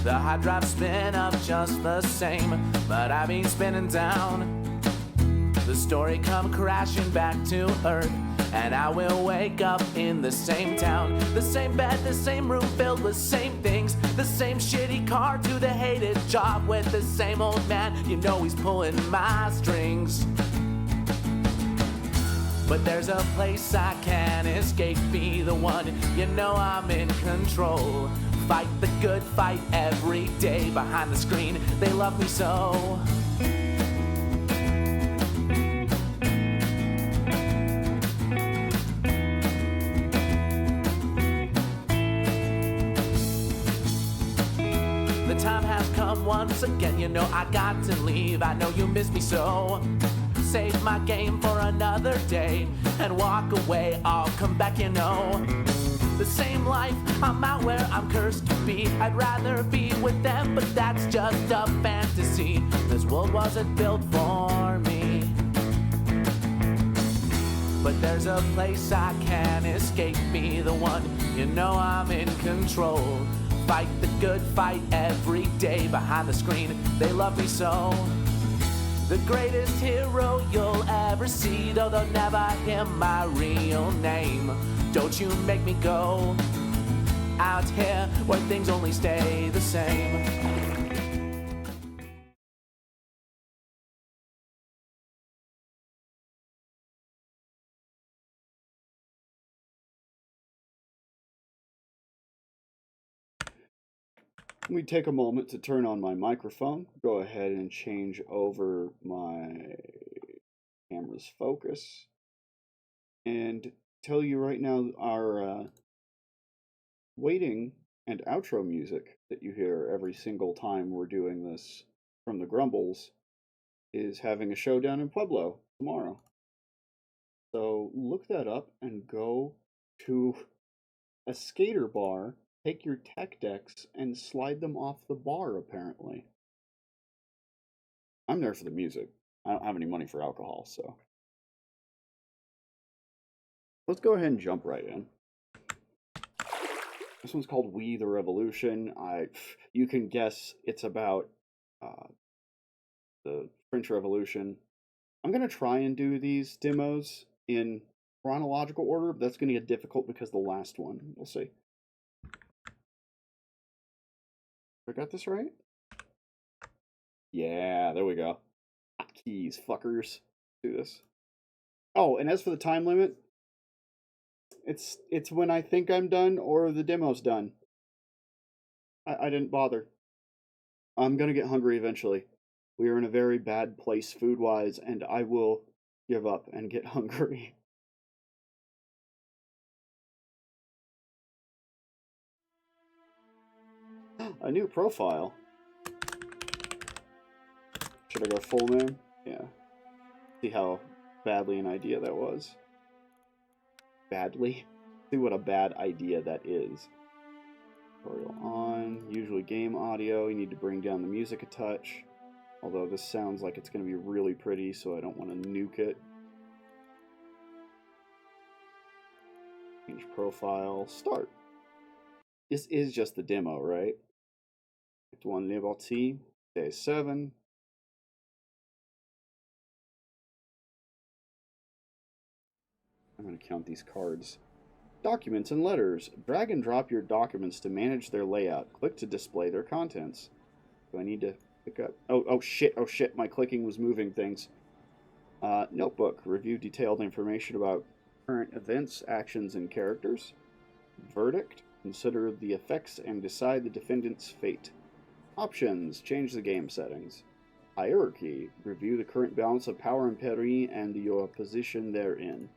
The hard drive spin up just the same, but I've been spinning down. The story come crashing back to earth, and I will wake up in the same town. The same bed, the same room filled with same things. The same shitty car to the hated job with the same old man. You know he's pulling my strings. But there's a place I can't escape, be the one, you know I'm in control. Fight the good fight every day behind the screen, they love me so. The time has come once again, you know I got to leave, I know you miss me so. Save my game for another day and walk away, I'll come back, you know. The same life, I'm out where I'm cursed to be. I'd rather be with them, but that's just a fantasy. This world wasn't built for me. But there's a place I can't escape, be the one, you know I'm in control. Fight the good fight every day behind the screen, they love me so. The greatest hero you'll ever see, though they'll never hear my real name. Don't you make me go out here where things only stay the same. Let me take a moment to turn on my microphone. Go ahead and change over my camera's focus. And tell you right now, our waiting and outro music that you hear every single time we're doing this from the Grumbles is having a show down in Pueblo tomorrow. So look that up and go to a skater bar. Take your tech decks and slide them off the bar, apparently. I'm there for the music. I don't have any money for alcohol, so. Let's go ahead and jump right in. This one's called We the Revolution. You can guess it's about the French Revolution. I'm going to try and do these demos in chronological order, but that's going to get difficult because the last one. We'll see. I got this right? Yeah, there we go. Keys, fuckers. Do this. Oh, and as for the time limit, it's when I think I'm done or the demo's done. I didn't bother. I'm gonna get hungry eventually. We are in a very bad place food-wise, and I will give up and get hungry. A new profile. Should I go full name? Yeah. See how badly an idea that was. Badly? See what a bad idea that is. Tutorial on. Usually game audio. You need to bring down the music a touch. Although this sounds like it's going to be really pretty, so I don't want to nuke it. Change profile. Start. This is just the demo, right? Act 1 Liberty. Day 7. I'm going to count these cards. Documents and letters. Drag and drop your documents to manage their layout. Click to display their contents. Do I need to pick up? Oh shit, my clicking was moving things. Notebook. Review detailed information about current events, actions, and characters. Verdict. Consider the effects and decide the defendant's fate. Options. Change the game settings. Hierarchy. Review the current balance of power in Paris and your position therein.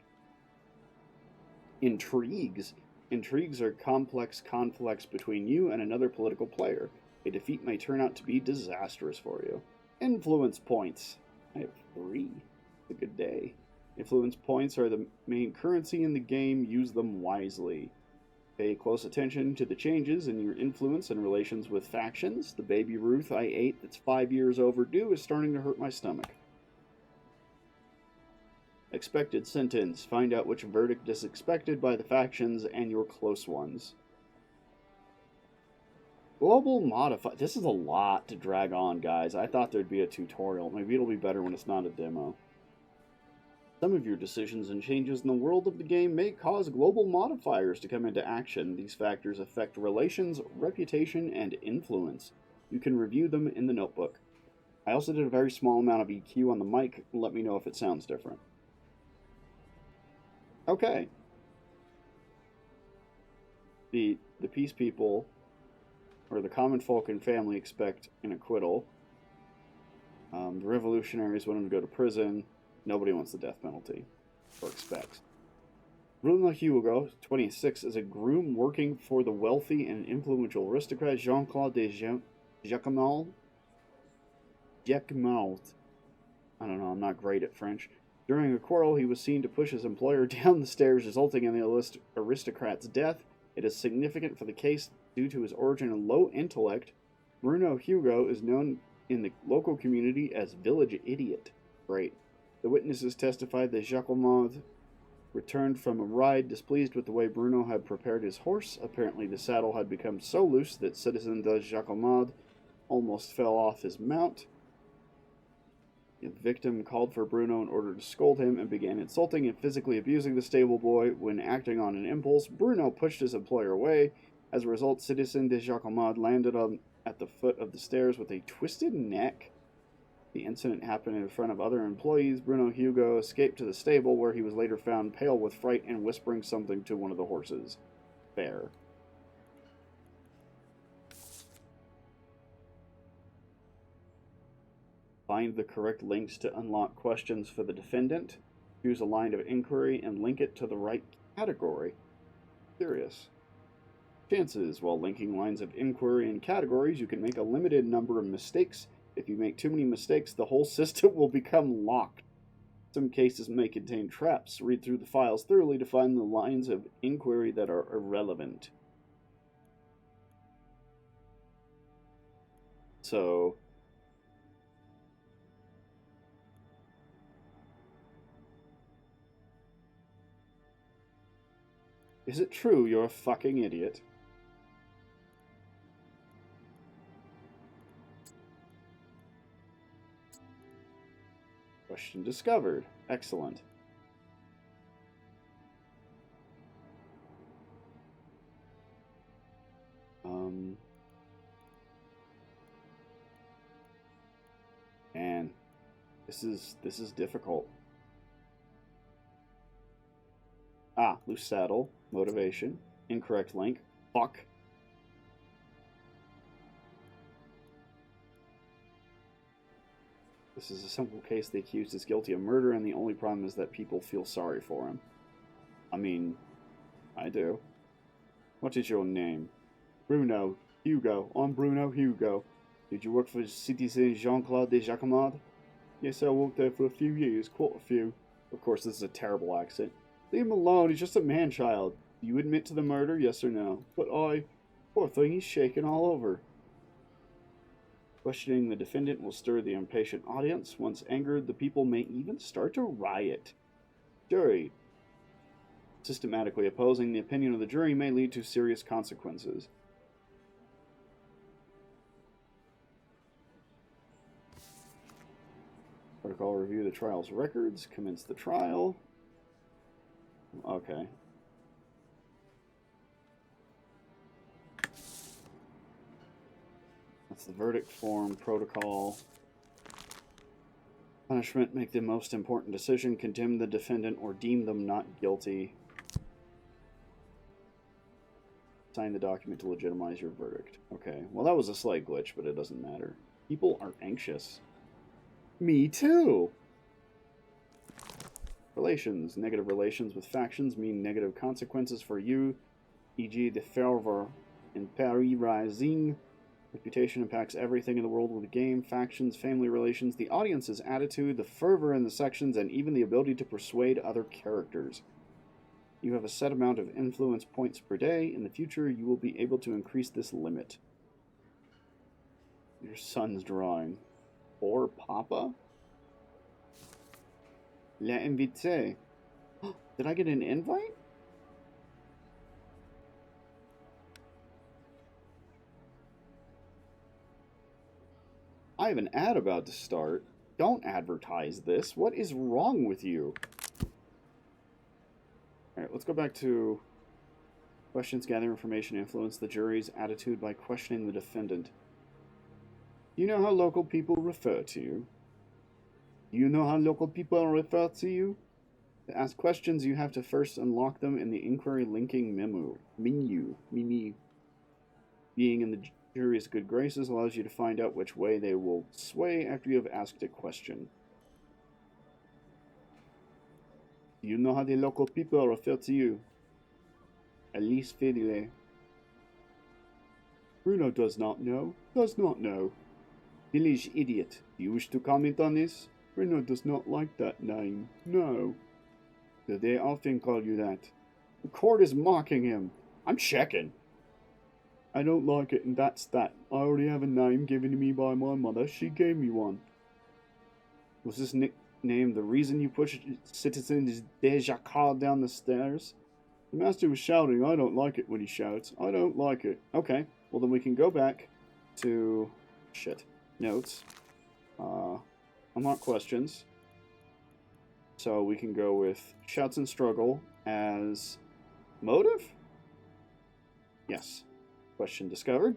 Intrigues. Intrigues are complex conflicts between you and another political player. A defeat may turn out to be disastrous for you. Influence points. I have 3. It's a good day. Influence points are the main currency in the game. Use them wisely. Pay close attention to the changes in your influence and relations with factions. The baby Ruth I ate that's 5 years overdue is starting to hurt my stomach. Expected sentence. Find out which verdict is expected by the factions and your close ones. Global modify. This is a lot to drag on, guys. I thought there'd be a tutorial. Maybe it'll be better when it's not a demo. Some of your decisions and changes in the world of the game may cause global modifiers to come into action. These factors affect relations, reputation, and influence. You can review them in the notebook. I also did a very small amount of EQ on the mic. Let me know if it sounds different. Okay. The peace people, or the common folk and family, expect an acquittal. The revolutionaries want him to go to prison. Nobody wants the death penalty, or expects. Bruno Hugo, 26, is a groom working for the wealthy and influential aristocrat Jean-Claude de Jacquemart. I don't know, I'm not great at French. During a quarrel, he was seen to push his employer down the stairs, resulting in the aristocrat's death. It is significant for the case due to his origin and low intellect. Bruno Hugo is known in the local community as Village Idiot. Great. The witnesses testified that Jacquemart returned from a ride displeased with the way Bruno had prepared his horse. Apparently the saddle had become so loose that Citizen de Jacquemart almost fell off his mount. The victim called for Bruno in order to scold him and began insulting and physically abusing the stable boy. When acting on an impulse, Bruno pushed his employer away. As a result, Citizen de Jacquemart landed at the foot of the stairs with a twisted neck. The incident happened in front of other employees. Bruno Hugo escaped to the stable, where he was later found pale with fright and whispering something to one of the horses. Fair. Find the correct links to unlock questions for the defendant. Choose a line of inquiry and link it to the right category. Curious. Chances. While linking lines of inquiry and categories, you can make a limited number of mistakes. If you make too many mistakes, the whole system will become locked. Some cases may contain traps. Read through the files thoroughly to find the lines of inquiry that are irrelevant. So, is it true you're a fucking idiot? Question discovered. Excellent. Man, this is difficult. Loose saddle, motivation, incorrect link. Fuck. This is a simple case. The accused is guilty of murder, and the only problem is that people feel sorry for him. I mean, I do. What is your name? Bruno Hugo. I'm Bruno Hugo. Did you work for Citizen Jean-Claude de Jacquemart? Yes, I worked there for a few years, quite a few. Of course, this is a terrible accent. Leave him alone, he's just a man-child. Do you admit to the murder, yes or no? But poor thing, he's shaking all over. Questioning the defendant will stir the impatient audience. Once angered, the people may even start to riot. Jury. Systematically opposing the opinion of the jury may lead to serious consequences. Protocol review the trial's records. Commence the trial. Okay. That's the verdict form. Protocol. Punishment. Make the most important decision. Condemn the defendant or deem them not guilty. Sign the document to legitimize your verdict. Okay. Well, that was a slight glitch, but it doesn't matter. People are anxious. Me too! Relations. Negative relations with factions mean negative consequences for you, e.g. the fervor in Paris Rising. Reputation impacts everything in the world of the game. Factions, family relations, the audience's attitude, the fervor in the sections, and even the ability to persuade other characters. You have a set amount of influence points per day. In the future, you will be able to increase this limit. Your son's drawing. Or Papa? L'invité. Did I get an invite? I have an ad about to start. Don't advertise this. What is wrong with you? Alright, let's go back to questions. Gather information. Influence the jury's attitude by questioning the defendant. Do you know how local people refer to you? Do you know how local people refer to you? To ask questions, you have to first unlock them in the inquiry linking menu. Being in the jury's good graces allows you to find out which way they will sway after you have asked a question. Do you know how the local people refer to you? Elise Fedile. Bruno does not know. Does not know. Village idiot. Do you wish to comment on this? Bruno does not like that name. No. Do they often call you that? The court is mocking him. I'm checking. I don't like it, and that's that. I already have a name given to me by my mother. She gave me one. Was this nickname the reason you pushed Citizen Dejacal down the stairs? The master was shouting. I don't like it when he shouts. I don't like it. Okay, well then we can go back to... notes. Unlock questions. So we can go with shouts and struggle as motive? Yes. Question discovered.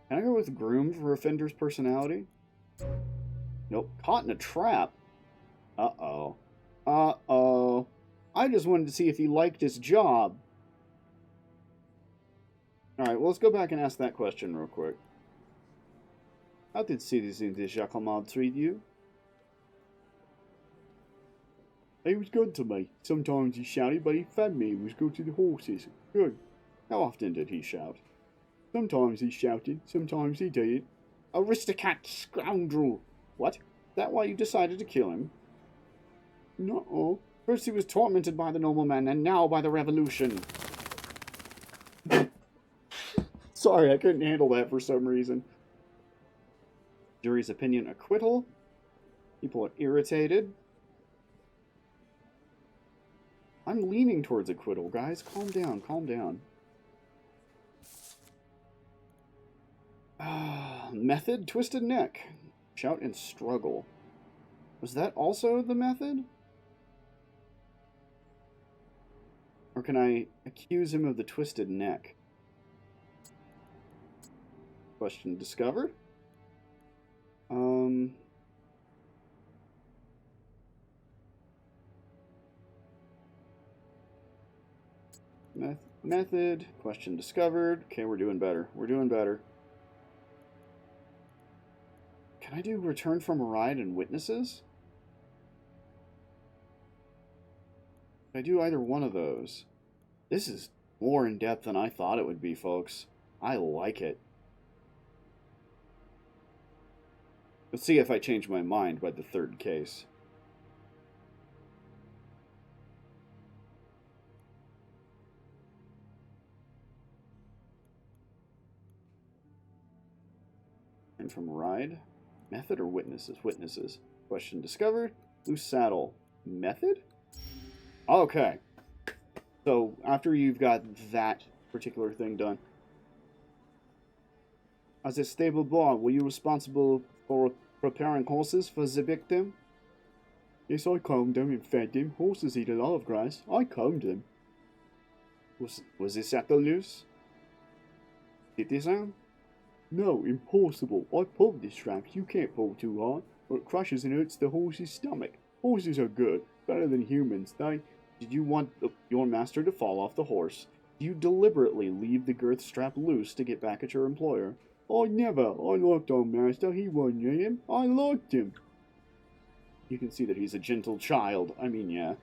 Can I go with groom for offender's personality? Nope. Caught in a trap? Uh-oh. Uh-oh. I just wanted to see if he liked his job. Alright, well, let's go back and ask that question real quick. How did Citizen de Jacquemart treat you? He was good to me. Sometimes he shouted, but he fed me. He was good to the horses. Good. How often did he shout? Sometimes he shouted, sometimes he didn't. Aristocrat scoundrel! What? Is that why you decided to kill him? No. First he was tormented by the nobleman, and now by the revolution. Sorry, I couldn't handle that for some reason. Jury's opinion, acquittal. People are irritated. I'm leaning towards acquittal, guys. Calm down, calm down. Method, twisted neck. Shout and struggle. Was that also the method? Or can I accuse him of the twisted neck? Question discovered. Method, question discovered. Okay, we're doing better. We're doing better. Can I do return from a ride and witnesses? If I do either one of those. This is more in depth than I thought it would be, folks. I like it. Let's see if I change my mind by the third case. And from ride. Method or witnesses? Witnesses. Question discovered. Loose saddle. Method? Okay. So, after you've got that particular thing done. As a stable boy, were you responsible for preparing horses for the victim? Yes, I combed them and fed them. Horses eat a lot of grass. I combed them. Was this at the loose? Did they sound? No, impossible. I pulled the straps. You can't pull too hard, or it crushes and hurts the horse's stomach. Horses are good, better than humans. Did you want your master to fall off the horse? Do you deliberately leave the girth strap loose to get back at your employer? I never. I liked our master. He wasn't him. I liked him. You can see that he's a gentle child. I mean, yeah.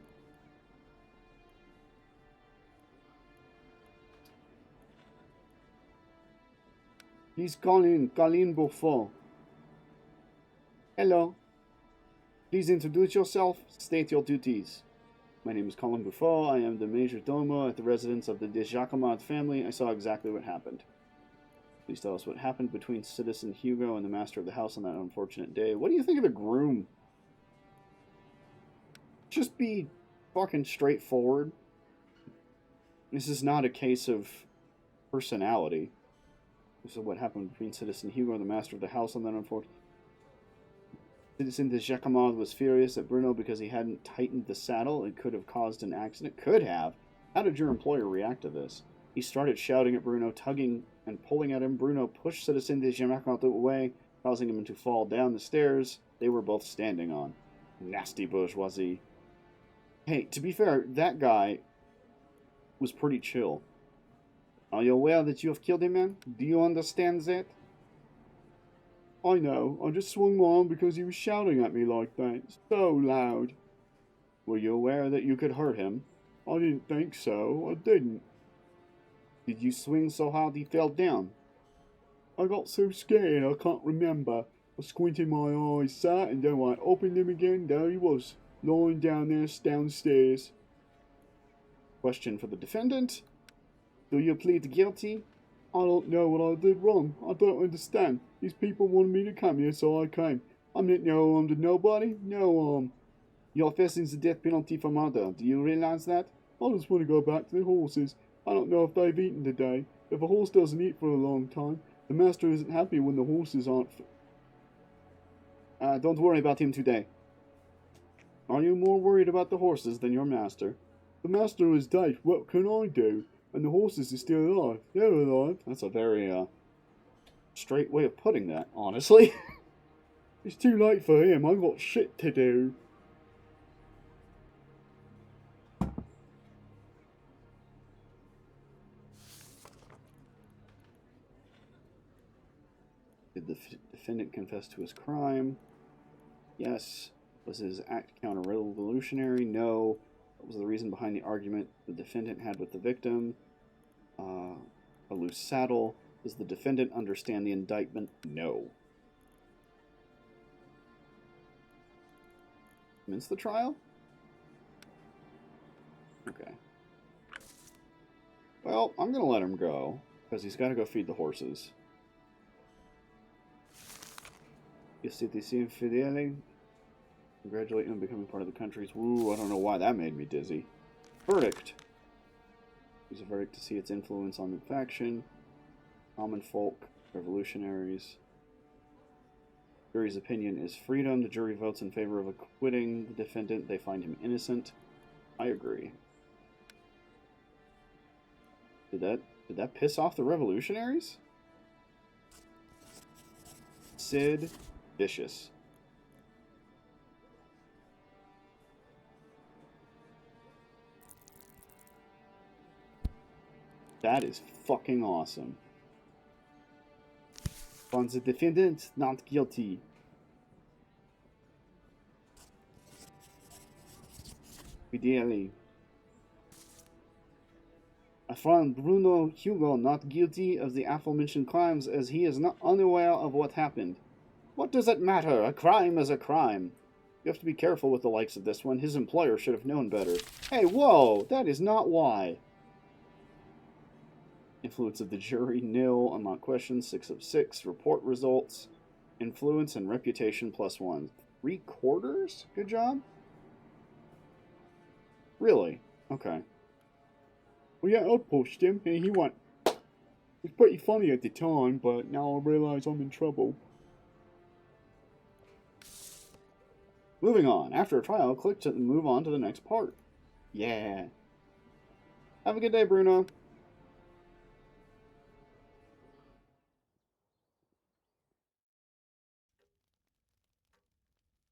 He's Colin Beaufort. Hello. Please introduce yourself. State your duties. My name is Colin Beaufort. I am the major domo at the residence of the de Jacquemart family. I saw exactly what happened. Please tell us what happened between Citizen Hugo and the master of the house on that unfortunate day. What do you think of the groom? Just be fucking straightforward. This is not a case of personality. This is what happened between Citizen Hugo, the master of the house, and then unfortunately Citizen de Jacquemart was furious at Bruno because he hadn't tightened the saddle. It could have caused an accident. Could have. How did your employer react to this? He started shouting at Bruno, tugging and pulling at him. Bruno pushed Citizen de Jacquemart away, causing him to fall down the stairs they were both standing on. Nasty bourgeoisie. Hey, to be fair, that guy was pretty chill. Are you aware that you have killed a man? Do you understand that? I know. I just swung my arm because he was shouting at me like that. So loud. Were you aware that you could hurt him? I didn't think so. I didn't. Did you swing so hard he fell down? I got so scared I can't remember. I squinted my eyes, sat, and then when I opened them again, there he was, lying down there downstairs. Question for the defendant. Do you plead guilty? I don't know what I did wrong. I don't understand. These people wanted me to come here, so I came. I meant no harm to nobody. No harm. You're facing the death penalty for murder. Do you realize that? I just want to go back to the horses. I don't know if they've eaten today. If a horse doesn't eat for a long time, the master isn't happy when the horses aren't. Don't worry about him today. Are you more worried about the horses than your master? The master is dead. What can I do? And the horses are still alive. They're alive. That's a very, straight way of putting that, honestly. It's too late for him. I've got shit to do. Did the defendant confess to his crime? Yes. Was his act counter-revolutionary? No. What was the reason behind the argument the defendant had with the victim? A loose saddle. Does the defendant understand the indictment? No. Commence the trial? Okay. Well, I'm going to let him go, because he's got to go feed the horses. Congratulate him on becoming part of the country's... Woo, I don't know why that made me dizzy. Verdict. There's a verdict to see its influence on the faction. Common folk, revolutionaries. Jury's opinion is freedom. The jury votes in favor of acquitting the defendant. They find him innocent. I agree. Did that piss off the revolutionaries? Sid Vicious. That is fucking awesome. Found the defendant not guilty. Ideally. I found Bruno Hugo not guilty of the aforementioned crimes as he is not unaware of what happened. What does it matter? A crime is a crime. You have to be careful with the likes of this one. His employer should have known better. Hey, whoa! That is not why. Influence of the jury, nil. Unlocked questions, 6 of 6. Report results. Influence and reputation, +1. 3/4? Good job. Really? Okay. Well, yeah, I pushed him, and he went... It was pretty funny at the time, but now I realize I'm in trouble. Moving on. After a trial, click to move on to the next part. Yeah. Have a good day, Bruno.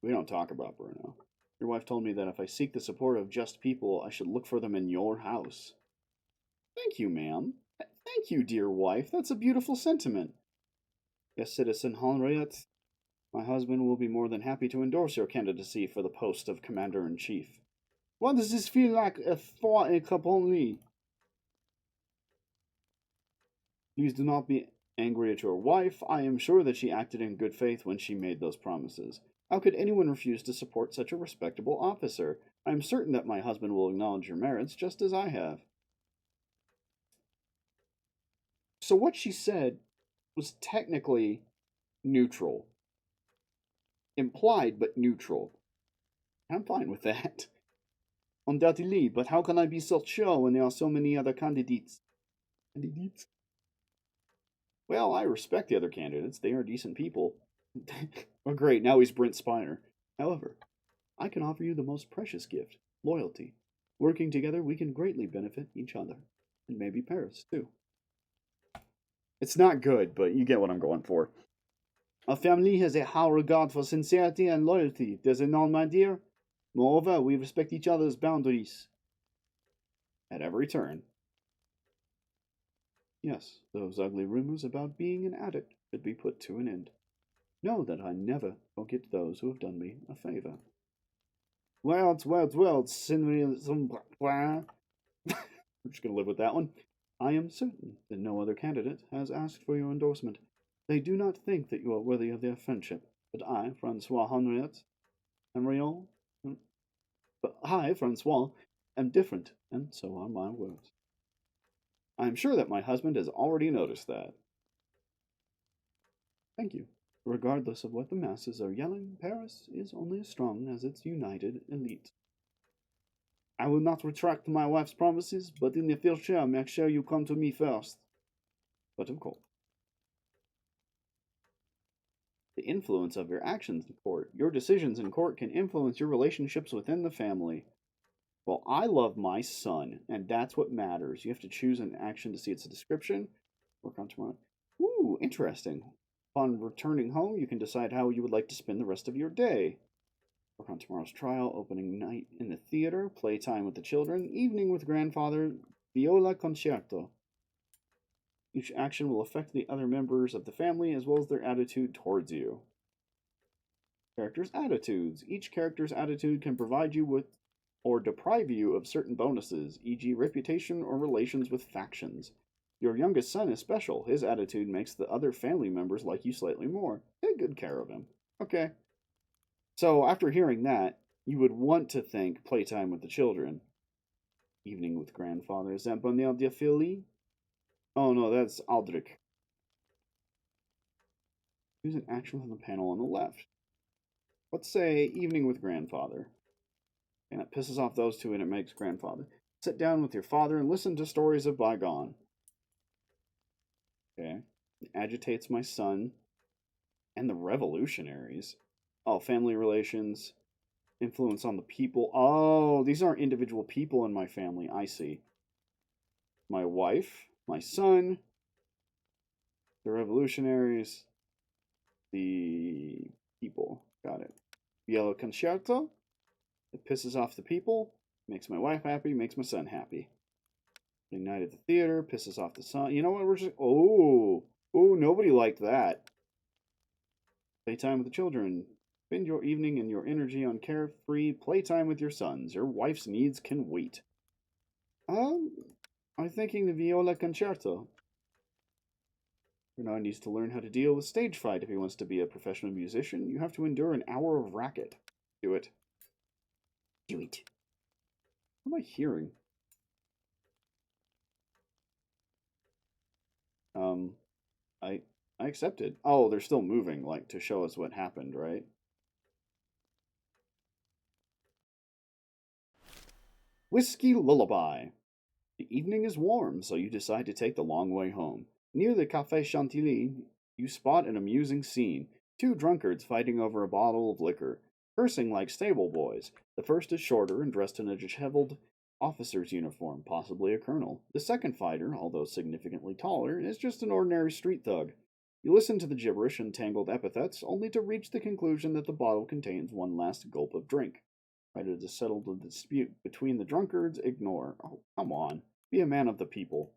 We don't talk about Bruno. Your wife told me that if I seek the support of just people, I should look for them in your house. Thank you, ma'am. Thank you, dear wife. That's a beautiful sentiment. Yes, Citizen Henriette. My husband will be more than happy to endorse your candidacy for the post of Commander-in-Chief. Why does this feel like a thought in Capone? Please do not be angry at your wife. I am sure that she acted in good faith when she made those promises. How could anyone refuse to support such a respectable officer? I am certain that my husband will acknowledge your merits just as I have. So what she said was technically neutral. Implied, but neutral. I'm fine with that. Undoubtedly, but how can I be so sure when there are so many other candidates? Candidates? Well, I respect the other candidates. They are decent people. Oh, great. Now he's Brent Spiner. However, I can offer you the most precious gift, loyalty. Working together, we can greatly benefit each other. And maybe Paris, too. It's not good, but you get what I'm going for. Our family has a high regard for sincerity and loyalty, does it not, my dear? Moreover, we respect each other's boundaries. At every turn. Yes, those ugly rumors about being an addict should be put to an end. Know that I never forget those who have done me a favor. Words, we're just gonna live with that one. I am certain that no other candidate has asked for your endorsement. They do not think that you are worthy of their friendship, but I, Francois Henriot, but I, Francois, am different, and so are my words. I am sure that my husband has already noticed that. Thank you. Regardless of what the masses are yelling, Paris is only as strong as its united elite. I will not retract my wife's promises, but in the future, make sure you come to me first. But of course. The influence of your actions in court. Your decisions in court can influence your relationships within the family. Well, I love my son, and that's what matters. You have to choose an action to see its description. Work on tomorrow. Ooh, interesting. Upon returning home, you can decide how you would like to spend the rest of your day. Work on tomorrow's trial, opening night in the theater, playtime with the children, evening with grandfather, viola concerto. Each action will affect the other members of the family as well as their attitude towards you. Characters' attitudes. Each character's attitude can provide you with or deprive you of certain bonuses, e.g., reputation or relations with factions. Your youngest son is special. His attitude makes the other family members like you slightly more. Take good care of him. Okay. So, after hearing that, you would want to think playtime with the children. Evening with grandfather. Is that Bonheur de Philly? Oh no, that's Aldrich. Choose an action from the panel on the left. Let's say evening with grandfather. And it pisses off those two and it makes grandfather. Sit down with your father and listen to stories of bygone. Okay. It agitates my son. And the revolutionaries. Oh, family relations. Influence on the people. Oh, these aren't individual people in my family. I see. My wife, my son, the revolutionaries, the people. Got it. Yellow concerto. It pisses off the people. Makes my wife happy. Makes my son happy. Night at the theater. Pisses off the son. You know what? We're just... Oh, nobody liked that. Playtime with the children. Spend your evening and your energy on carefree playtime with your sons. Your wife's needs can wait. I'm thinking the viola concerto. Bernard needs to learn how to deal with stage fright if he wants to be a professional musician. You have to endure an hour of racket. Do it. Do it. What am I hearing? I accepted. Oh, they're still moving, like, to show us what happened, right? Whiskey Lullaby. The evening is warm, so you decide to take the long way home. Near the Café Chantilly, you spot an amusing scene. Two drunkards fighting over a bottle of liquor, cursing like stable boys. The first is shorter and dressed in a disheveled officer's uniform, possibly a colonel. The second fighter, although significantly taller, is just an ordinary street thug. You listen to the gibberish and tangled epithets, only to reach the conclusion that the bottle contains one last gulp of drink. Try to settle the dispute between the drunkards, ignore. Oh, come on. Be a man of the people.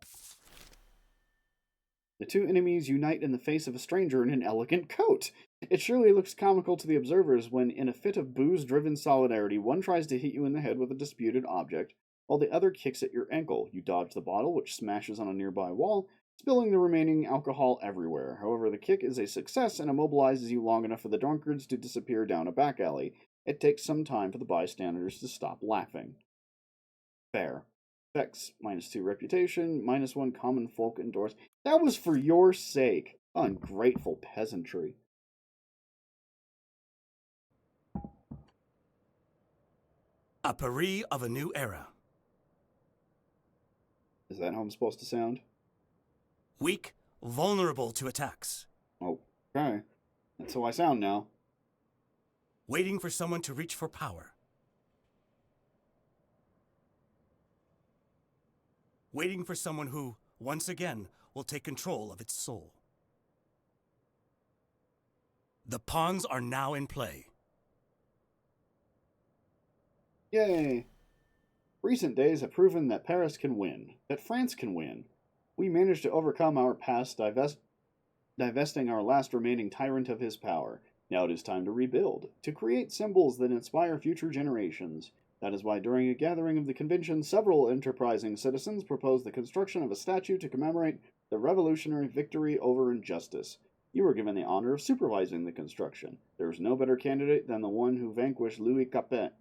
The two enemies unite in the face of a stranger in an elegant coat. It surely looks comical to the observers when, in a fit of booze-driven solidarity, one tries to hit you in the head with a disputed object, while the other kicks at your ankle. You dodge the bottle, which smashes on a nearby wall, spilling the remaining alcohol everywhere. However, the kick is a success and immobilizes you long enough for the drunkards to disappear down a back alley. It takes some time for the bystanders to stop laughing. Fair. Effects, -2 reputation, -1 common folk endorse. That was for your sake. Ungrateful peasantry. A pari of a new era. Is that how I'm supposed to sound? Weak, vulnerable to attacks. Oh, okay. That's how I sound now. Waiting for someone to reach for power. Waiting for someone who, once again, will take control of its soul. The pawns are now in play. Yay! Recent days have proven that Paris can win, that France can win. We managed to overcome our past, divesting our last remaining tyrant of his power. Now it is time to rebuild, to create symbols that inspire future generations. That is why during a gathering of the convention, several enterprising citizens proposed the construction of a statue to commemorate the revolutionary victory over injustice. You were given the honor of supervising the construction. There is no better candidate than the one who vanquished Louis Capet.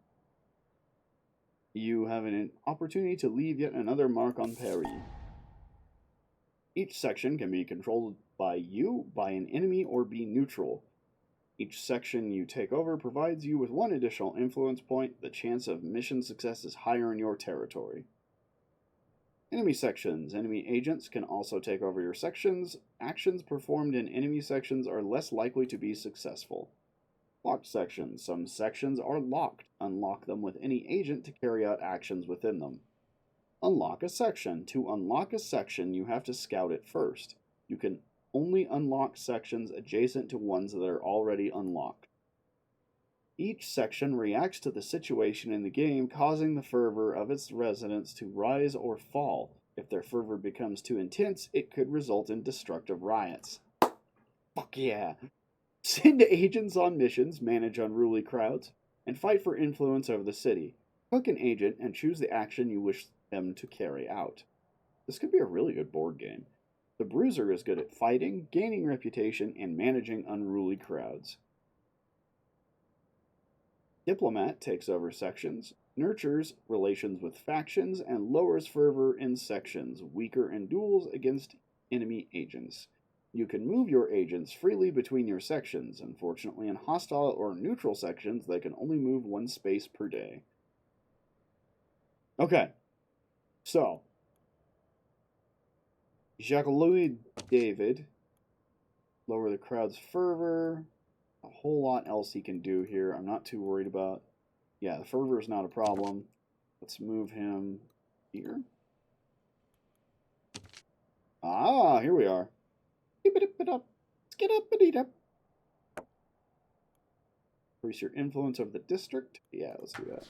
You have an opportunity to leave yet another mark on Paris. Each section can be controlled by you, by an enemy, or be neutral. Each section you take over provides you with one additional influence point. The chance of mission success is higher in your territory. Enemy sections. Enemy agents can also take over your sections. Actions performed in enemy sections are less likely to be successful. Locked sections. Some sections are locked. Unlock them with any agent to carry out actions within them. Unlock a section. To unlock a section, you have to scout it first. You can only unlock sections adjacent to ones that are already unlocked. Each section reacts to the situation in the game, causing the fervor of its residents to rise or fall. If their fervor becomes too intense, it could result in destructive riots. Fuck yeah! Send agents on missions, manage unruly crowds, and fight for influence over the city. Pick an agent and choose the action you wish them to carry out. This could be a really good board game. The Bruiser is good at fighting, gaining reputation, and managing unruly crowds. Diplomat takes over sections, nurtures relations with factions, and lowers fervor in sections, weaker in duels against enemy agents. You can move your agents freely between your sections. Unfortunately, in hostile or neutral sections, they can only move one space per day. Okay, so Jacques-Louis David, lower the crowd's fervor. A whole lot else he can do here. I'm not too worried about. Yeah, the fervor is not a problem. Let's move him here. Ah, here we are. Increase your influence over the district. Yeah, let's do that.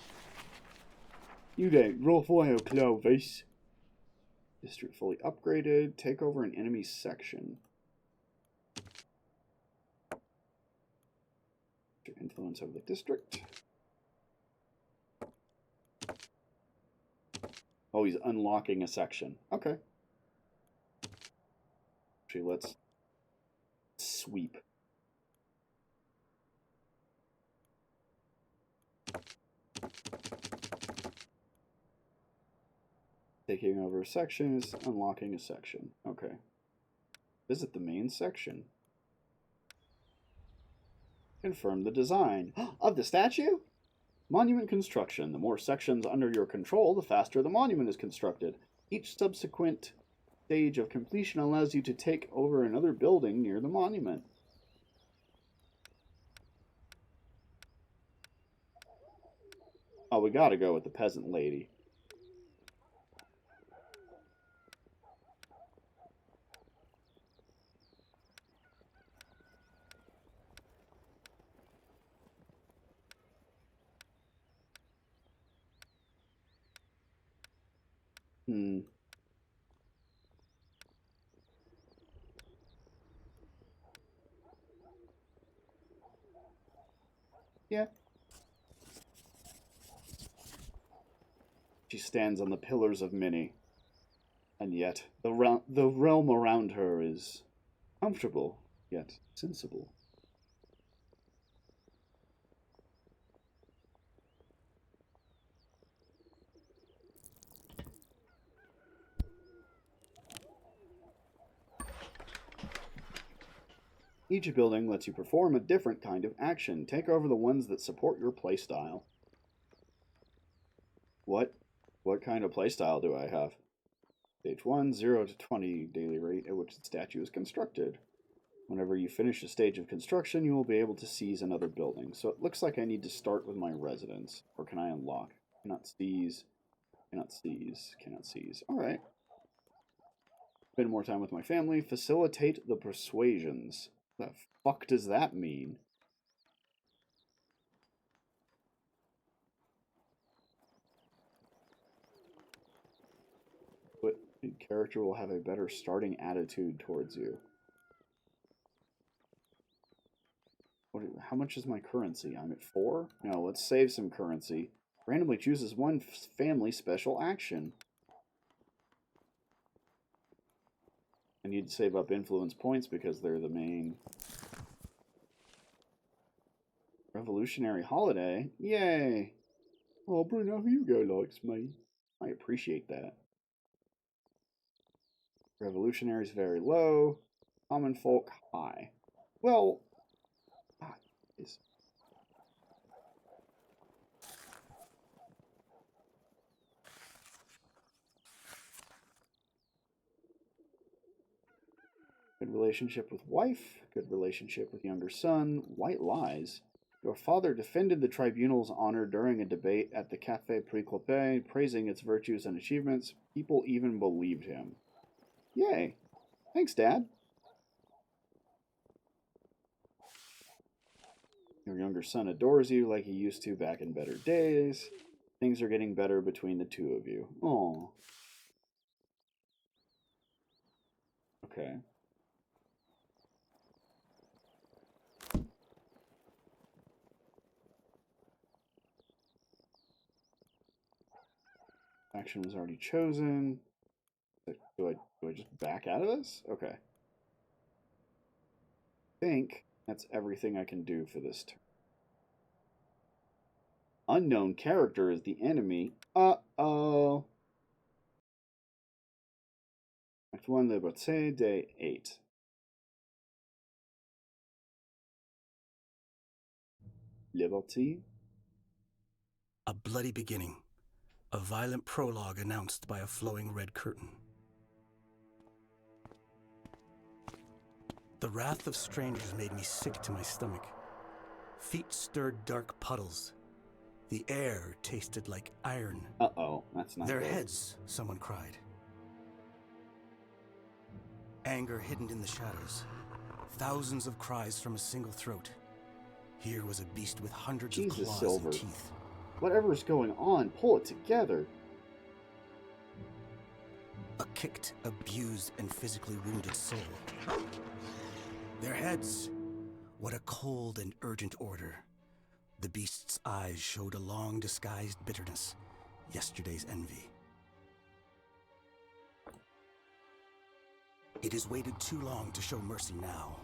You don't Raphael Clovis. District fully upgraded. Take over an enemy section. Influence over the district. Oh, he's unlocking a section. Okay. Actually, let's sweep. Taking over a section is unlocking a section. Okay. Visit the main section. Confirm the design of the statue. Monument construction. The more sections under your control, the faster the monument is constructed. Each subsequent stage of completion allows you to take over another building near the monument. Oh, we gotta go with the peasant lady. Yeah. She stands on the pillars of many, and yet the realm around her is comfortable, yet sensible. Each building lets you perform a different kind of action. Take over the ones that support your playstyle. What kind of playstyle do I have? Stage 1, 0 to 20 daily rate at which the statue is constructed. Whenever you finish a stage of construction, you will be able to seize another building. So it looks like I need to start with my residence. Or can I unlock? Cannot seize. Cannot seize. Cannot seize. Alright. Spend more time with my family. Facilitate the persuasions. What the fuck does that mean? What character will have a better starting attitude towards you? How much is my currency? I'm at 4? No, let's save some currency. Randomly chooses one family special action. I need to save up influence points because they're the main. Revolutionary holiday? Yay! Oh, Bruno Hugo likes me. I appreciate that. Revolutionaries very low. Common folk high. Well, is good relationship with wife, good relationship with younger son, white lies. Your father defended the tribunal's honor during a debate at the Café Préclopé, praising its virtues and achievements. People even believed him. Yay. Thanks, Dad. Your younger son adores you like he used to back in better days. Things are getting better between the two of you. Aww. Okay. Action was already chosen. Do I just back out of this? Okay. I think that's everything I can do for this turn. Unknown character is the enemy. Uh-oh. Act 1, Liberté, Day 8. Liberty. A bloody beginning. A violent prologue announced by a flowing red curtain. The wrath of strangers made me sick to my stomach. Feet stirred dark puddles. The air tasted like iron. Uh-oh, that's not Their good. heads, someone cried. Anger hidden in the shadows. Thousands of cries from a single throat. Here was a beast with hundreds of claws Silver. and teeth. Whatever's going on, pull it together. A kicked, abused, and physically wounded soul. Their heads. What a cold and urgent order. The beast's eyes showed a long-disguised bitterness, yesterday's envy. It has waited too long to show mercy now.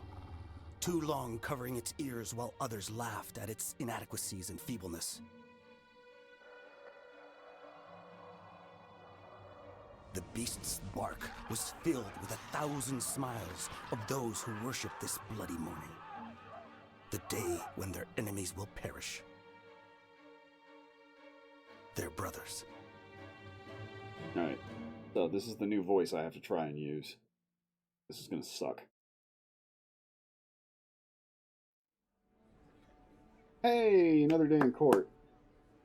Too long covering its ears while others laughed at its inadequacies and feebleness. The beast's bark was filled with 1,000 smiles of those who worship this bloody morning. The day when their enemies will perish. Their brothers. Alright, so this is the new voice I have to try and use. This is gonna suck. Hey, another day in court.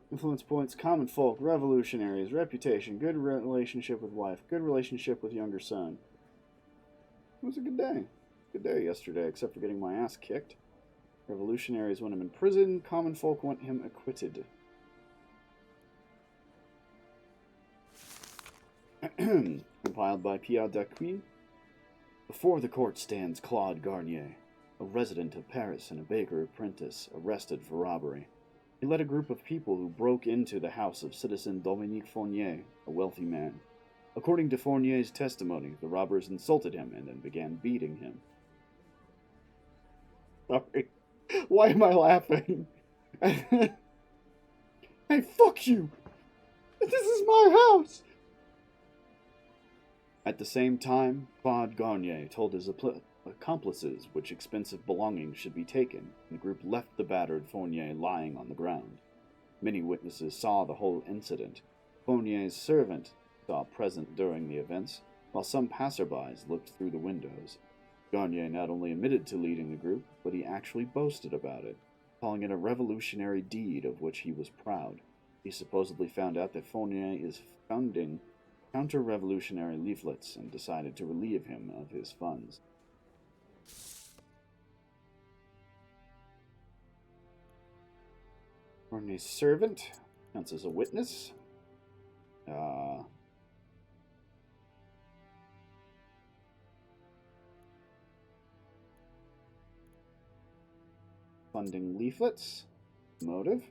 Influence points, common folk, revolutionaries, reputation, good relationship with wife, good relationship with younger son. It was a good day. Good day yesterday, except for getting my ass kicked. Revolutionaries want him in prison, common folk want him acquitted. Compiled by Pierre Dacuin. Before the court stands Claude Garnier, a resident of Paris and a baker apprentice, arrested for robbery. He led a group of people who broke into the house of citizen Dominique Fournier, a wealthy man. According to Fournier's testimony, the robbers insulted him and then began beating him. Sorry. Why am I laughing? Hey, fuck you! This is my house! At the same time, Claude Garnier told his accomplices which expensive belongings should be taken, and the group left the battered Fournier lying on the ground. Many witnesses saw the whole incident. Fournier's servant saw present during the events, while some passerbys looked through the windows. Garnier not only admitted to leading the group, but he actually boasted about it, calling it a revolutionary deed of which he was proud. He supposedly found out that Fournier is funding counter-revolutionary leaflets and decided to relieve him of his funds. Fournier's servant counts as a witness. Funding leaflets. Motive.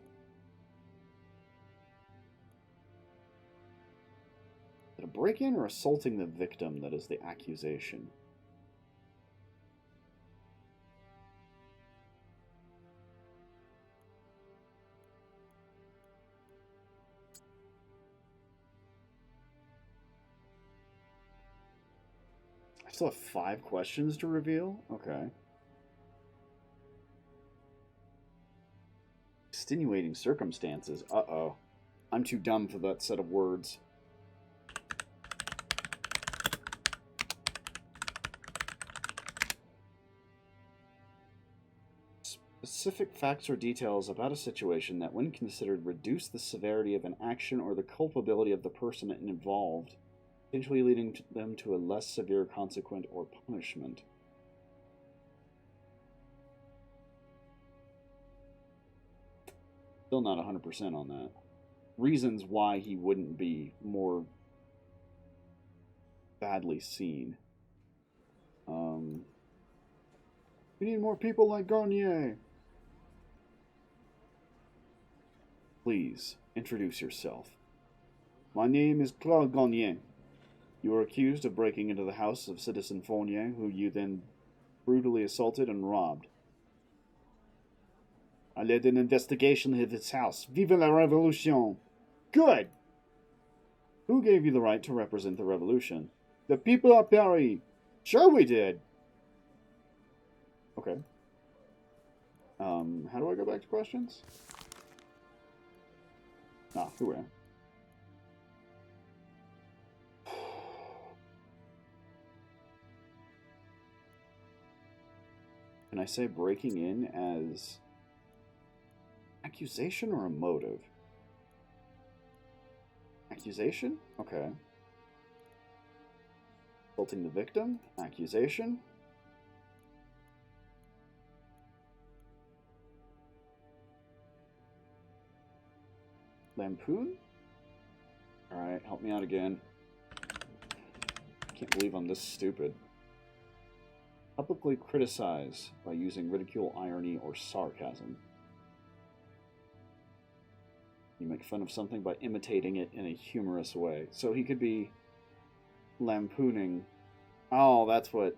Is it a break-in or assaulting the victim that is the accusation? I still have 5 questions to reveal? Okay. Extenuating circumstances. Uh-oh. I'm too dumb for that set of words. Specific facts or details about a situation that, when considered, reduce the severity of an action or the culpability of the person involved, potentially leading them to a less severe consequence or punishment. Still not 100% on that. Reasons why he wouldn't be more badly seen. We need more people like Garnier. Please, introduce yourself. My name is Claude Garnier. You are accused of breaking into the house of Citizen Fournier, who you then brutally assaulted and robbed. I led an investigation of his house. Vive la Revolution! Good! Who gave you the right to represent the revolution? The people of Paris! Sure we did! Okay. How do I go back to questions? Ah, here we are. Can I say breaking in as accusation or a motive? Accusation? Okay. Assaulting the victim? Accusation? Lampoon? Alright, help me out again. Can't believe I'm this stupid. Publicly criticize by using ridicule, irony, or sarcasm. You make fun of something by imitating it in a humorous way. So he could be lampooning. Oh, that's what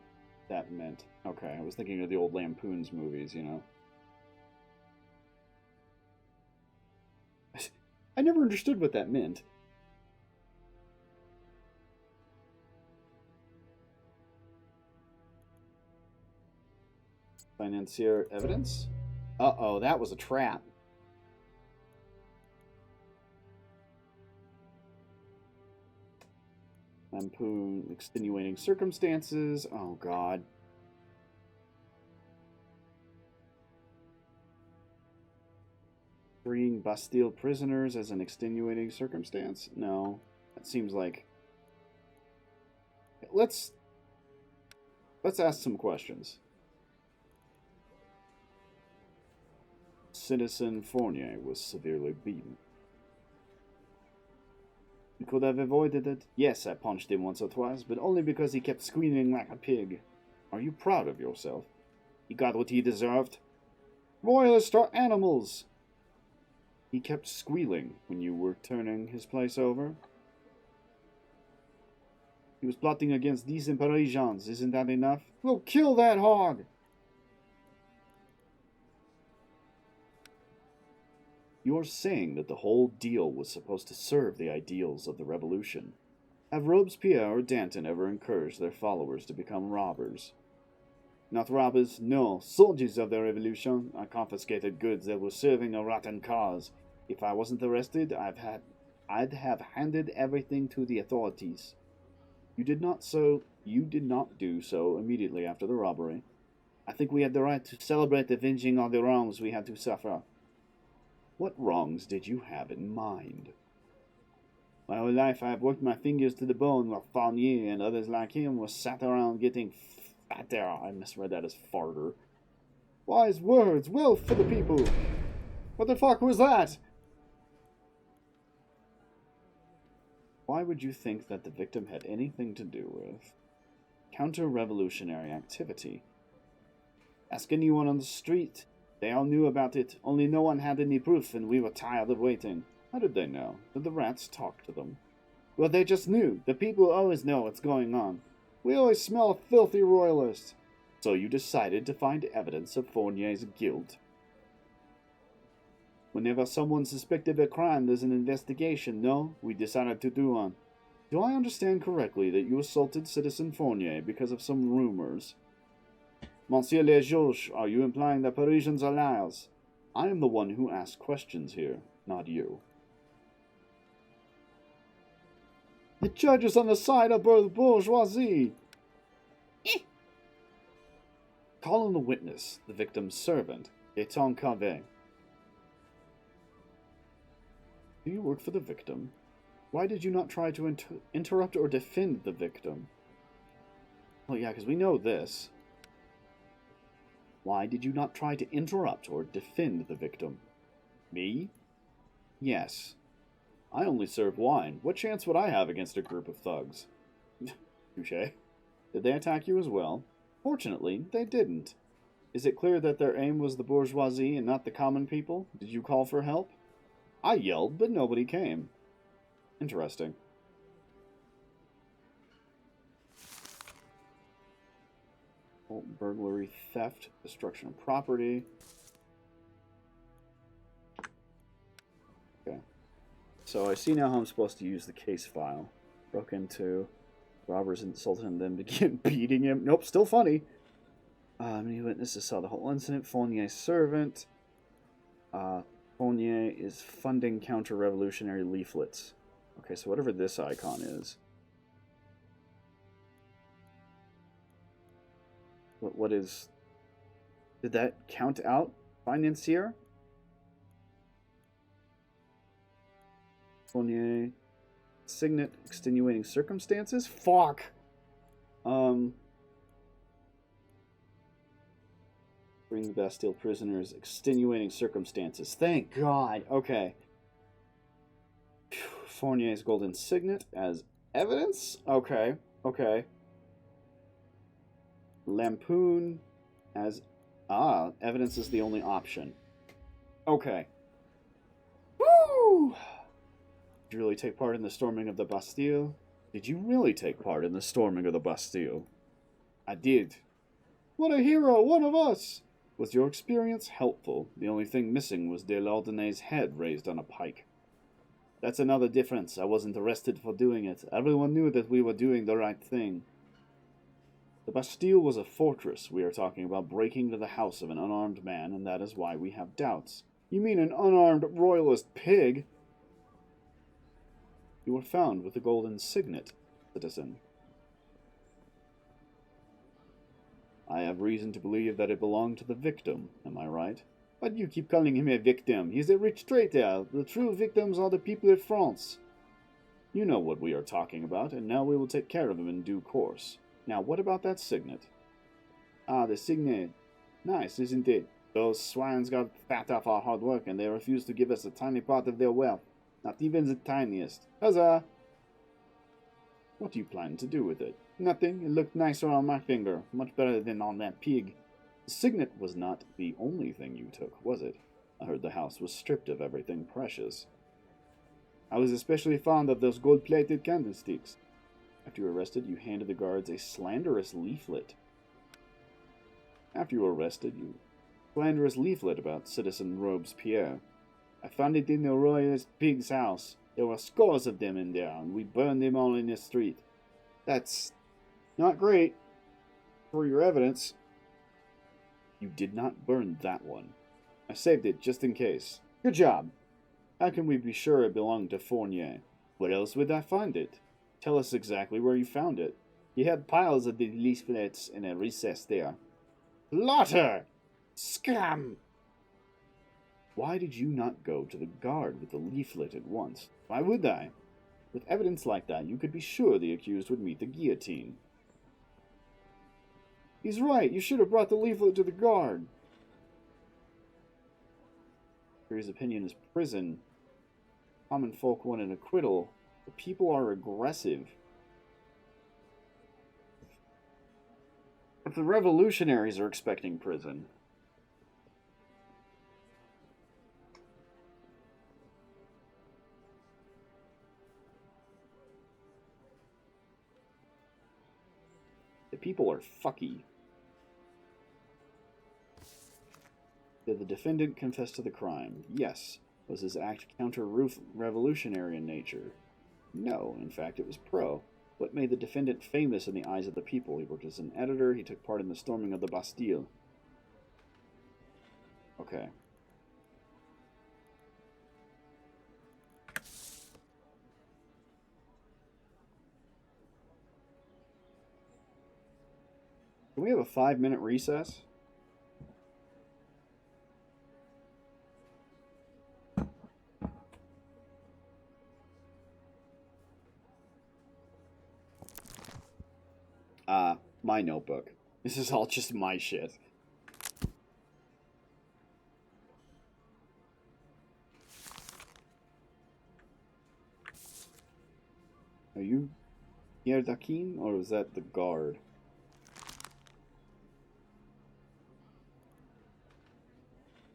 that meant. Okay, I was thinking of the old Lampoon's movies, you know. I never understood what that meant. Financier evidence? Uh-oh, that was a trap. Lampoon, extenuating circumstances. Oh, God. Freeing Bastille prisoners as an extenuating circumstance? No. That seems like... Let's ask some questions. Citizen Fournier was severely beaten. You could have avoided it. Yes, I punched him once or twice, but only because he kept squealing like a pig. Are you proud of yourself? He got what he deserved. Royalists are animals! He kept squealing when you were turning his place over. He was plotting against decent Parisians. Isn't that enough? We'll kill that hog! You're saying that the whole deal was supposed to serve the ideals of the revolution. Have Robespierre or Danton ever encouraged their followers to become robbers? Not robbers, no, soldiers of the revolution. I confiscated goods that were serving a rotten cause. If I wasn't arrested, I've had I'd have handed everything to the authorities. You did not do so immediately after the robbery. I think we had the right to celebrate avenging all the wrongs we had to suffer. What wrongs did you have in mind? My whole life I have worked my fingers to the bone while Fournier and others like him were sat around getting fatter. I misread that as farter. Wise words, wealth for the people. What the fuck was that? Why would you think that the victim had anything to do with counter-revolutionary activity? Ask anyone on the street. They all knew about it, only no one had any proof, and we were tired of waiting. How did they know? Did the rats talk to them? Well, they just knew. The people always know what's going on. We always smell a filthy royalist. So you decided to find evidence of Fournier's guilt. Whenever someone suspected a crime, there's an investigation, no? We decided to do one. Do I understand correctly that you assaulted Citizen Fournier because of some rumors? Monsieur le Juge, are you implying that Parisians are liars? I am the one who asks questions here, not you. The judge is on the side of the bourgeoisie. Call on the witness, the victim's servant, Gaetan Carvet. Do you work for the victim? Why did you not try to interrupt or defend the victim? Well, yeah, because we know this. Why did you not try to interrupt or defend the victim? Me? Yes. I only serve wine. What chance would I have against a group of thugs? Touché. Did they attack you as well? Fortunately, they didn't. Is it clear that their aim was the bourgeoisie and not the common people? Did you call for help? I yelled, but nobody came. Interesting. Burglary, theft, destruction of property. Okay. So I see now how I'm supposed to use the case file. Broke into, robbers insulted him, then began beating him. Nope, still funny. Many witnesses saw the whole incident. Fournier's servant. Fournier is funding counter-revolutionary leaflets. Okay, so whatever this icon is. What is... Did that count out? Financier? Fournier. Signet. Extenuating circumstances? Fuck! Bring the Bastille prisoners. Extenuating circumstances. Thank God! Okay. Fournier's golden signet as evidence? Okay. Okay. Lampoon as... evidence is the only option. Okay. Woo! Did you really take part in the storming of the Bastille? Did you really take part in the storming of the Bastille? I did. What a hero! One of us! Was your experience helpful? The only thing missing was de Laudernay's head raised on a pike. That's another difference. I wasn't arrested for doing it. Everyone knew that we were doing the right thing. The Bastille was a fortress. We are talking about breaking into the house of an unarmed man, and that is why we have doubts. You mean an unarmed royalist pig? You were found with the golden signet, citizen. I have reason to believe that it belonged to the victim, am I right? Why do you keep calling him a victim? He's a rich traitor. The true victims are the people of France. You know what we are talking about, and now we will take care of him in due course. Now, what about that signet? Ah, the signet. Nice, isn't it? Those swines got fat off our hard work, and they refuse to give us a tiny part of their wealth. Not even the tiniest. Huzzah! What do you plan to do with it? Nothing. It looked nicer on my finger. Much better than on that pig. The signet was not the only thing you took, was it? I heard the house was stripped of everything precious. I was especially fond of those gold-plated candlesticks. After you were arrested, you handed the guards a slanderous leaflet. After you were arrested, you... Slanderous leaflet about Citizen Robespierre. I found it in the royalist pig's house. There were scores of them in there, and we burned them all in the street. That's not great for your evidence. You did not burn that one. I saved it just in case. Good job. How can we be sure it belonged to Fournier? Where else would I find it? Tell us exactly where you found it. He had piles of the leaflets in a recess there. Plotter! Scum! Why did you not go to the guard with the leaflet at once? Why would I? With evidence like that, you could be sure the accused would meet the guillotine. He's right. You should have brought the leaflet to the guard. Jury's opinion is prison. Common folk want an acquittal. The people are aggressive. If the revolutionaries are expecting prison. The people are fucky. Did the defendant confess to the crime? Yes. Was his act counter-revolutionary in nature? No, in fact it was pro. What made the defendant famous in the eyes of the people? He worked as an editor, he took part in the storming of the Bastille. Okay. Can we have a 5-minute recess? My notebook. This is all just my shit. Are you Pierre Daquin, or was that the guard?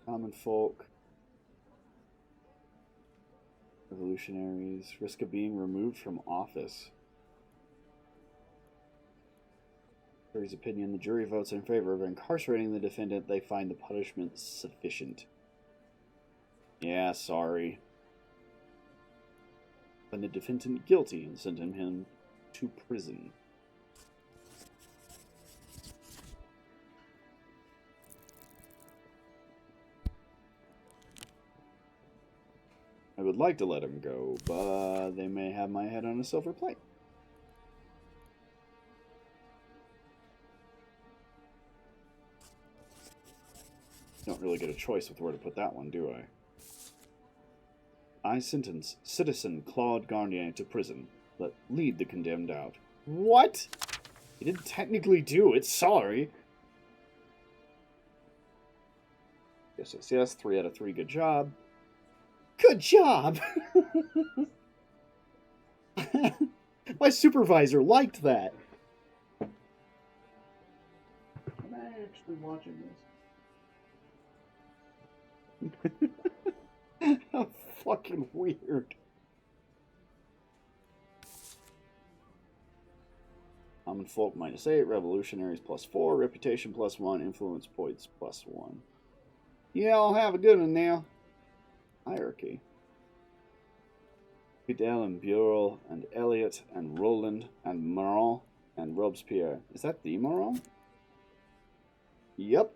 Common folk. Revolutionaries. Risk of being removed from office. Jury's opinion, the jury votes in favor of incarcerating the defendant. They find the punishment sufficient. Yeah, sorry. Find the defendant guilty and sentence him to prison. I would like to let him go, but they may have my head on a silver plate. Don't really get a choice with where to put that one, do I? I sentence Citizen Claude Garnier to prison, but lead the condemned out. What? He didn't technically do it, sorry. Yes, 3 out of 3, good job. Good job! My supervisor liked that. Am I actually watching this? How fucking weird. Common folk -8, revolutionaries +4, reputation +1, influence points +1. Yeah, I'll have a good one now. Hierarchy. Fidel and Burel and Elliot and Roland and Marat and Robespierre. Is that the Marat? Yep.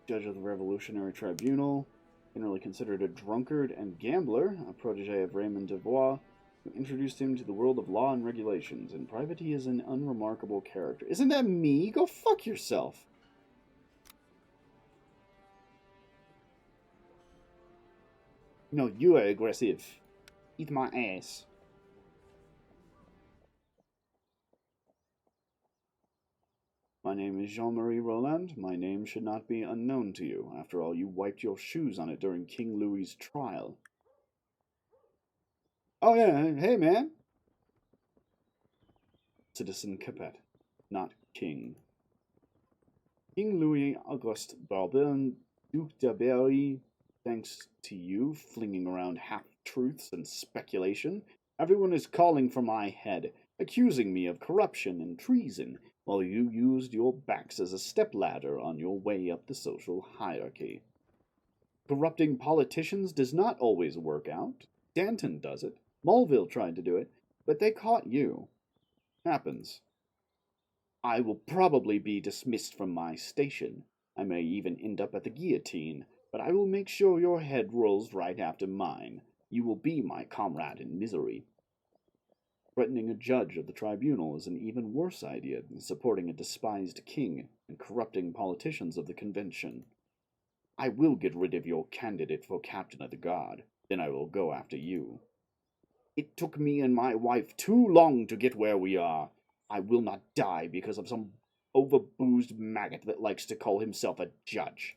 Judge of the Revolutionary Tribunal, generally considered a drunkard and gambler, a protege of Raymond Dubois, who introduced him to the world of law and regulations. In private, he is an unremarkable character. Isn't that me? Go fuck yourself. No, you are aggressive. Eat my ass. My name is Jean-Marie Roland. My name should not be unknown to you. After all, you wiped your shoes on it during King Louis's trial. Oh yeah, hey man. Citizen Capet, not King. King Louis Auguste Bourbon, Duc de Berry, thanks to you flinging around half-truths and speculation, everyone is calling for my head, accusing me of corruption and treason, while you used your backs as a stepladder on your way up the social hierarchy. Corrupting politicians does not always work out. Danton does it. Mulville tried to do it, but they caught you. Happens. I will probably be dismissed from my station. I may even end up at the guillotine, but I will make sure your head rolls right after mine. You will be my comrade in misery. Threatening a judge of the tribunal is an even worse idea than supporting a despised king and corrupting politicians of the convention. I will get rid of your candidate for captain of the guard, then I will go after you. It took me and my wife too long to get where we are. I will not die because of some overboozed maggot that likes to call himself a judge.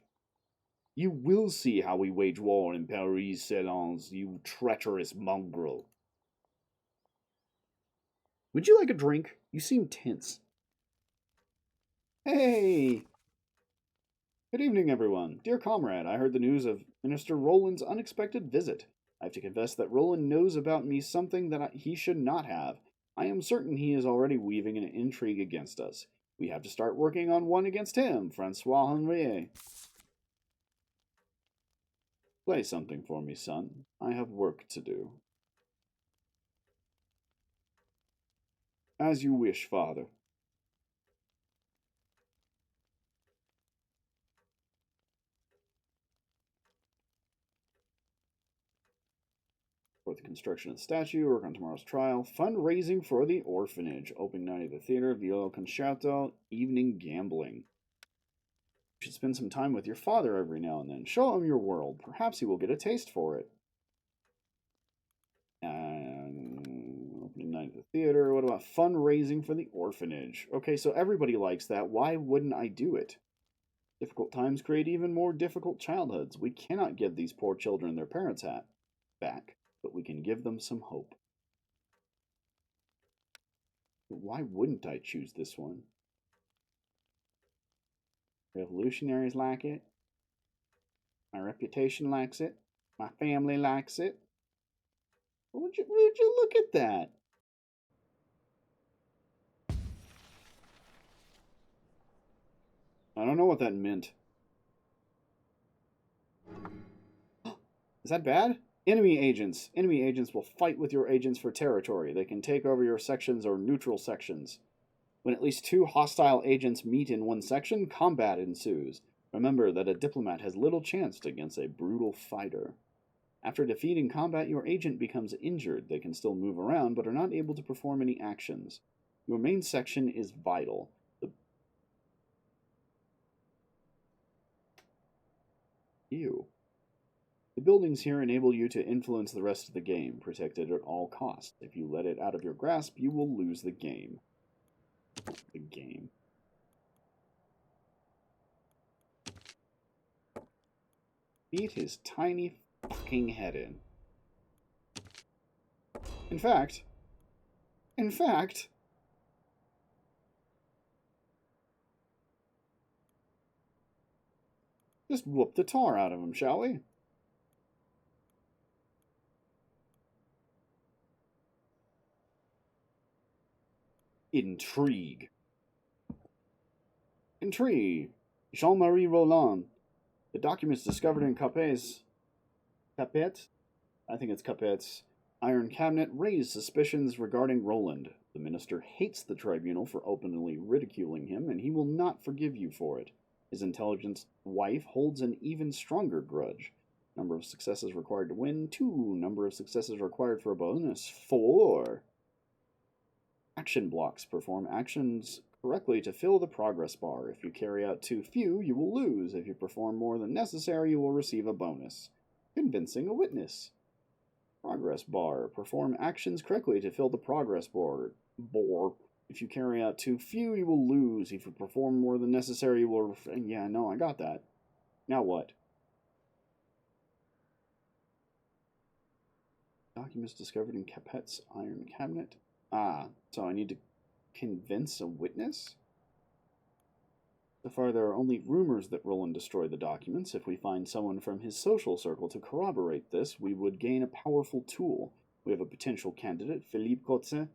You will see how we wage war in Paris, Salons, you treacherous mongrel. Would you like a drink? You seem tense. Hey! Good evening, everyone. Dear comrade, I heard the news of Minister Roland's unexpected visit. I have to confess that Roland knows about me something that he should not have. I am certain he is already weaving an intrigue against us. We have to start working on one against him, Francois Henriet. Play something for me, son. I have work to do. As you wish, father. For the construction of the statue, work on tomorrow's trial, fundraising for the orphanage, opening night at the theater, viola concerto, evening gambling. You should spend some time with your father every now and then. Show him your world. Perhaps he will get a taste for it. Opening night at the theater. What about fundraising for the orphanage? Okay, so everybody likes that. Why wouldn't I do it? Difficult times create even more difficult childhoods. We cannot give these poor children their parents' back, but we can give them some hope. Why wouldn't I choose this one? Revolutionaries like it. My reputation likes it. My family likes it. Would you look at that? I don't know what that meant. Is that bad? Enemy agents. Enemy agents will fight with your agents for territory. They can take over your sections or neutral sections. When at least 2 hostile agents meet in one section, combat ensues. Remember that a diplomat has little chance against a brutal fighter. After defeat in combat, your agent becomes injured. They can still move around, but are not able to perform any actions. Your main section is vital. The buildings here enable you to influence the rest of the game, protected at all costs. If you let it out of your grasp, you will lose the game. Beat his tiny fucking head in. In fact, just whoop the tar out of him, shall we? Intrigue. Jean-Marie Roland. The documents discovered in Capet's iron cabinet raised suspicions regarding Roland. The minister hates the tribunal for openly ridiculing him, and he will not forgive you for it. His intelligent wife holds an even stronger grudge. Number of successes required to win, 2. Number of successes required for a bonus, 4. Action blocks. Perform actions correctly to fill the progress bar. If you carry out too few, you will lose. If you perform more than necessary, you will receive a bonus. Convincing a witness. Progress bar. Perform actions correctly to fill the progress bar. If you carry out too few, you will lose. If you perform more than necessary, you will... Yeah, no, I got that. Now what? Documents discovered in Capet's iron cabinet. So I need to convince a witness? So far, there are only rumors that Roland destroyed the documents. If we find someone from his social circle to corroborate this, we would gain a powerful tool. We have a potential candidate, Philippe Coetzee,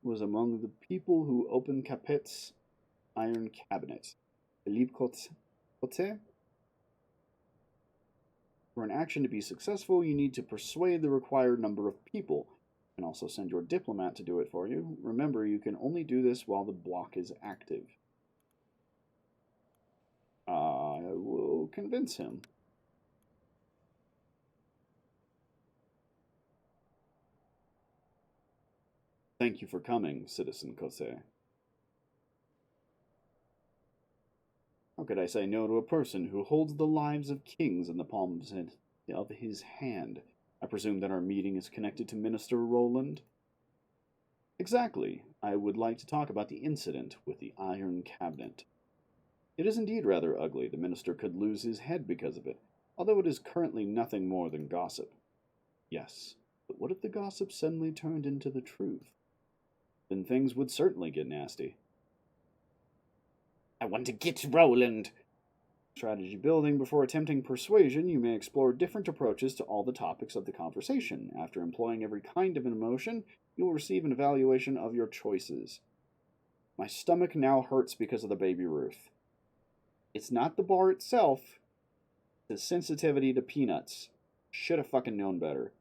was among the people who opened Capet's iron cabinet. Philippe Coetzee? For an action to be successful, you need to persuade the required number of people. You can also send your diplomat to do it for you. Remember, you can only do this while the block is active. I will convince him. Thank you for coming, Citizen Kose. How could I say no to a person who holds the lives of kings in the palms of his hand? I presume that our meeting is connected to Minister Roland? Exactly. I would like to talk about the incident with the Iron Cabinet. It is indeed rather ugly. The minister could lose his head because of it, although it is currently nothing more than gossip. Yes, but what if the gossip suddenly turned into the truth? Then things would certainly get nasty. I want to get Roland! Strategy building. Before attempting persuasion, you may explore different approaches to all the topics of the conversation. After employing every kind of an emotion, you will receive an evaluation of your choices. My stomach now hurts because of the Baby Ruth. It's not the bar itself, it's the sensitivity to peanuts. Should have fucking known better.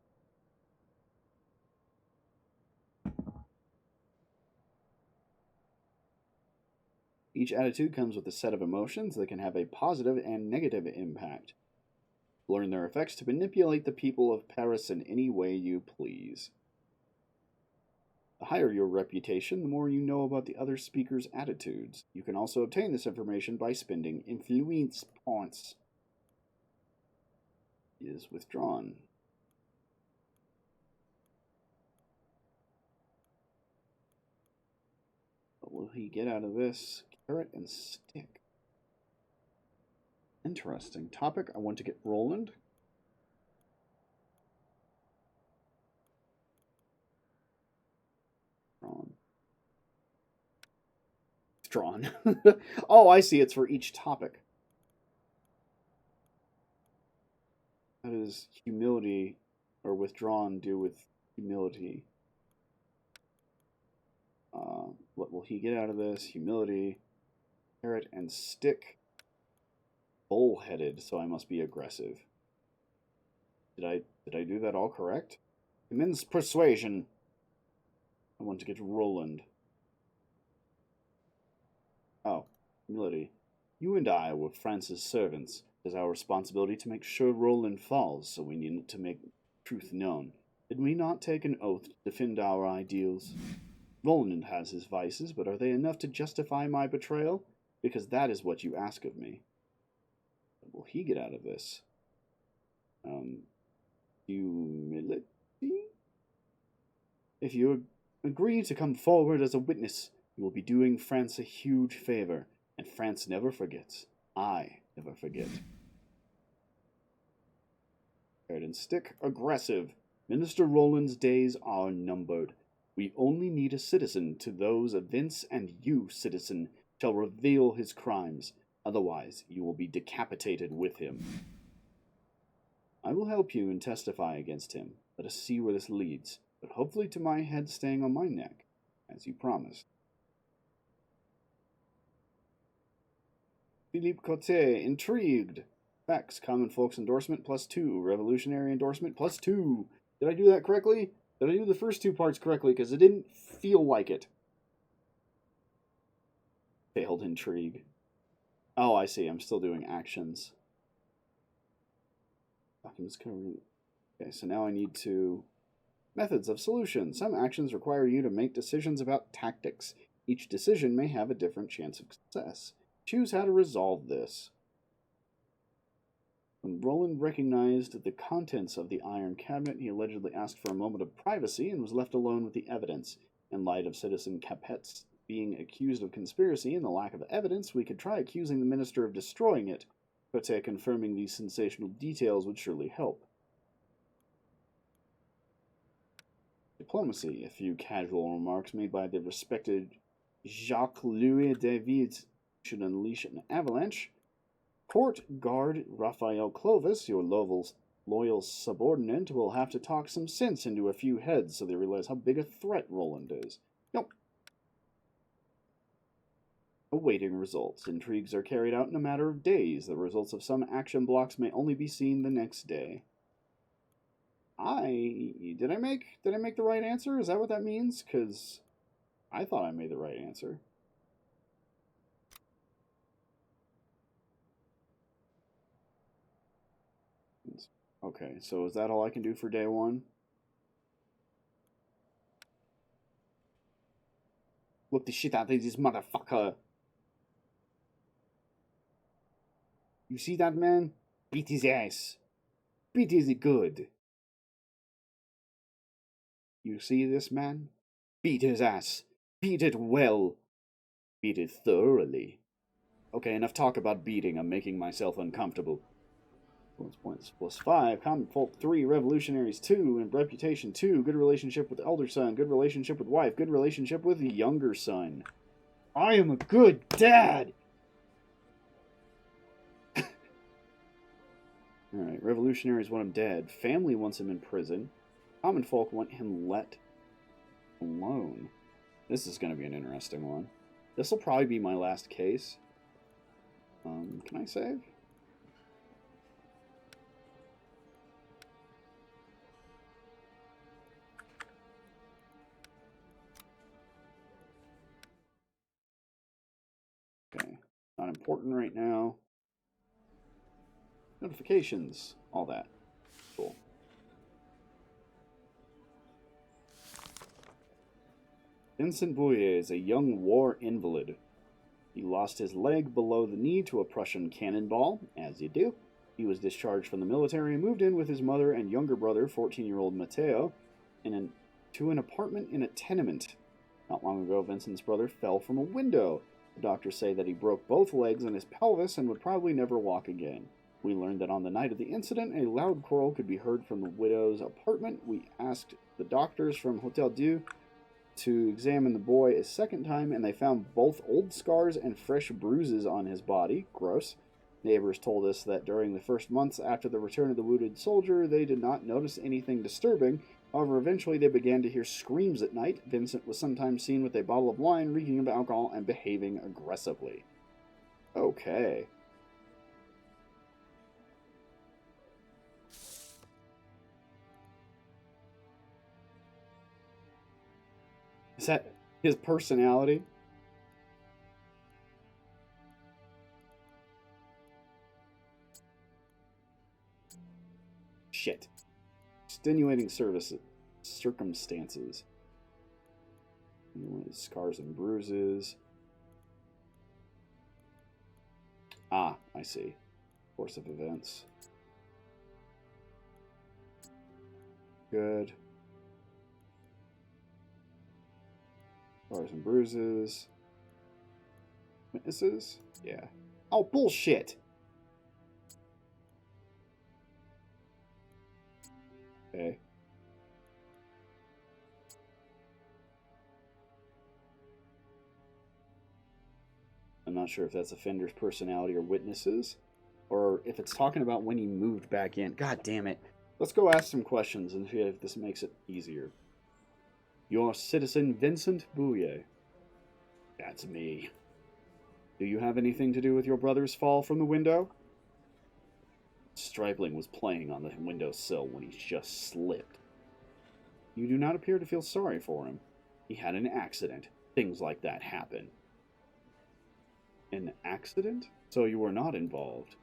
Each attitude comes with a set of emotions that can have a positive and negative impact. Learn their effects to manipulate the people of Paris in any way you please. The higher your reputation, the more you know about the other speaker's attitudes. You can also obtain this information by spending influence points. Is withdrawn. What will he get out of this? Carrot and stick. Interesting topic. I want to get Roland. Drawn. Oh, I see. It's for each topic. How does humility or withdrawn do with humility? What will he get out of this? Humility, carrot, and stick. Bullheaded, so I must be aggressive. Did I do that all correct? Convince persuasion. I want to get Roland. Oh, humility. You and I were France's servants. It is our responsibility to make sure Roland falls, so we need to make truth known. Did we not take an oath to defend our ideals? Roland has his vices, but are they enough to justify my betrayal? Because that is what you ask of me. What will he get out of this? Humility? If you agree to come forward as a witness, you will be doing France a huge favor, and France never forgets. I never forget. Carrot and stick, aggressive. Minister Roland's days are numbered. We only need a citizen to those events, and you, citizen, shall reveal his crimes. Otherwise, you will be decapitated with him. I will help you and testify against him. Let us see where this leads, but hopefully to my head staying on my neck, as you promised. Philippe Cotte, intrigued. Facts, common folks endorsement +2, revolutionary endorsement +2. Did I do that correctly? Did I do the first two parts correctly? Because it didn't feel like it. Failed intrigue. Oh, I see. I'm still doing actions. Okay, so now I need to... Methods of solution. Some actions require you to make decisions about tactics. Each decision may have a different chance of success. Choose how to resolve this. When Roland recognized the contents of the Iron Cabinet, he allegedly asked for a moment of privacy and was left alone with the evidence. In light of Citizen Capet's being accused of conspiracy and the lack of evidence, we could try accusing the minister of destroying it. Cote confirming these sensational details would surely help. Diplomacy. A few casual remarks made by the respected Jacques-Louis David should unleash an avalanche. Court guard Raphael Clovis, your loyal subordinate, will have to talk some sense into a few heads so they realize how big a threat Roland is. Nope. Awaiting results. Intrigues are carried out in a matter of days. The results of some action blocks may only be seen the next day. Did I make the right answer? Is that what that means? Because I thought I made the right answer. Okay, so is that all I can do for day one? Whoop the shit out of this motherfucker. You see that, man? Beat his ass. Beat his good. You see this, man? Beat his ass. Beat it well. Beat it thoroughly. Okay, enough talk about beating. I'm making myself uncomfortable. Points plus 5. Common folk 3. Revolutionaries 2. And reputation 2. Good relationship with elder son. Good relationship with wife. Good relationship with younger son. I am a good dad! Alright, revolutionaries want him dead. Family wants him in prison. Common folk want him let alone. This is going to be an interesting one. This will probably be my last case. Can I save? Okay, not important right now. Notifications, all that. Cool. Vincent Bouillet is a young war invalid. He lost his leg below the knee to a Prussian cannonball, as you do. He was discharged from the military and moved in with his mother and younger brother, 14-year-old Matteo, to an apartment in a tenement. Not long ago, Vincent's brother fell from a window. The doctors say that he broke both legs and his pelvis and would probably never walk again. We learned that on the night of the incident, a loud quarrel could be heard from the widow's apartment. We asked the doctors from Hotel Dieu to examine the boy a second time, and they found both old scars and fresh bruises on his body. Gross. Neighbors told us that during the first months after the return of the wounded soldier, they did not notice anything disturbing. However, eventually they began to hear screams at night. Vincent was sometimes seen with a bottle of wine, reeking of alcohol, and behaving aggressively. Okay. Is that his personality? Shit. Extenuating circumstances. Scars and bruises. Ah, I see. Course of events. Good. Scars and bruises. Witnesses? Yeah. Oh, bullshit! Okay. I'm not sure if that's offender's personality or witnesses, or if it's talking about when he moved back in. God damn it. Let's go ask some questions and see if this makes it easier. You're citizen Vincent Bouillet. That's me. Do you have anything to do with your brother's fall from the window? Stripling was playing on the windowsill when he just slipped. You do not appear to feel sorry for him. He had an accident. Things like that happen. An accident? So you were not involved.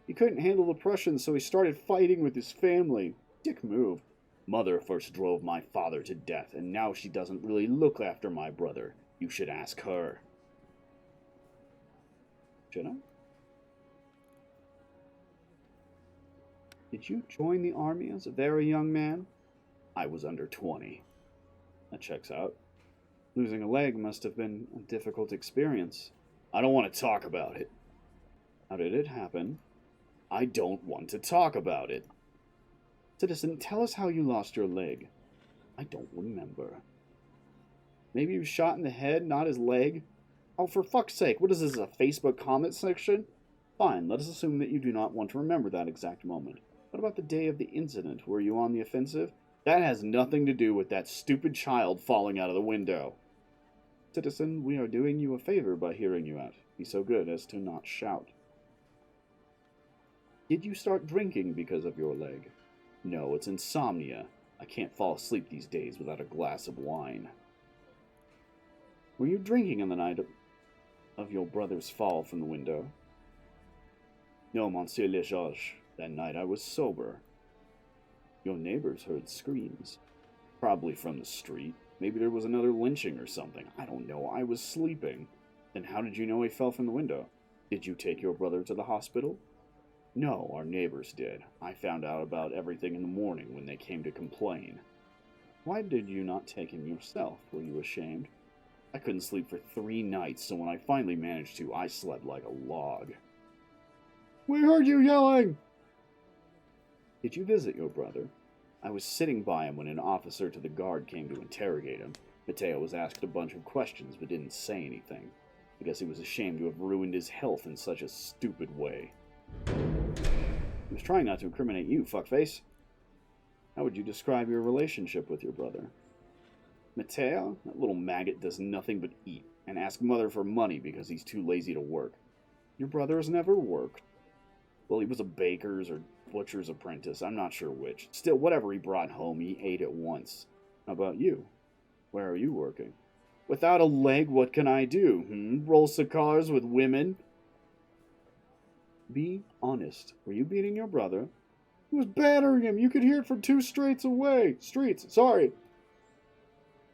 He couldn't handle the Prussians, so he started fighting with his family. Dick move. Mother first drove my father to death, and now she doesn't really look after my brother. You should ask her. Should I? Did you join the army as a very young man? I was under 20. That checks out. Losing a leg must have been a difficult experience. I don't want to talk about it. How did it happen? I don't want to talk about it. Citizen, tell us how you lost your leg. I don't remember. Maybe you were shot in the head, not his leg? Oh, for fuck's sake, what is this, a Facebook comment section? Fine, let us assume that you do not want to remember that exact moment. What about the day of the incident? Were you on the offensive? That has nothing to do with that stupid child falling out of the window. Citizen, we are doing you a favor by hearing you out. Be so good as to not shout. Did you start drinking because of your leg? No, it's insomnia. I can't fall asleep these days without a glass of wine. Were you drinking on the night of your brother's fall from the window? No, Monsieur le Juge. That night I was sober. Your neighbors heard screams. Probably from the street. Maybe there was another lynching or something. I don't know. I was sleeping. Then how did you know he fell from the window? Did you take your brother to the hospital? No, our neighbors did. I found out about everything in the morning when they came to complain. Why did you not take him yourself? Were you ashamed? I couldn't sleep for 3 nights, so when I finally managed to, I slept like a log. We heard you yelling! Did you visit your brother? I was sitting by him when an officer to the guard came to interrogate him. Mateo was asked a bunch of questions but didn't say anything. I guess he was ashamed to have ruined his health in such a stupid way. He was trying not to incriminate you, fuckface. How would you describe your relationship with your brother? Mateo, that little maggot, does nothing but eat and ask mother for money because he's too lazy to work. Your brother has never worked. Well, he was a baker's or butcher's apprentice. I'm not sure which. Still, whatever he brought home, he ate at once. How about you? Where are you working? Without a leg, what can I do? Roll cigars with women? Be honest. Were you beating your brother? He was battering him. You could hear it from 2 streets away. Sorry.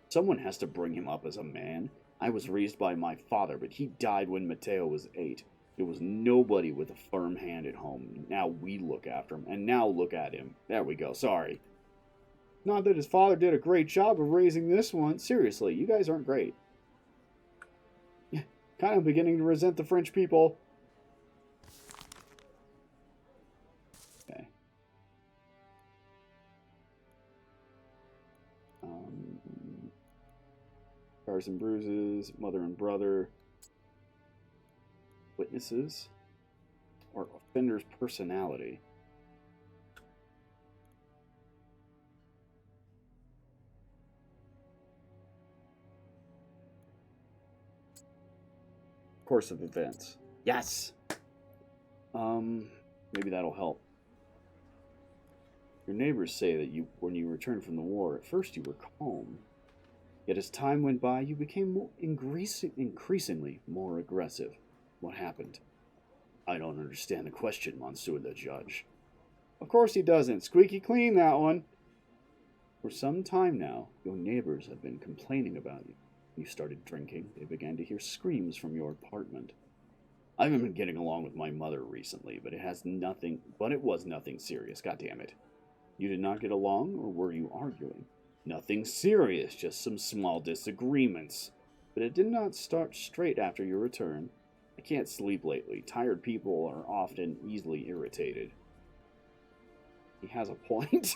Someone has to bring him up as a man. I was raised by my father, but he died when Mateo was 8. There was nobody with a firm hand at home. Now we look after him, and now look at him. There we go, sorry. Not that his father did a great job of raising this one. Seriously, you guys aren't great. Kind of beginning to resent the French people. Okay. Scars and bruises, mother and brother. Witnesses. Or offender's personality. Course of events. Yes! Maybe that'll help. Your neighbors say that when you returned from the war, at first you were calm. Yet as time went by, you became increasingly more aggressive. What happened? I don't understand the question, Monsieur the Judge. Of course he doesn't. Squeaky clean, that one. For some time now, your neighbors have been complaining about you. You started drinking. They began to hear screams from your apartment. I haven't been getting along with my mother recently, but it was nothing serious, goddammit. You did not get along, or were you arguing? Nothing serious, just some small disagreements. But it did not start straight after your return. I can't sleep lately. Tired people are often easily irritated. He has a point.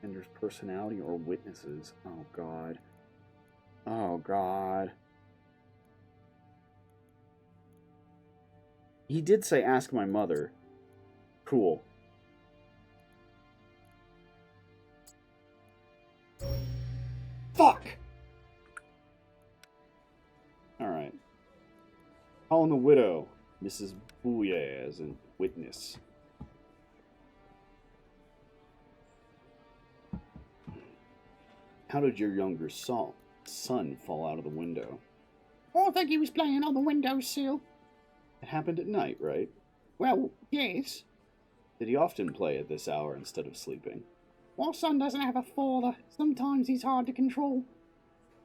Offender's personality or witnesses. Oh, God. Oh, God. He did say, ask my mother. Cool. Fuck! Alright. Calling the widow, Mrs. Bouye, as a witness. How did your younger son fall out of the window? I think he was playing on the windowsill. It happened at night, right? Well, yes. Did he often play at this hour instead of sleeping? My son doesn't have a father. Sometimes he's hard to control.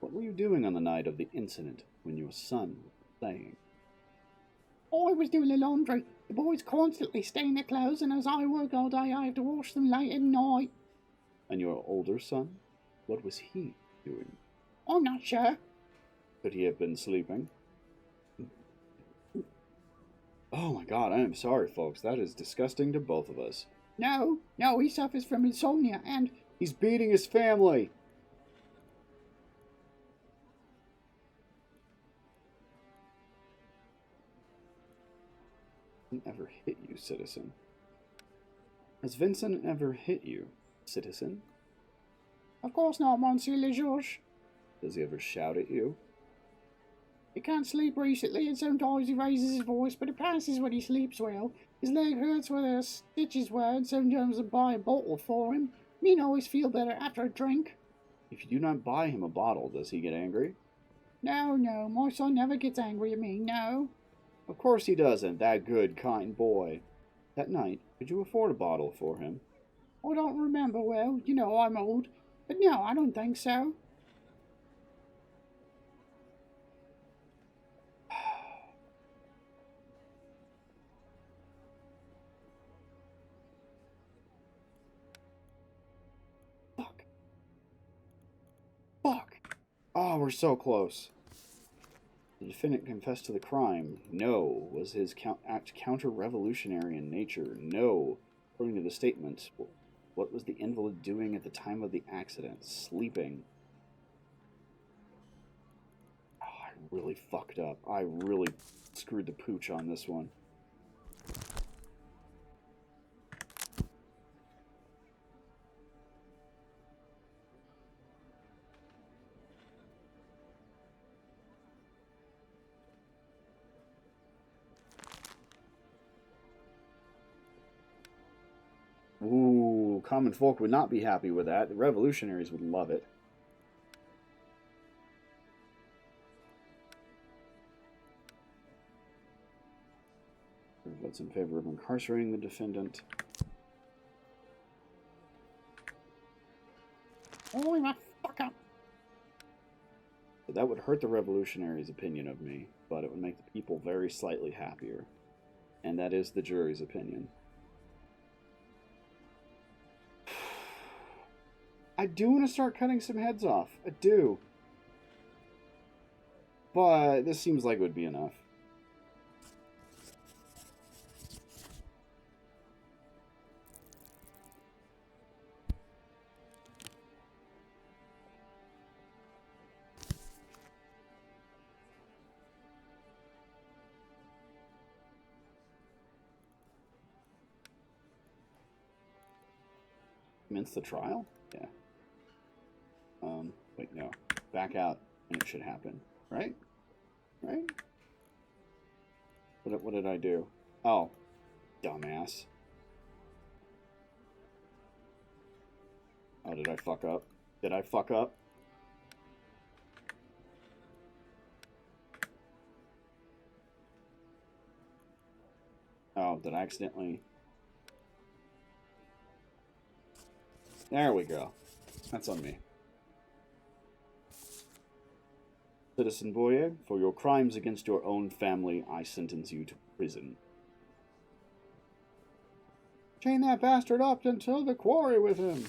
What were you doing on the night of the incident when your son was playing? I was doing the laundry. The boys constantly stain their clothes, and as I work all day, I have to wash them late at night. And your older son? What was he doing? I'm not sure. Could he have been sleeping? Oh my God, I am sorry, folks. That is disgusting to both of us. No, he suffers from insomnia, and... He's beating his family! Ever hit you, citizen? Has Vincent ever hit you, citizen? Of course not, Monsieur le Juge. Does he ever shout at you? He can't sleep recently, and sometimes he raises his voice, but it passes when he sleeps well. His leg hurts where the stitches were, and sometimes I buy a bottle for him. Me always feel better after a drink. If you do not buy him a bottle, does he get angry? No, no, my son never gets angry at me, no. Of course he doesn't, that good, kind boy. That night, could you afford a bottle for him? I don't remember well, you know I'm old. But no, I don't think so. Fuck. Fuck. Oh, we're so close. The defendant confessed to the crime. No. Was his act counter-revolutionary in nature? No. According to the statement, what was the invalid doing at the time of the accident? Sleeping. Oh, I really fucked up. I really screwed the pooch on this one. Ooh, common folk would not be happy with that. The revolutionaries would love it. Votes in favor of incarcerating the defendant. Oh, my fuck up. That would hurt the revolutionaries' opinion of me, but it would make the people very slightly happier. And that is the jury's opinion. I do want to start cutting some heads off. I do. But this seems like it would be enough. Commence the trial? Yeah. Wait, no. Back out, and it should happen. Right? Right? What did I do? Oh. Dumbass. Oh, did I fuck up? Did I fuck up? Oh, did I accidentally... There we go. That's on me. Citizen Boyer, for your crimes against your own family, I sentence you to prison. Chain that bastard up until the quarry with him.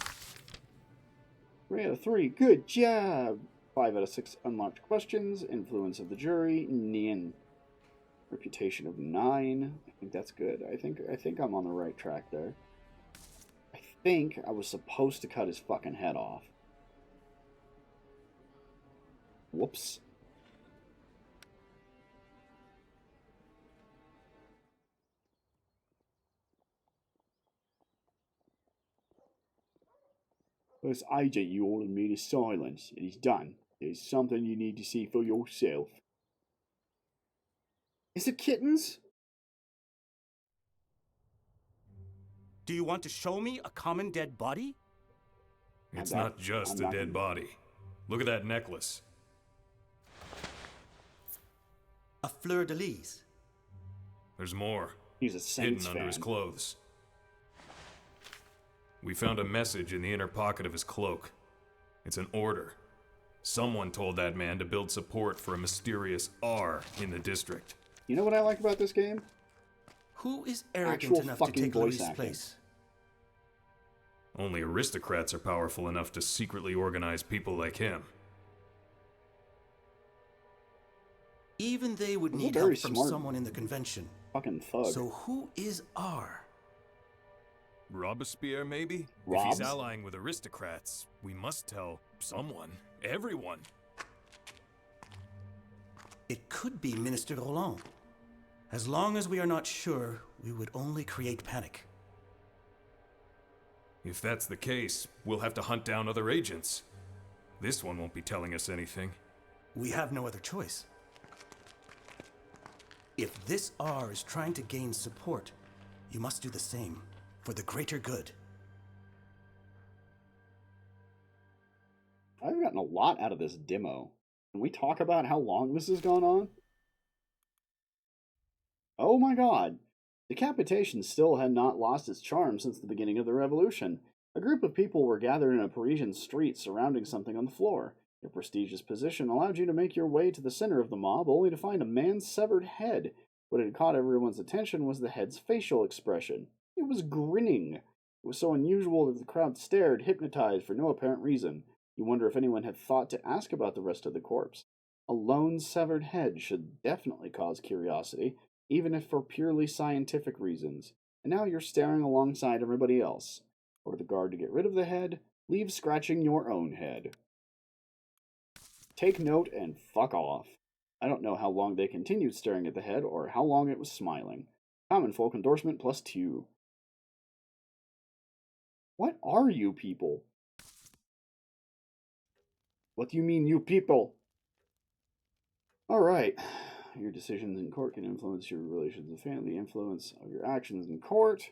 3 out of 3. Good job. 5 out of 6 unlocked questions. Influence of the jury. Nien. Reputation of 9. I think that's good. I think I'm on the right track there. I think I was supposed to cut his fucking head off. Whoops. First agent you ordered me to silence. It is done. There's something you need to see for yourself. Is it kittens? Do you want to show me a common dead body? It's not just a dead body. Look at that necklace. A fleur-de-lis. There's more. He's a Saints hidden fan. under his clothes. We found a message in the inner pocket of his cloak. It's an order. Someone told that man to build support for a mysterious R in the district. You know what I like about this game? Who is arrogant Actual enough to fucking take voice Louis' acting. place? Only aristocrats are powerful enough to secretly organize people like him. Even they would He's a need very help from smart someone in the convention. Fucking thug. So who is R? Robespierre, maybe? Robs? If he's allying with aristocrats, we must tell someone. Everyone. It could be Minister Roland. As long as we are not sure, we would only create panic. If that's the case, we'll have to hunt down other agents. This one won't be telling us anything. We have no other choice. If this R is trying to gain support, you must do the same, for the greater good. I've gotten a lot out of this demo. Can we talk about how long this has gone on? Oh my god. Decapitation still had not lost its charm since the beginning of the revolution. A group of people were gathered in a Parisian street surrounding something on the floor. Your prestigious position allowed you to make your way to the center of the mob, only to find a man's severed head. What had caught everyone's attention was the head's facial expression. It was grinning. It was so unusual that the crowd stared, hypnotized for no apparent reason. You wonder if anyone had thought to ask about the rest of the corpse. A lone severed head should definitely cause curiosity, even if for purely scientific reasons. And now you're staring alongside everybody else. Order the guard to get rid of the head, leave scratching your own head. Take note and fuck off. I don't know how long they continued staring at the head or how long it was smiling. Common folk endorsement +2. What are you people? What do you mean, you people? Alright. Your decisions in court can influence your relations with family. The influence of your actions in court.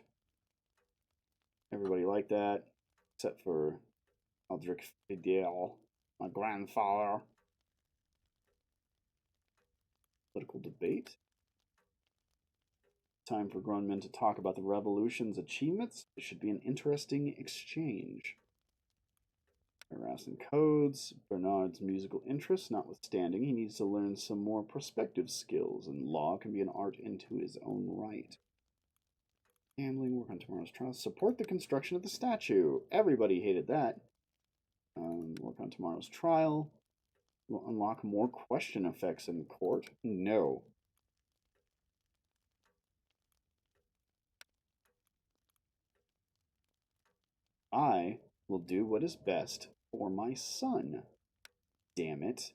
Everybody like that. Except for Aldrich Fidel, my grandfather. Political debate. Time for grown men to talk about the revolution's achievements. It should be an interesting exchange. Harassing codes. Bernard's musical interests notwithstanding, he needs to learn some more prospective skills, and law can be an art into his own right. Gambling, work on tomorrow's trial. Support the construction of the statue. Everybody hated that. Work on tomorrow's trial. Will unlock more question effects in court. No. I will do what is best for my son. Damn it.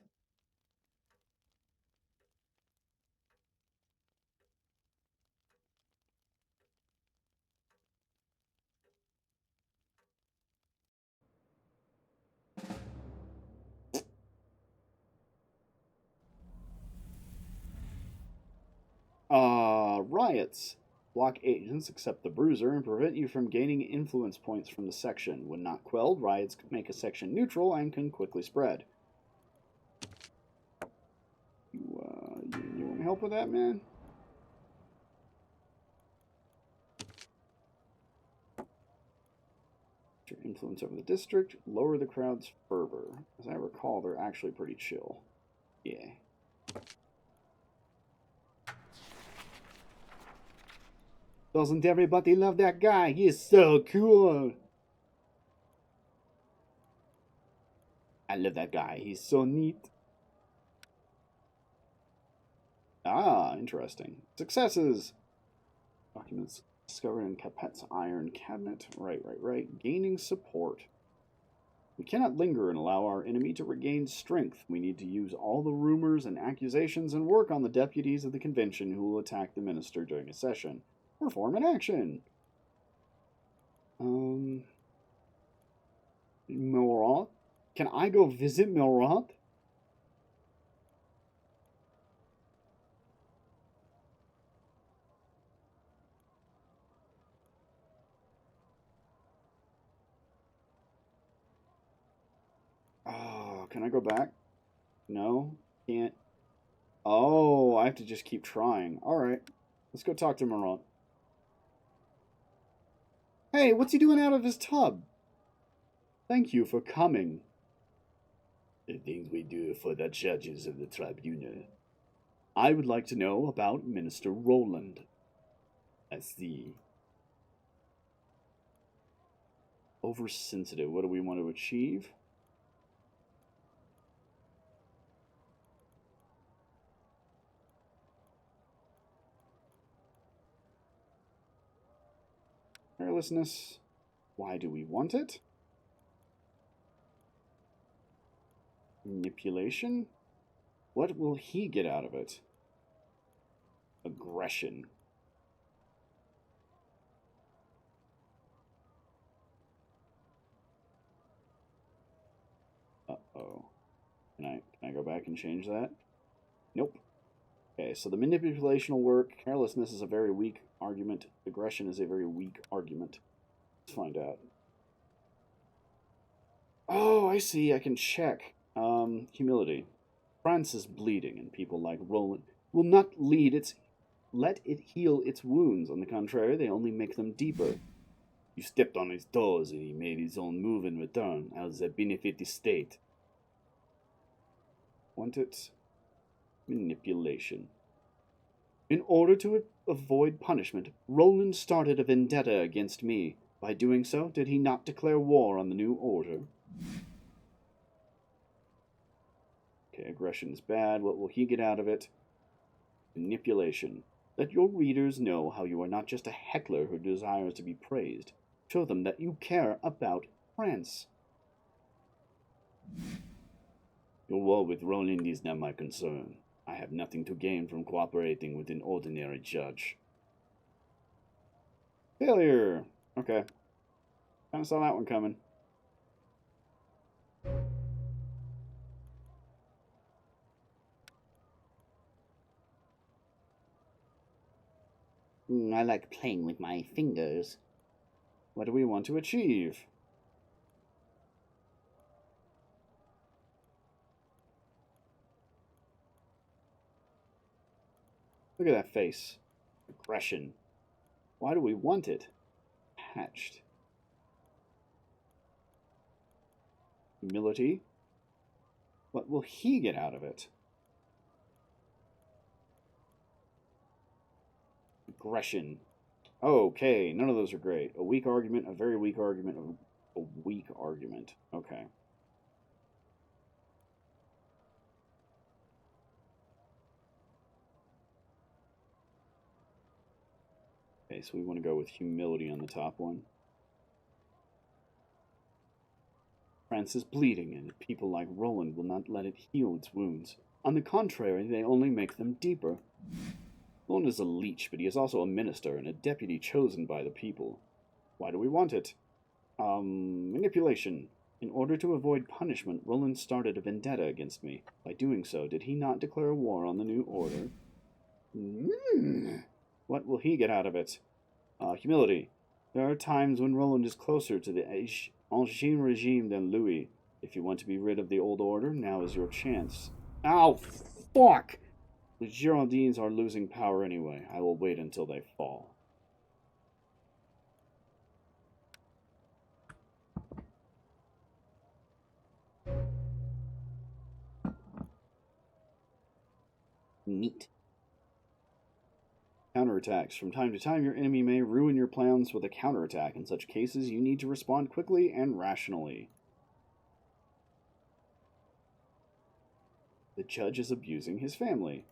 Riots. Block agents except the Bruiser and prevent you from gaining influence points from the section. When not quelled, riots make a section neutral and can quickly spread. You want help with that, man? Your influence over the district, lower the crowd's fervor. As I recall, they're actually pretty chill. Yeah. Doesn't everybody love that guy? He's so cool. I love that guy. He's so neat. Ah, interesting. Successes. Documents discovered in Capet's iron cabinet. Right. Gaining support. We cannot linger and allow our enemy to regain strength. We need to use all the rumors and accusations and work on the deputies of the convention who will attack the minister during a session. Perform an action. Milroth? Can I go visit Milroth? Oh, can I go back? No? Can't. Oh, I have to just keep trying. Alright. Let's go talk to Milroth. Hey, what's he doing out of his tub? Thank you for coming. The things we do for the judges of the tribunal. I would like to know about Minister Roland. I see. Oversensitive. What do we want to achieve? Carelessness. Why do we want it? Manipulation? What will he get out of it? Aggression. Uh-oh. Can I go back and change that? Nope. Okay, so the manipulation will work. Carelessness is a very weak argument. Aggression is a very weak argument. Let's find out. Oh, I see. I can check. Humility. France is bleeding, and people like Roland will not let it heal its wounds. On the contrary, they only make them deeper. You stepped on his toes, and he made his own move in return. How does that benefit the state? Want it? Manipulation. In order to avoid punishment, Roland started a vendetta against me. By doing so, did he not declare war on the New Order? Okay, aggression is bad. What will he get out of it? Manipulation. Let your readers know how you are not just a heckler who desires to be praised. Show them that you care about France. Your war with Roland is not my concern. I have nothing to gain from cooperating with an ordinary judge. Failure! Okay. Kinda saw that one coming. I like playing with my fingers. What do we want to achieve? Look at that face. Aggression. Why do we want it? Hatched. Humility. What will he get out of it? Aggression. Okay, none of those are great. A weak argument, a very weak argument, a weak argument. Okay. Okay, so we want to go with humility on the top one. France is bleeding, and people like Roland will not let it heal its wounds. On the contrary, they only make them deeper. Roland is a leech, but he is also a minister and a deputy chosen by the people. Why do we want it? Manipulation. In order to avoid punishment, Roland started a vendetta against me. By doing so, did he not declare war on the New Order? What will he get out of it? Humility. There are times when Roland is closer to the Ancien regime than Louis. If you want to be rid of the old order, now is your chance. Ow! Fuck! The Girondins are losing power anyway. I will wait until they fall. Neat. Counterattacks. From time to time, your enemy may ruin your plans with a counterattack. In such cases, you need to respond quickly and rationally. The judge is abusing his family.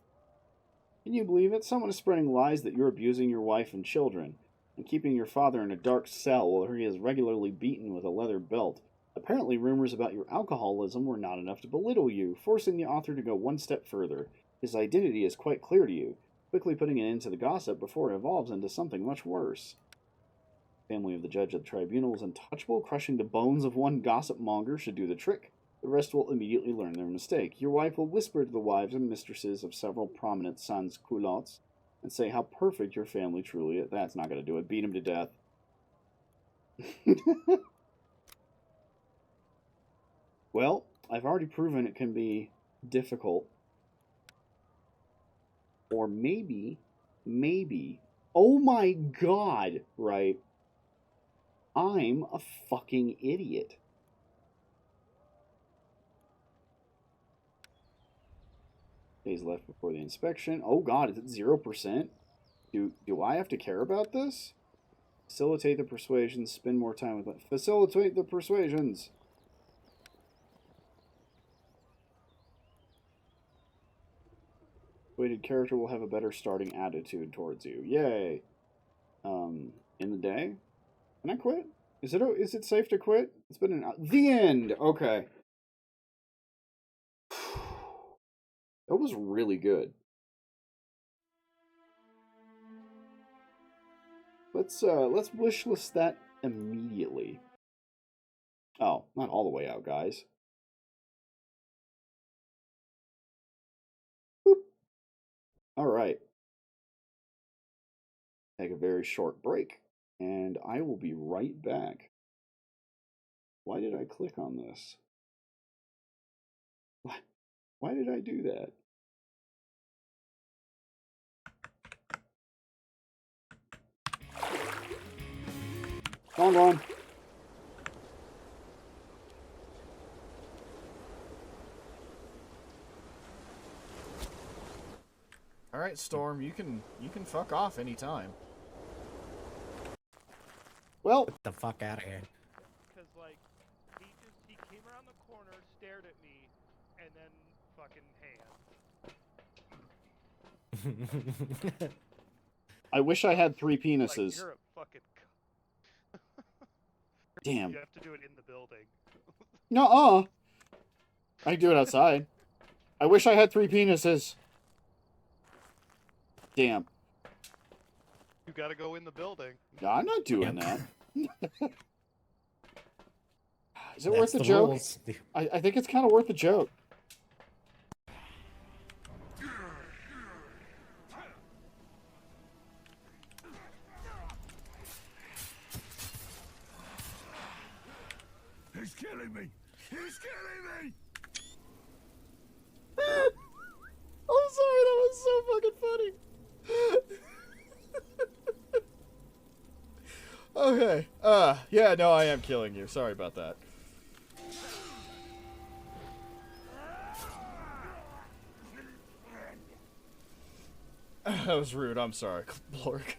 Can you believe it? Someone is spreading lies that you're abusing your wife and children, and keeping your father in a dark cell while he is regularly beaten with a leather belt. Apparently, rumors about your alcoholism were not enough to belittle you, forcing the author to go one step further. His identity is quite clear to you, quickly putting an end to the gossip before it evolves into something much worse. Family of the judge of the tribunal is untouchable. Crushing the bones of one gossip monger should do the trick. The rest will immediately learn their mistake. Your wife will whisper to the wives and mistresses of several prominent sans culottes and say how perfect your family truly is. That's not going to do it. Beat him to death. Well, I've already proven it can be difficult. Or maybe, oh my god, right? I'm a fucking idiot. Days left before the inspection. Oh god, is it 0%? Do I have to care about this? Facilitate the persuasions. Spend more time with it. Facilitate the persuasions. Weighted character will have a better starting attitude towards you. Yay. In the day? Can I quit? Is it safe to quit? It's been the end. Okay. That was really good. Let's wishlist that immediately. Oh, not all the way out, guys. Boop. All right. Take a very short break, and I will be right back. Why did I click on this? Why did I do that? Wrong one. All right, Storm, you can fuck off anytime. Well, Get the fuck out of here. Because, like, he came around the corner, stared at me, and then fucking hand. I wish I had 3 Like, penises. you're a fucking Damn. You have to do it in the building. Nuh-uh. I can do it outside. I wish I had 3 penises. Damn. You gotta go in the building. No, I'm not doing that. Is it That's worth the the joke? rules. I think it's kind of worth the joke. He's killing me! He's killing me! I'm sorry, that was so fucking funny. Okay. Yeah, no, I am killing you. Sorry about that. That was rude. I'm sorry, Blork.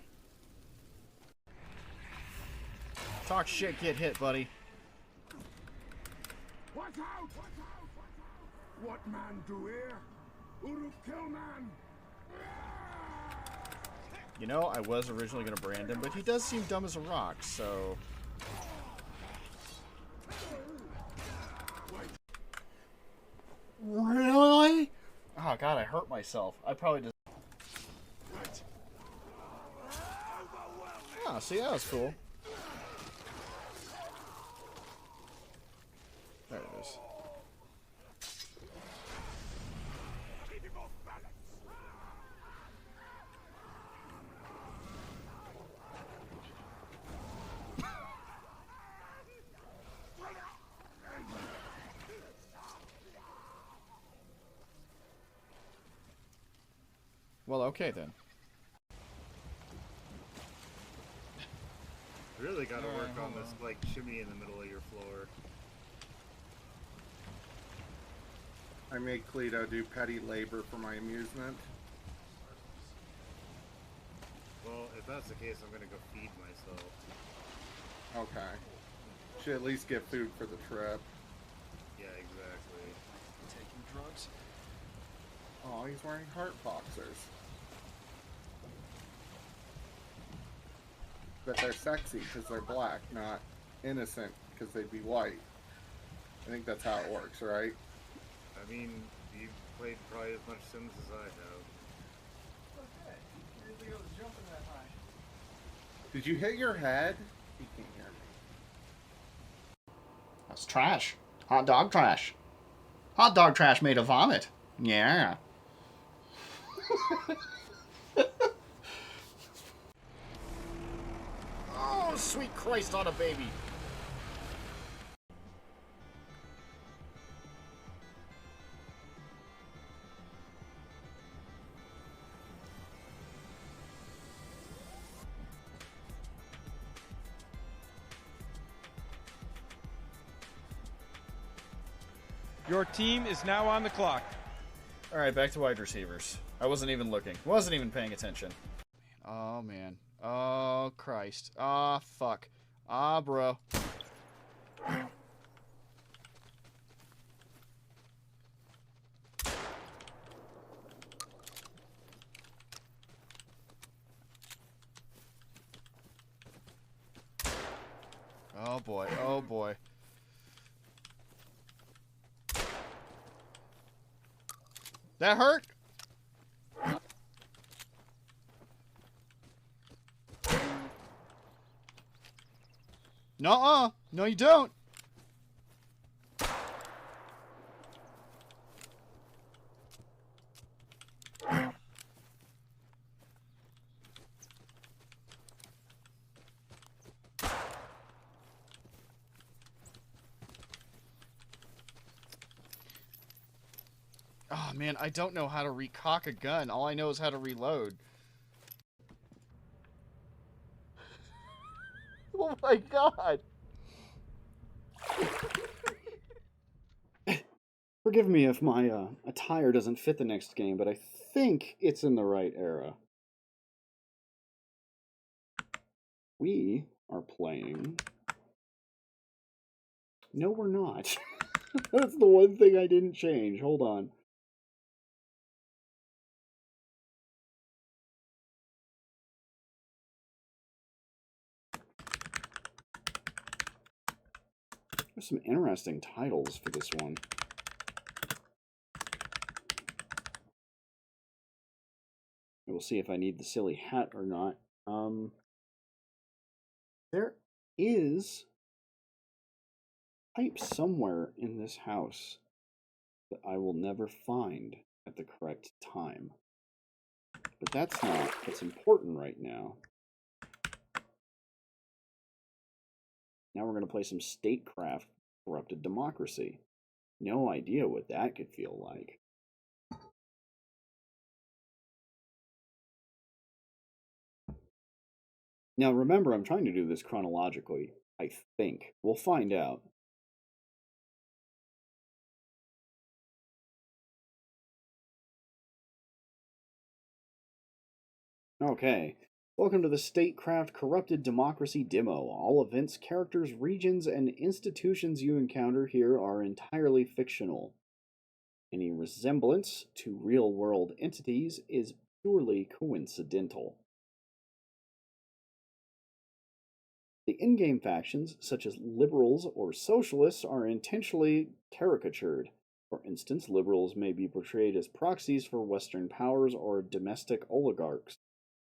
Talk shit, get hit, buddy. Watch out! What man do here? Uruk kill man! You know, I was originally gonna brand him, but he does seem dumb as a rock, so... Really? Oh god, I hurt myself. I probably just... Oh, see, that was cool. There it is. Well, okay then. Really got to work on this, like, shimmy in the middle of your floor. I made Cleto do petty labor for my amusement. Well, if that's the case, I'm gonna go feed myself. Okay. Should at least get food for the trip. Yeah, exactly. Taking drugs? Oh, he's wearing heart boxers. But they're sexy because they're black, not innocent because they'd be white. I think that's how it works, right? I mean, you've played probably as much Sims as I have. Okay. You didn't think I was jumping that high. Did you hit your head? He can't hear me. That's trash. Hot dog trash. Hot dog trash made of vomit. Yeah. Oh, sweet Christ on a baby! Your team is now on the clock. Alright, back to wide receivers. I wasn't even looking. Wasn't even paying attention. Oh, man. Oh, Christ. Ah, fuck. Ah, bro. Oh, boy. Oh, boy. That hurt? Nuh-uh. No, you don't. Oh, man, I don't know how to recock a gun. All I know is how to reload. Oh my god! Forgive me if my attire doesn't fit the next game, but I think it's in the right era. We are playing... No, we're not. That's the one thing I didn't change. Hold on. There's some interesting titles for this one. We'll see if I need the silly hat or not. There is pipe somewhere in this house that I will never find at the correct time. But that's not what's important right now. Now we're going to play some Statecraft Corrupted Democracy. No idea what that could feel like. Now remember, I'm trying to do this chronologically, I think. We'll find out. Okay, welcome to the Statecraft Corrupted Democracy demo. All events, characters, regions, and institutions you encounter here are entirely fictional. Any resemblance to real-world entities is purely coincidental. The in-game factions, such as liberals or socialists, are intentionally caricatured. For instance, liberals may be portrayed as proxies for Western powers or domestic oligarchs.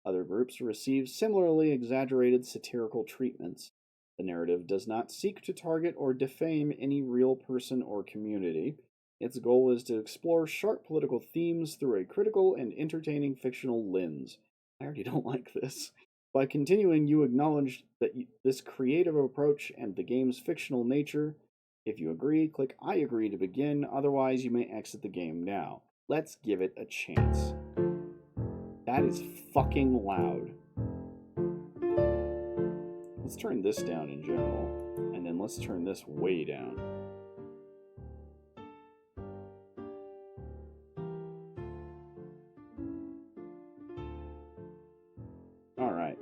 Other groups receive similarly exaggerated satirical treatments. The narrative does not seek to target or defame any real person or community. Its goal is to explore sharp political themes through a critical and entertaining fictional lens. I already don't like this. By continuing, you acknowledge that this creative approach and the game's fictional nature. If you agree, click I agree to begin, otherwise you may exit the game now. Let's give it a chance. That is fucking loud. Let's turn this down in general, and then let's turn this way down. Alright.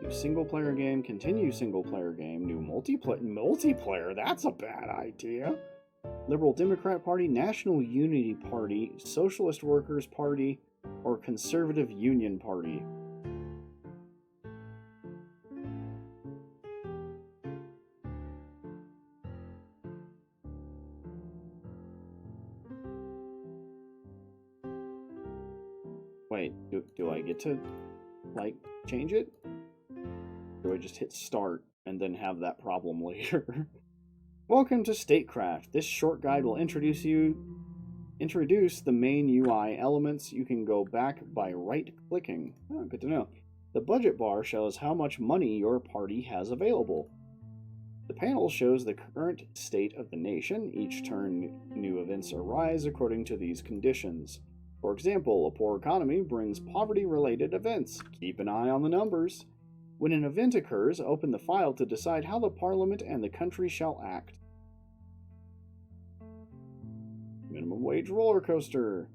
New single-player game, continue single-player game, new multiplayer, that's a bad idea. Liberal Democrat Party, National Unity Party, Socialist Workers Party, or Conservative Union Party. Wait, do I get to, like, change it? Do I just hit start and then have that problem later? Welcome to Statecraft. This short guide will introduce the main UI elements. You can go back by right-clicking. Oh, good to know. The budget bar shows how much money your party has available. The panel shows the current state of the nation. Each turn, new events arise according to these conditions. For example, a poor economy brings poverty-related events. Keep an eye on the numbers. When an event occurs, open the file to decide how the Parliament and the country shall act. Minimum wage roller coaster.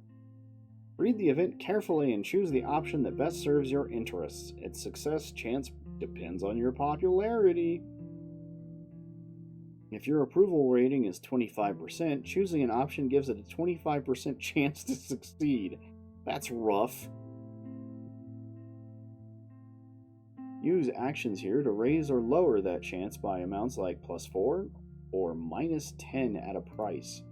Read the event carefully and choose the option that best serves your interests. Its success chance depends on your popularity. If your approval rating is 25%, choosing an option gives it a 25% chance to succeed. That's rough. Use actions here to raise or lower that chance by amounts like +4 or -10 at a price.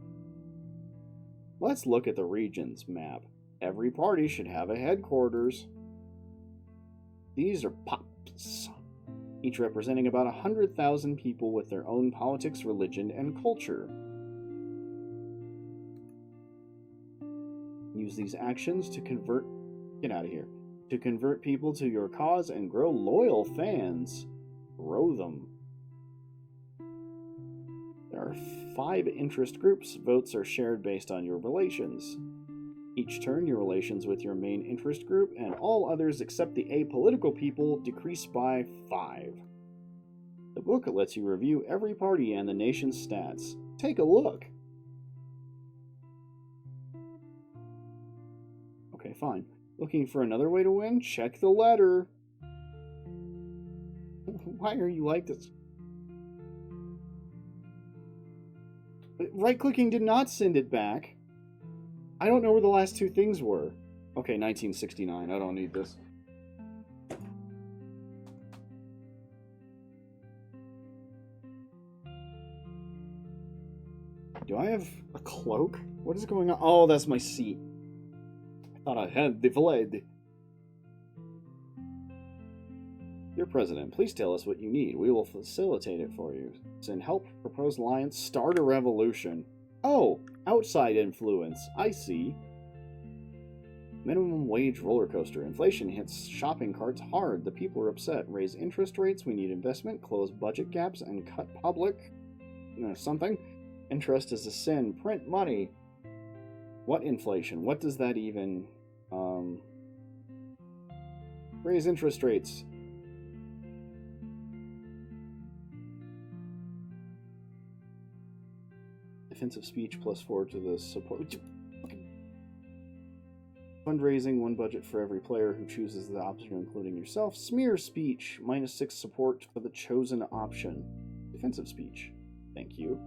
Let's look at the regions map. Every party should have a headquarters. These are pops, each representing about 100,000 people with their own politics, religion, and culture. Use these actions to convert... Get out of here. To convert people to your cause and grow loyal fans. Grow them. There are 5 interest groups. Votes are shared based on your relations. Each turn, your relations with your main interest group and all others except the apolitical people decrease by 5. The book lets you review every party and the nation's stats. Take a look. Okay, fine. Looking for another way to win? Check the letter. Why are you like this? Right-clicking did not send it back. I don't know where the last 2 things were. Okay, 1969. I don't need this. Do I have a cloak? What is going on? Oh, that's my seat. I thought I had the blade. Dear President, please tell us what you need. We will facilitate it for you. Send help, propose alliance, start a revolution. Oh, outside influence. I see. Minimum wage roller coaster. Inflation hits shopping carts hard. The people are upset. Raise interest rates. We need investment. Close budget gaps and cut public. Something. Interest is a sin. Print money. What inflation? What does that even... Raise interest rates. Defensive speech +4 to the support. Fundraising, 1 budget for every player who chooses the option, including yourself. Smear speech, -6 support for the chosen option. Defensive speech. Thank you.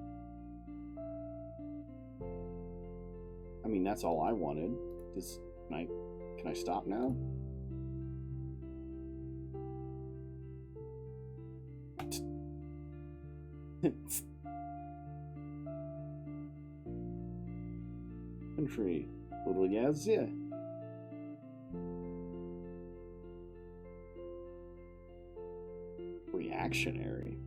I mean, that's all I wanted. Can I stop now? Country. Podolazia. Reactionary.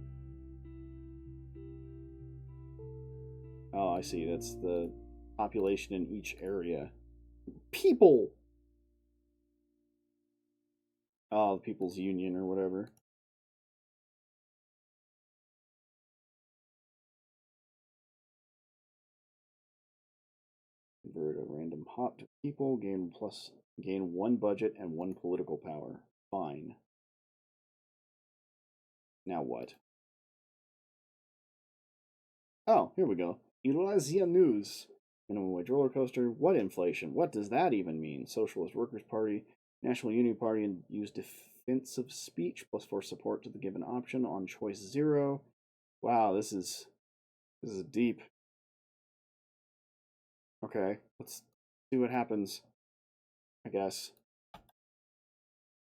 Oh, I see. That's the population in each area. People! Oh, the People's Union or whatever. Convert a random hop to people. Gain 1 budget and 1 political power. Fine. Now what? Oh, here we go. Eurasia News. Minimum wage roller coaster. What inflation? What does that even mean? Socialist Workers' Party, National Unity Party, and use defensive speech +4 support to the given option on choice 0. Wow, this is deep. Okay, let's see what happens. I guess.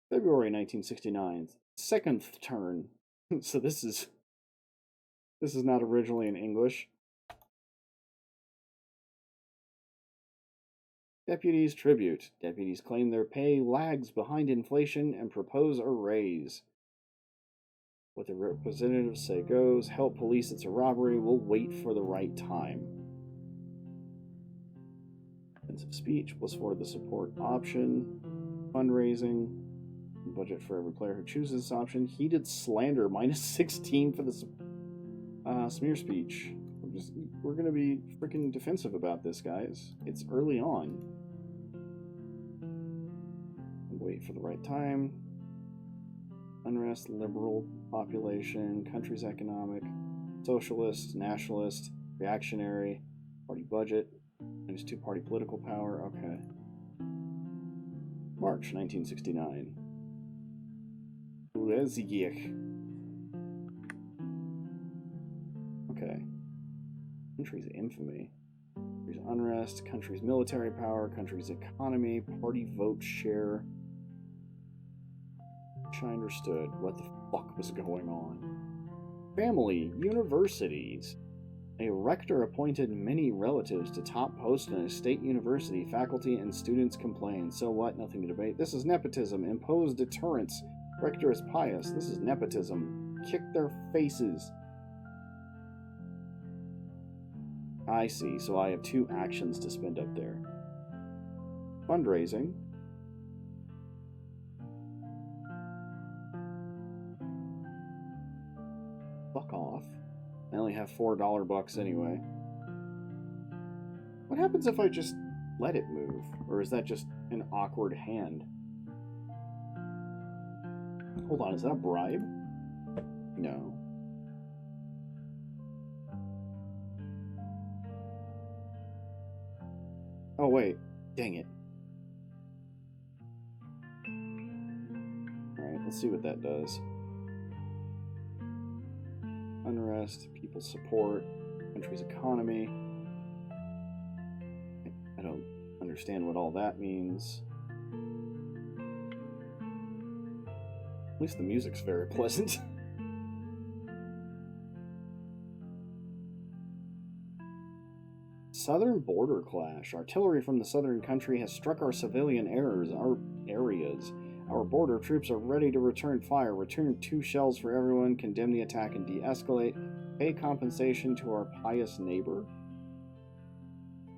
February 1969. 2nd turn. So this is not originally in English. Deputies tribute. Deputies claim their pay lags behind inflation and propose a raise. What the representatives say goes. Help police, it's a robbery. We'll wait for the right time. Defensive speech +4 the support option. Fundraising. Budget for every player who chooses this option. Heated slander -16 for the smear speech. We're gonna be freaking defensive about this, guys. It's early on. Wait for the right time. Unrest, liberal population, country's economic, socialist, nationalist, reactionary, party budget, -2 party political power. Okay. March 1969. Okay. Country's infamy. Country's unrest, country's military power, country's economy, party vote share. I understood what the fuck was going on. Family, universities. A rector appointed many relatives to top posts in a state university. Faculty and students complain. So what? Nothing to debate. This is nepotism. Impose deterrence. Rector is pious. This is nepotism. Kick their faces. I see. So I have 2 actions to spend up there. Fundraising. Fuck off. I only have $4 bucks anyway. What happens if I just let it move? Or is that just an awkward hand? Hold on, is that a bribe? No. Oh wait, dang it. Alright, let's see what that does. Unrest, people support, country's economy. I don't understand what all that means. At least the music's very pleasant. Southern border clash. Artillery from the southern country has struck our civilian areas. Our border troops are ready to return fire. Return 2 shells for everyone. Condemn the attack and de-escalate. Pay compensation to our pious neighbor.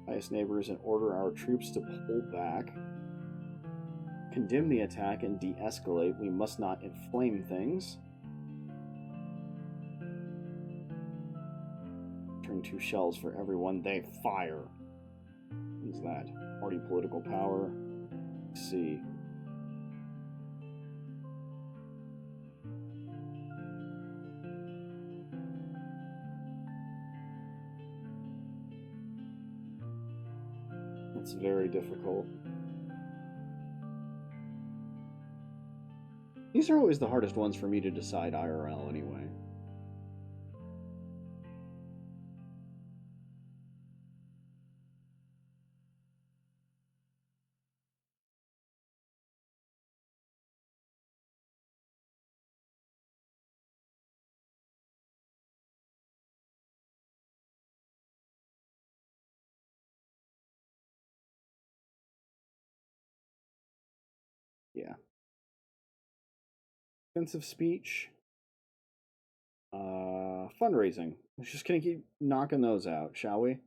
Pious neighbors and order our troops to pull back. Condemn the attack and de-escalate. We must not inflame things. Turn 2 shells for everyone they fire. What is that? Party political power. Let's see. That's very difficult. These are always the hardest ones for me to decide IRL anyway. Yeah. Offensive speech. Fundraising. We're just gonna keep knocking those out, shall we?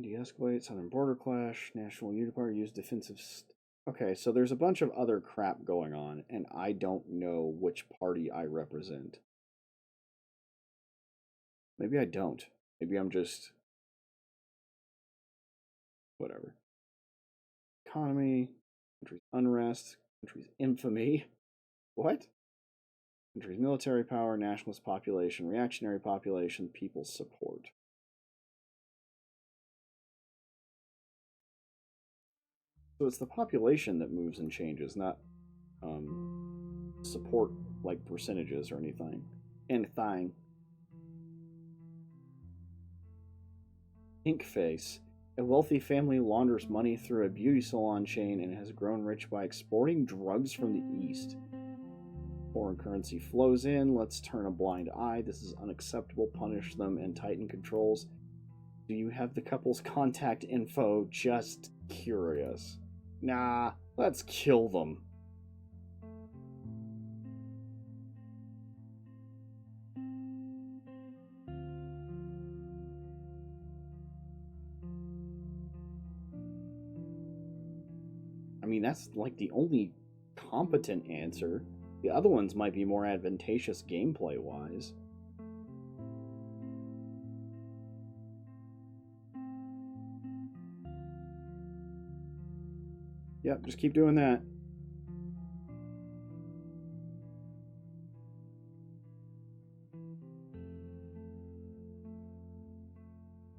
De-escalate, southern border clash, national unity party, use defensive... Okay, so there's a bunch of other crap going on, and I don't know which party I represent. Maybe I don't. Maybe I'm just... whatever. Economy, country's unrest, country's infamy. What? Country's military power, nationalist population, reactionary population, people's support. So it's the population that moves and changes, not support like percentages or anything. Anything. Pink face. A wealthy family launders money through a beauty salon chain and has grown rich by exporting drugs from the East. Foreign currency flows in. Let's turn a blind eye. This is unacceptable. Punish them and tighten controls. Do you have the couple's contact info? Just curious. Nah, let's kill them. I mean, that's like the only competent answer. The other ones might be more advantageous gameplay-wise. Yep, just keep doing that.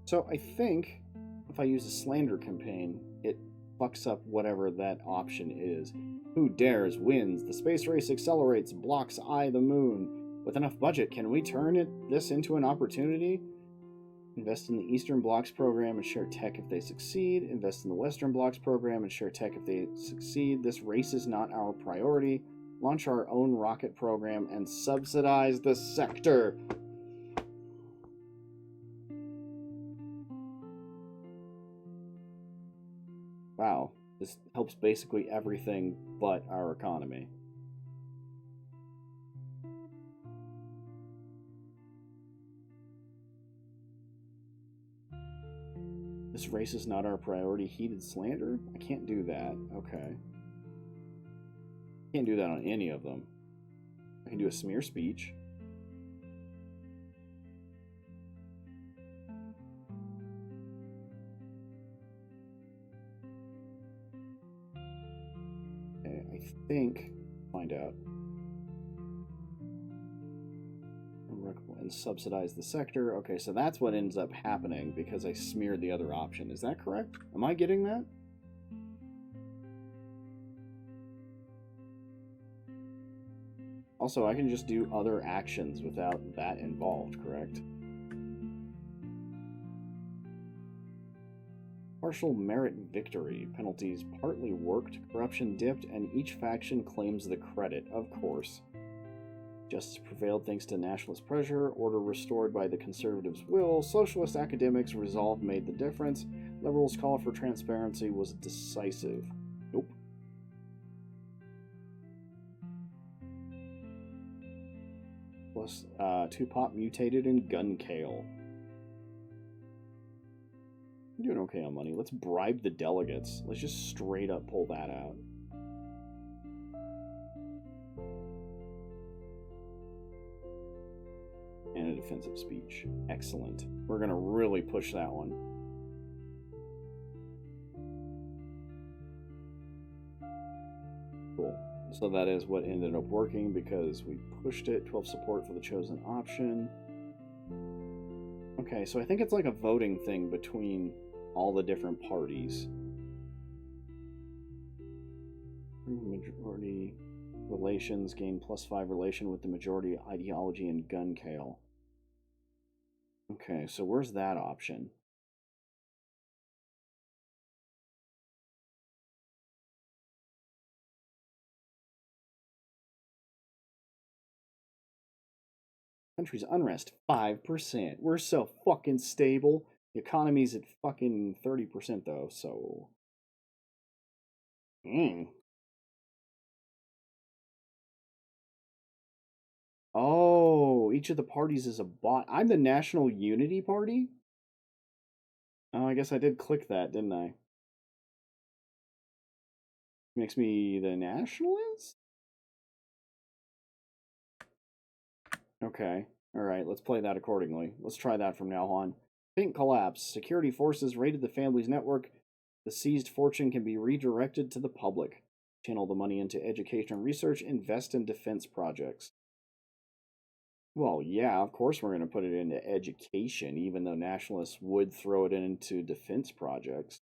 So I think if I use a slander campaign, it fucks up whatever that option is. Who dares wins. The space race accelerates, blocks eye the moon. With enough budget, can we turn this into an opportunity? Invest in the Eastern Bloc's program and share tech if they succeed. Invest in the Western Bloc's program and share tech if they succeed. This race is not our priority. Launch our own rocket program and subsidize the sector. Wow, this helps basically everything but our economy. This race is not our priority. Heated slander? I can't do that. Okay. Can't do that on any of them. I can do a smear speech. Okay, I think, find out. And subsidize the sector. Okay, so that's what ends up happening because I smeared the other option. Is that correct? Am I getting that? Also, I can just do other actions without that involved, correct? Partial merit victory. Penalties partly worked, corruption dipped, and each faction claims the credit, of course. Justice prevailed thanks to nationalist pressure, order restored by the conservatives' will, socialist academics' resolve made the difference, liberals' call for transparency was decisive. Nope. Plus 2 pop mutated in gun kale. I'm doing okay on money. Let's bribe the delegates. Let's just straight up pull that out. And a defensive speech. Excellent. We're going to really push that one. Cool. So that is what ended up working because we pushed it. 12 support for the chosen option. Okay, so I think it's like a voting thing between all the different parties. Majority relations gain +5 relation with the majority ideology and gun kale. Okay, so where's that option? Country's unrest, 5%. We're so fucking stable. The economy's at fucking 30% though, so... Oh, each of the parties is a bot. I'm the National Unity Party? Oh, I guess I did click that, didn't I? Makes me the nationalist? Okay. Alright, let's play that accordingly. Let's try that from now on. Pink collapse. Security forces raided the family's network. The seized fortune can be redirected to the public. Channel the money into education and research. Invest in defense projects. Well, yeah, of course we're going to put it into education, even though nationalists would throw it into defense projects.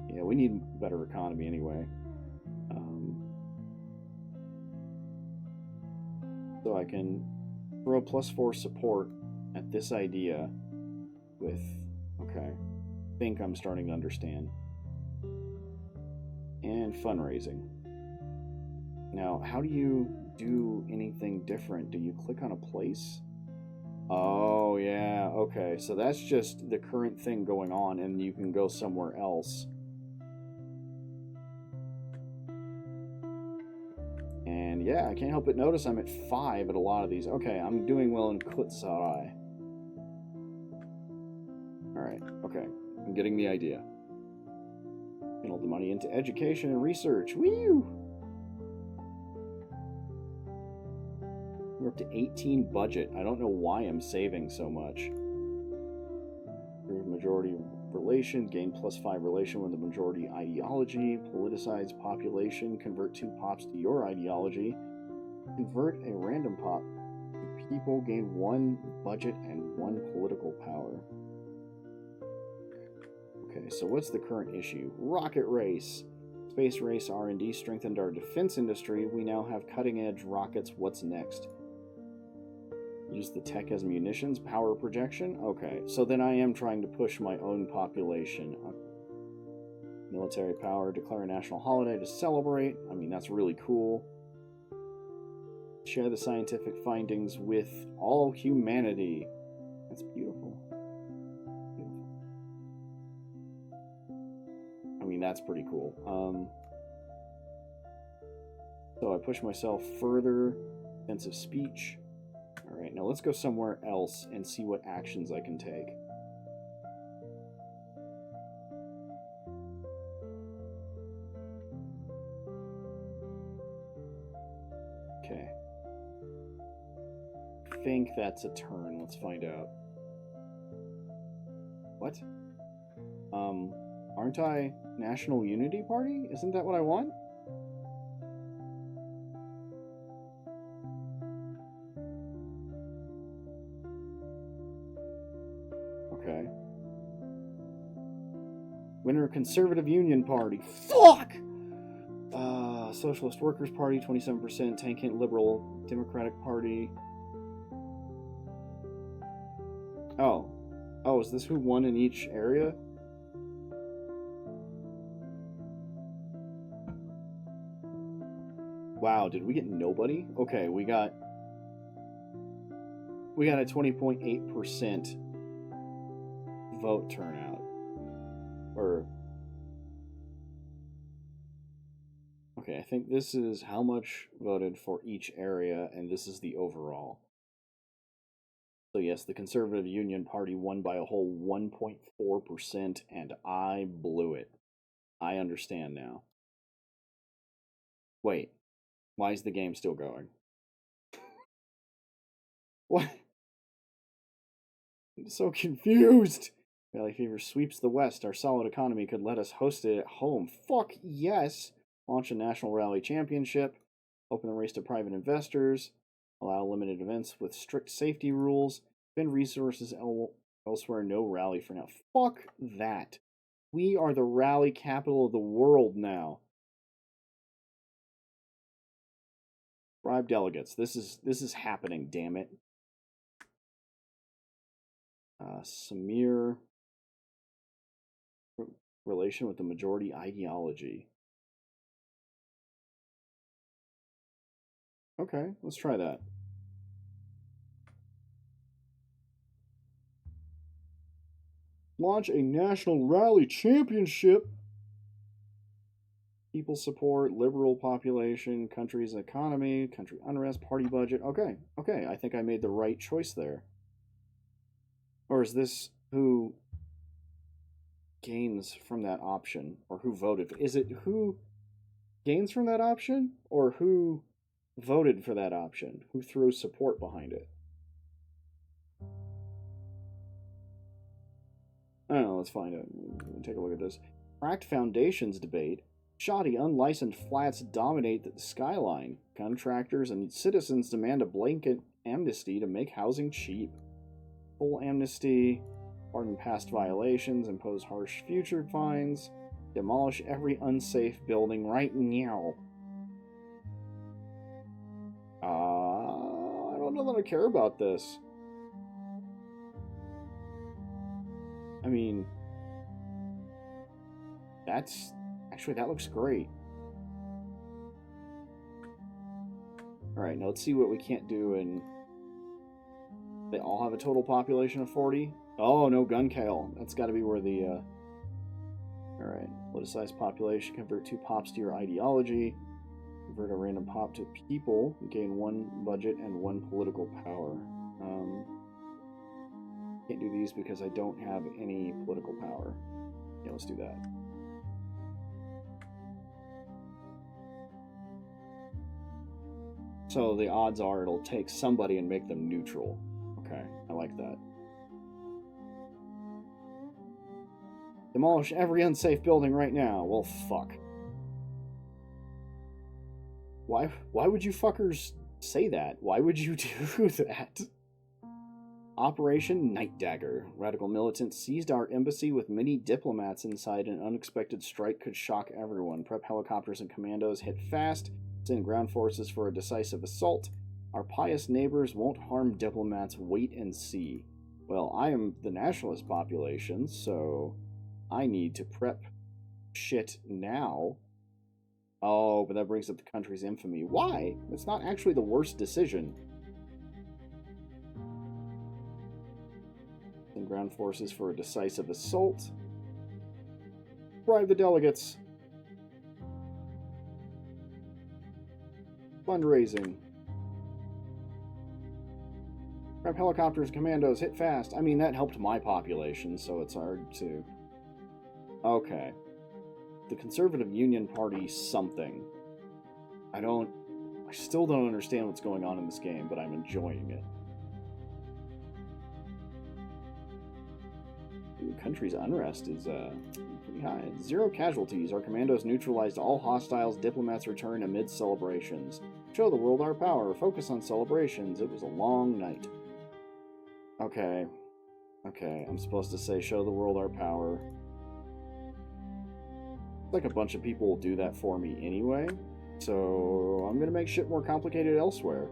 Yeah, we need a better economy anyway. So I can throw +4 support at this idea with, okay, I think I'm starting to understand. And fundraising. Now, how do you do anything different? Do you click on a place? Oh, yeah, okay. So that's just the current thing going on, and you can go somewhere else. And yeah, I can't help but notice I'm at 5 at a lot of these. Okay, I'm doing well in Kutsarai. Alright, okay. I'm getting the idea. Channel the money into education and research. Woo! We're up to 18 budget. I don't know why I'm saving so much. Improve majority relation, gain +5 relation with the majority ideology, politicize population, convert 2 pops to your ideology, convert a random pop to people, gain 1 budget and 1 political power. Okay, so what's the current issue? Rocket race. Space race R&D strengthened our defense industry. We now have cutting-edge rockets. What's next? Use the tech as munitions, power projection? Okay, so then I am trying to push my own population. Military power, declare a national holiday to celebrate. I mean, that's really cool. Share the scientific findings with all humanity. That's beautiful. Beautiful. I mean, that's pretty cool. So I push myself further. Defensive speech. Alright, now let's go somewhere else and see what actions I can take. think that's a turn. Let's find out. What? Aren't I National Unity Party? Isn't that what I want? Okay. Winner Conservative Union Party. Fuck! Socialist Workers Party, 27%. Tankant Liberal Democratic Party. Oh. Oh, is this who won in each area? Wow, did we get nobody? Okay, we got a 20.8% vote turnout. Or okay, I think this is how much voted for each area, and this is the overall. So yes, the Conservative Union Party won by a whole 1.4%, and I blew it. I understand now. Wait, why is the game still going? What? I'm so confused. Valley Fever sweeps the West. Our solid economy could let us host it at home. Fuck yes. Launch a national rally championship. Open the race to private investors. Allow limited events with strict safety rules. Spend resources elsewhere. No rally for now. Fuck that. We are the rally capital of the world now. Bribe delegates. This is happening, damn it. Samir. Relation with the majority ideology. Okay, let's try that. Launch a national rally championship. People support, liberal population, country's economy, country unrest, party budget. Okay, okay, I think I made the right choice there. Or is this who gains from that option? Or who voted? Is it who gains from that option? Or who voted for that option? Who throws support behind it? I don't know, let's find out. Take a look at this. Cracked foundations debate. Shoddy, unlicensed flats dominate the skyline. Contractors and citizens demand a blanket amnesty to make housing cheap. Full amnesty, pardon past violations, impose harsh future fines, demolish every unsafe building right now. I don't know that I care about this. I mean, that looks great. Alright, now let's see what we can't do. And they all have a total population of 40. Oh, no gun kale. That's got to be where the alright, politicized population. Convert 2 pops to your ideology. Convert a random pop to people. Gain 1 budget and 1 political power. Can't do these because I don't have any political power. Yeah, let's do that. So the odds are it'll take somebody and make them neutral. Okay, I like that. Demolish every unsafe building right now. Well, fuck. Why would you fuckers say that? Why would you do that? Operation Night Dagger. Radical militants seized our embassy with many diplomats inside. An unexpected strike could shock everyone. Prep helicopters and commandos hit fast. Send ground forces for a decisive assault. Our pious neighbors won't harm diplomats. Wait and see. Well, I am the nationalist population, so I need to prep shit now. Oh, but that brings up the country's infamy. Why? It's not actually the worst decision. Send ground forces for a decisive assault. Bribe the delegates. Fundraising. Grab helicopters, commandos, hit fast. I mean, that helped my population, so it's hard to... Okay. The Conservative Union Party something. I still don't understand what's going on in this game, but I'm enjoying it. The country's unrest is pretty high. 0 casualties. Our commandos neutralized all hostiles. Diplomats return amid celebrations. Show the world our power. Focus on celebrations. It was a long night. Okay. Okay, I'm supposed to say show the world our power. Like a bunch of people will do that for me anyway. So I'm gonna make shit more complicated elsewhere.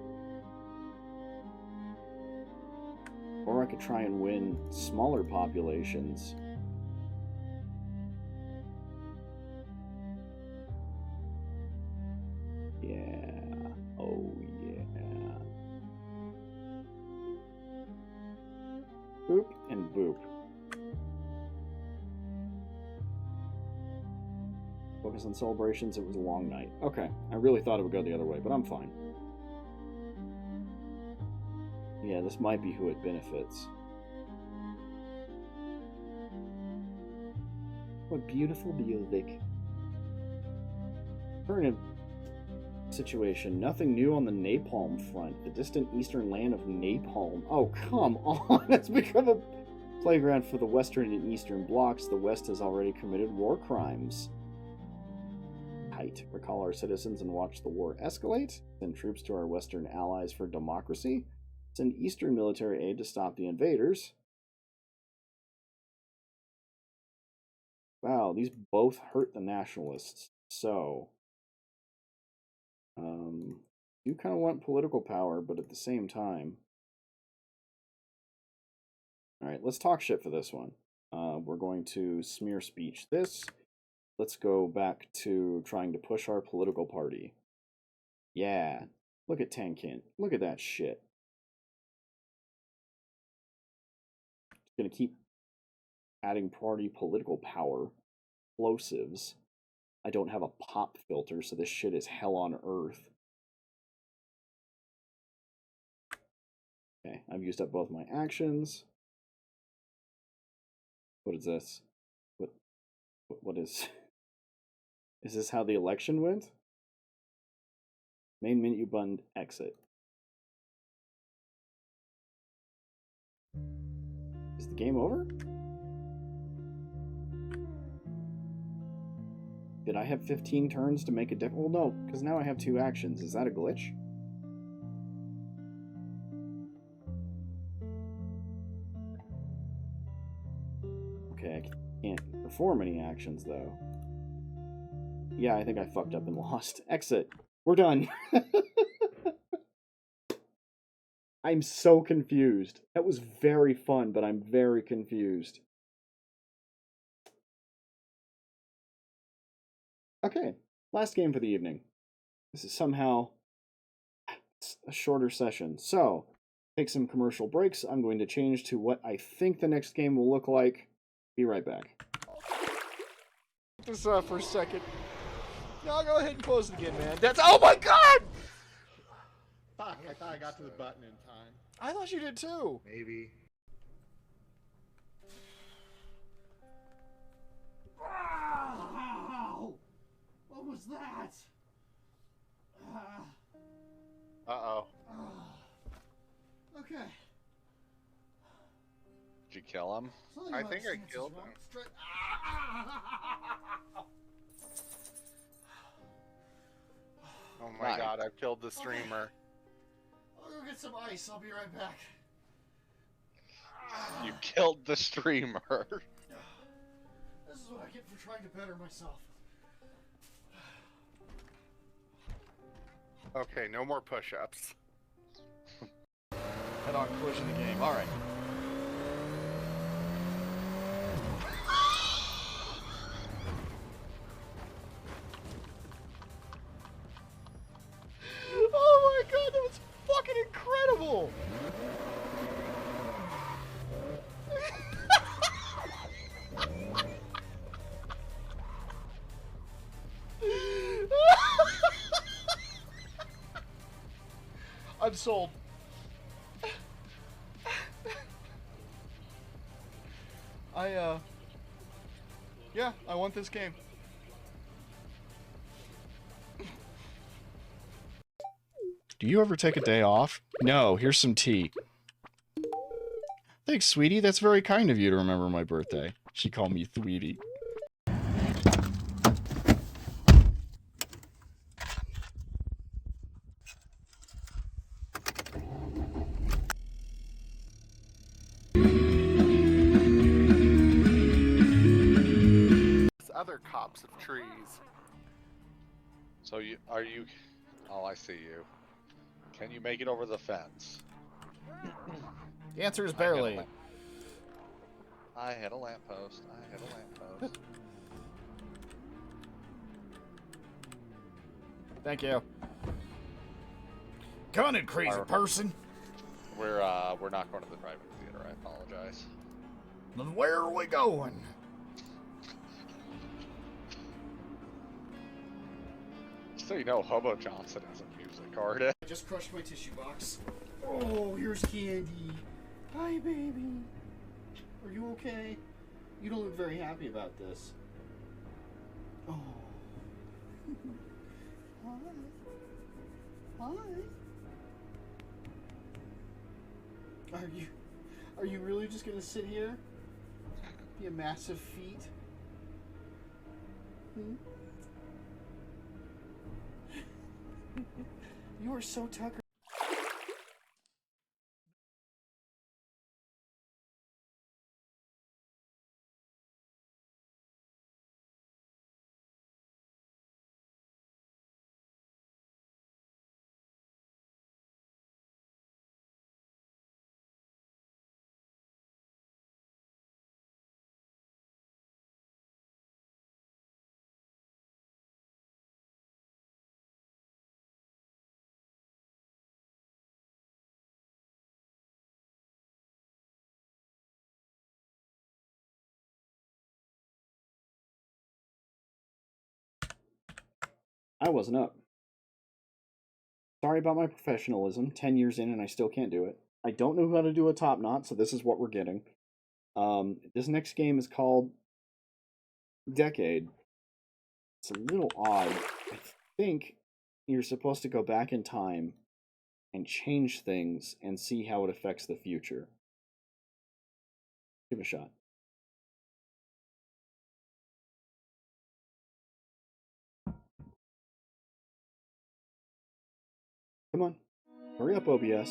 Or I could try and win smaller populations. Yeah. Oh, yeah. Boop and boop. Focus on celebrations. It was a long night. Okay. I really thought it would go the other way, but I'm fine. Yeah, this might be who it benefits. What beautiful music. Current situation. Nothing new on the napalm front. The distant eastern land of napalm. Oh, come on! It's become a playground for the western and eastern blocks. The west has already committed war crimes. Height. Recall our citizens and watch the war escalate. Send troops to our western allies for democracy. Send eastern military aid to stop the invaders. Wow, these both hurt the nationalists. So, you kind of want political power, but at the same time. Alright, let's talk shit for this one. We're going to smear speech this. Let's go back to trying to push our political party. Yeah, look at Tankint. Look at that shit. Gonna keep adding party political power. Explosives. I don't have a pop filter, so this shit is hell on earth. Okay, I've used up both my actions. What is this? What is... Is this how the election went? Main menu button, exit. Is the game over? Did I have 15 turns to make a difference? Well, no, because now I have 2 actions. Is that a glitch? Okay, I can't perform any actions, though. Yeah, I think I fucked up and lost. Exit. We're done. I'm so confused. That was very fun, but I'm very confused. Okay, last game for the evening. This is somehow a shorter session. So, take some commercial breaks. I'm going to change to what I think the next game will look like. Be right back. This for a second. No, go ahead and close it again, man. That's... Oh my god! Fuck, I thought I got to the button in time. I thought you did too. Maybe. Ow! What was that? Uh-oh. Okay. Did you kill him? I think I killed him. Oh my god, I've killed the streamer. I'll go get some ice. I'll be right back. You killed the streamer. This is what I get for trying to better myself. Okay, no more push-ups. Head on collision the game. Alright. Oh my god, that was fucking incredible! I'm sold. Yeah, I want this game. Do you ever take a day off? No, here's some tea. Thanks, sweetie. That's very kind of you to remember my birthday. She called me Thweetie. Other cops of trees. So are you? Oh, I see you. Can you make it over the fence? The answer is barely. I hit a lamppost. I hit a lamppost. Thank you. Come on, crazy person. We're not going to the drive-in theater. I apologize. Then where are we going? So you know, Hobo Johnson has a music artist. I just crushed my tissue box. Oh, here's candy. Hi, baby. Are you okay? You don't look very happy about this. Oh. Hi. Hi. Are you really just gonna sit here? Be a massive feat? Hmm? You are so Tucker. I wasn't up. Sorry about my professionalism. 10 years in and I still can't do it. I don't know how to do a top knot, so this is what we're getting. This next game is called Decade. It's a little odd. I think you're supposed to go back in time and change things and see how it affects the future. Give it a shot. Come on. Hurry up, OBS.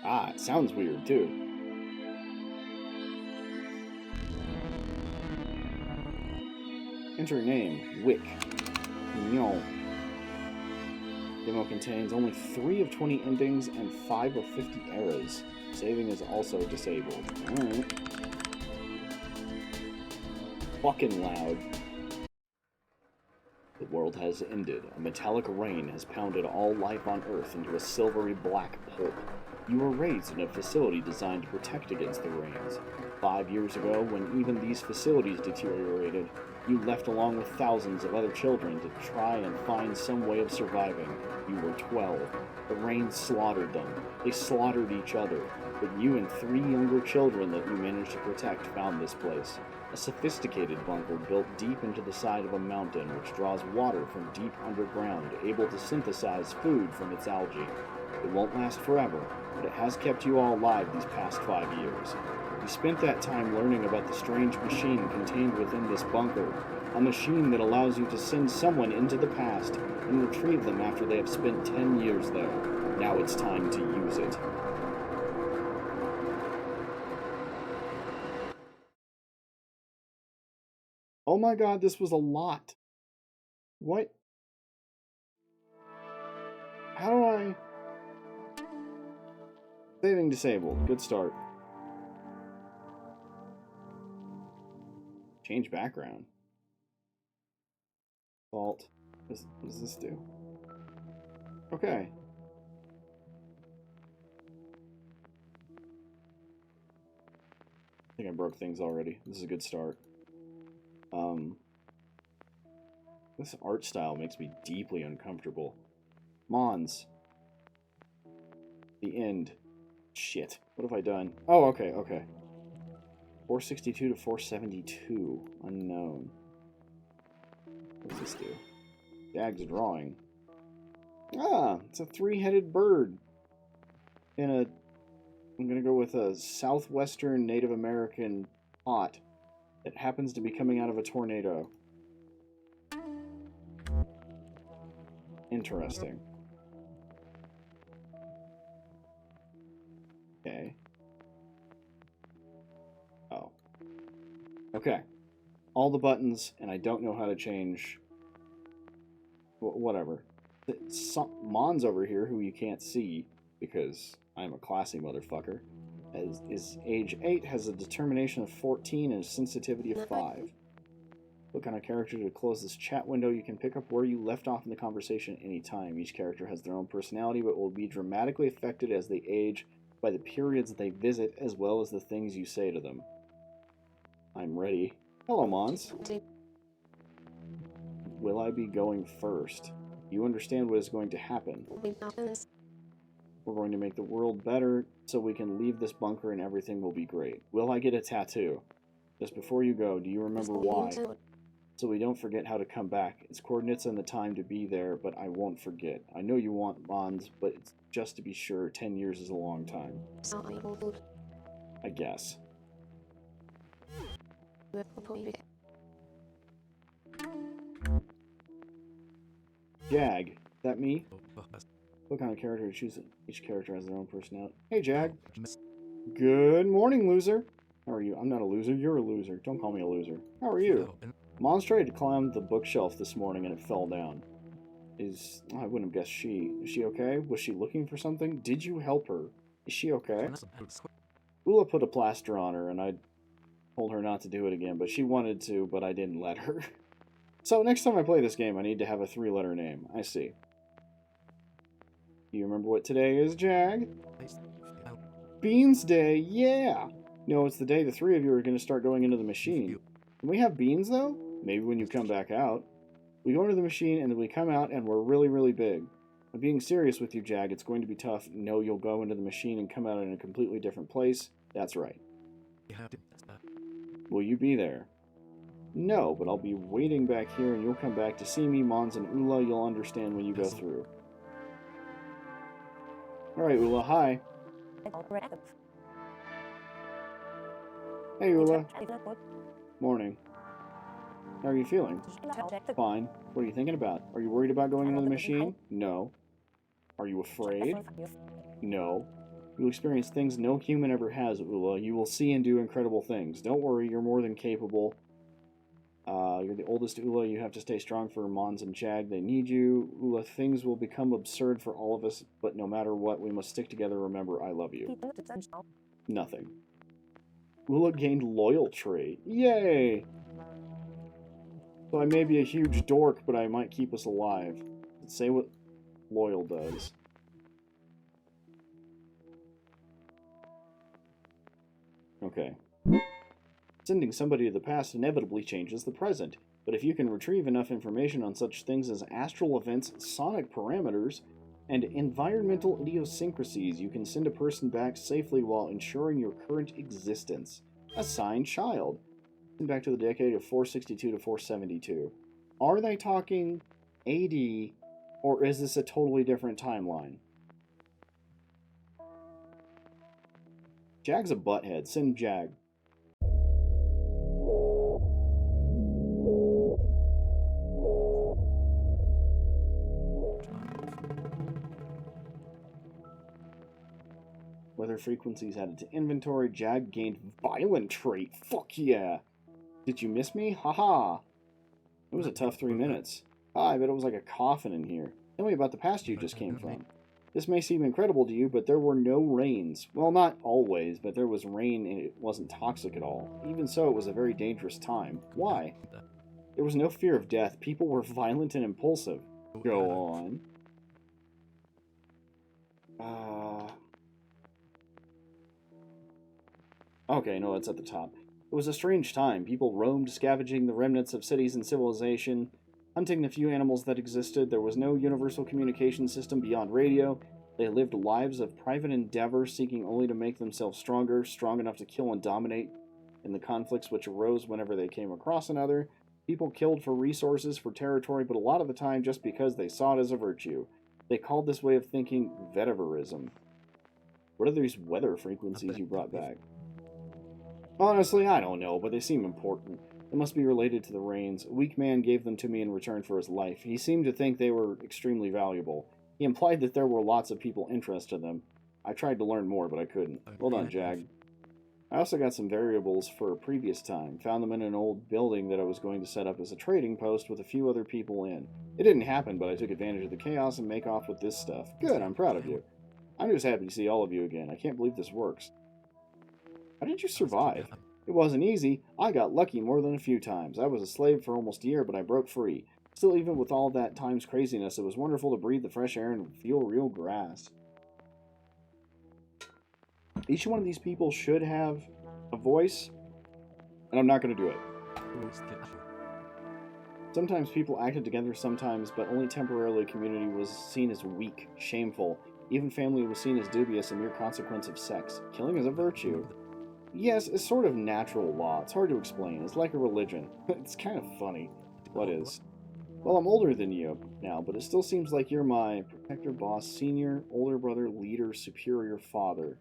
Ah, it sounds weird, too. Enter name, Wick. No. Demo contains only 3 of 20 endings and 5 of 50 eras. Saving is also disabled. Alright. Fucking loud. The world has ended. A metallic rain has pounded all life on Earth into a silvery black pulp. You were raised in a facility designed to protect against the rains. 5 years ago, when even these facilities deteriorated, you left along with thousands of other children to try and find some way of surviving. You were 12. The rain slaughtered them. They slaughtered each other. But you and 3 younger children that you managed to protect found this place. A sophisticated bunker built deep into the side of a mountain which draws water from deep underground, able to synthesize food from its algae. It won't last forever, but it has kept you all alive these past 5 years. You spent that time learning about the strange machine contained within this bunker, a machine that allows you to send someone into the past and retrieve them after they have spent 10 years there. Now it's time to use it. Oh my god, this was a lot. What? How do I... Saving disabled. Good start. Change background. Fault. What does this do? Okay. I think I broke things already. This is a good start. This art style makes me deeply uncomfortable. Mons. The end. Shit. What have I done? Oh, okay, okay. 462 to 472. Unknown. What does this do? Dag's drawing. Ah, it's a 3-headed bird. In a I'm gonna go with a southwestern Native American pot that happens to be coming out of a tornado. Interesting. Okay. Oh. Okay. All the buttons, and I don't know how to change... Whatever. Mon's over here, who you can't see, because I'm a classy motherfucker, is age 8, has a determination of 14, and a sensitivity of 5. Click on a character to close this chat window. You can pick up where you left off in the conversation at any time. Each character has their own personality, but will be dramatically affected as they age by the periods they visit, as well as the things you say to them. I'm ready. Hello, Mons. Will I be going first? You understand what is going to happen. We're going to make the world better so we can leave this bunker and everything will be great. Will I get a tattoo? Just before you go, do you remember why? So we don't forget how to come back. It's coordinates and the time to be there, but I won't forget. I know you want Mons, but it's just to be sure, 10 years is a long time. I guess. Jag, is that me? Click on a character to choose it. Each character has their own personality. Hey, Jag. Good morning, loser. How are you? I'm not a loser. You're a loser. Don't call me a loser. How are you? Mons tried to climb the bookshelf this morning and it fell down. I wouldn't have guessed she. Is she okay? Was she looking for something? Did you help her? Is she okay? Ula put a plaster on her and I told her not to do it again, but she wanted to, but I didn't let her. So next time I play this game, I need to have a 3-letter name. I see. Do you remember what today is, Jag? Beans Day, yeah! No, it's the day the 3 of you are going to start going into the machine. Can we have beans, though? Maybe when you come back out. We go into the machine, and then we come out, and we're really, really big. I'm being serious with you, Jag. It's going to be tough. No, you'll go into the machine and come out in a completely different place. That's right. Will you be there? No, but I'll be waiting back here, and you'll come back to see me, Mons and Ula. You'll understand when you go through. Alright, Ula, hi. Hey, Ula. Morning. How are you feeling? Fine. What are you thinking about? Are you worried about going into the machine? No. Are you afraid? No. You'll experience things no human ever has, Ula. You will see and do incredible things. Don't worry, you're more than capable. You're the oldest Ula. You have to stay strong for Mons and Jag. They need you. Ula, things will become absurd for all of us, but no matter what, we must stick together. Remember, I love you. Nothing. Ula gained loyal trait. Yay! So I may be a huge dork, but I might keep us alive. Let's say what loyal does. Okay. Sending somebody to the past inevitably changes the present, but if you can retrieve enough information on such things as astral events, sonic parameters, and environmental idiosyncrasies, you can send a person back safely while ensuring your current existence. Assign child. Send back to the decade of 462 to 472. Are they talking AD, or is this a totally different timeline? Jag's a butthead. Send Jag. Weather frequencies added to inventory. Jag gained violent trait. Fuck yeah. Did you miss me? Haha. It was a tough 3 minutes. I bet it was like a coffin in here. Tell me about the past you just came from. This may seem incredible to you, but there were no rains. Well, not always, but there was rain and it wasn't toxic at all. Even so, it was a very dangerous time. Why? There was no fear of death. People were violent and impulsive. Go on. Okay, no, that's at the top. It was a strange time. People roamed, scavenging the remnants of cities and civilization, hunting the few animals that existed. There was no universal communication system beyond radio. They lived lives of private endeavor, seeking only to make themselves stronger, strong enough to kill and dominate in the conflicts which arose whenever they came across another. People killed for resources, for territory, but a lot of the time just because they saw it as a virtue. They called this way of thinking vetiverism. What are these weather frequencies you brought back? Honestly, I don't know, but they seem important. They must be related to the rains. A weak man gave them to me in return for his life. He seemed to think they were extremely valuable. He implied that there were lots of people interested in them. I tried to learn more, but I couldn't. Well done, Jag. I also got some variables for a previous time. Found them in an old building that I was going to set up as a trading post with a few other people in. It didn't happen, but I took advantage of the chaos and make off with this stuff. Good, I'm proud of you. I'm just happy to see all of you again. I can't believe this works. How did you survive? It wasn't easy. I got lucky more than a few times. I was a slave for almost a year, but I broke free. Still, even with all that time's craziness, it was wonderful to breathe the fresh air and feel real grass. Each one of these people should have a voice, and I'm not going to do it. Sometimes people acted together sometimes, but only temporarily. Community was seen as weak, shameful. Even family was seen as dubious, a mere consequence of sex. Killing is a virtue. Yes, it's sort of natural law. It's hard to explain. It's like a religion. It's kind of funny. What is? Well, I'm older than you now, but it still seems like you're my protector, boss, senior, older brother, leader, superior, father.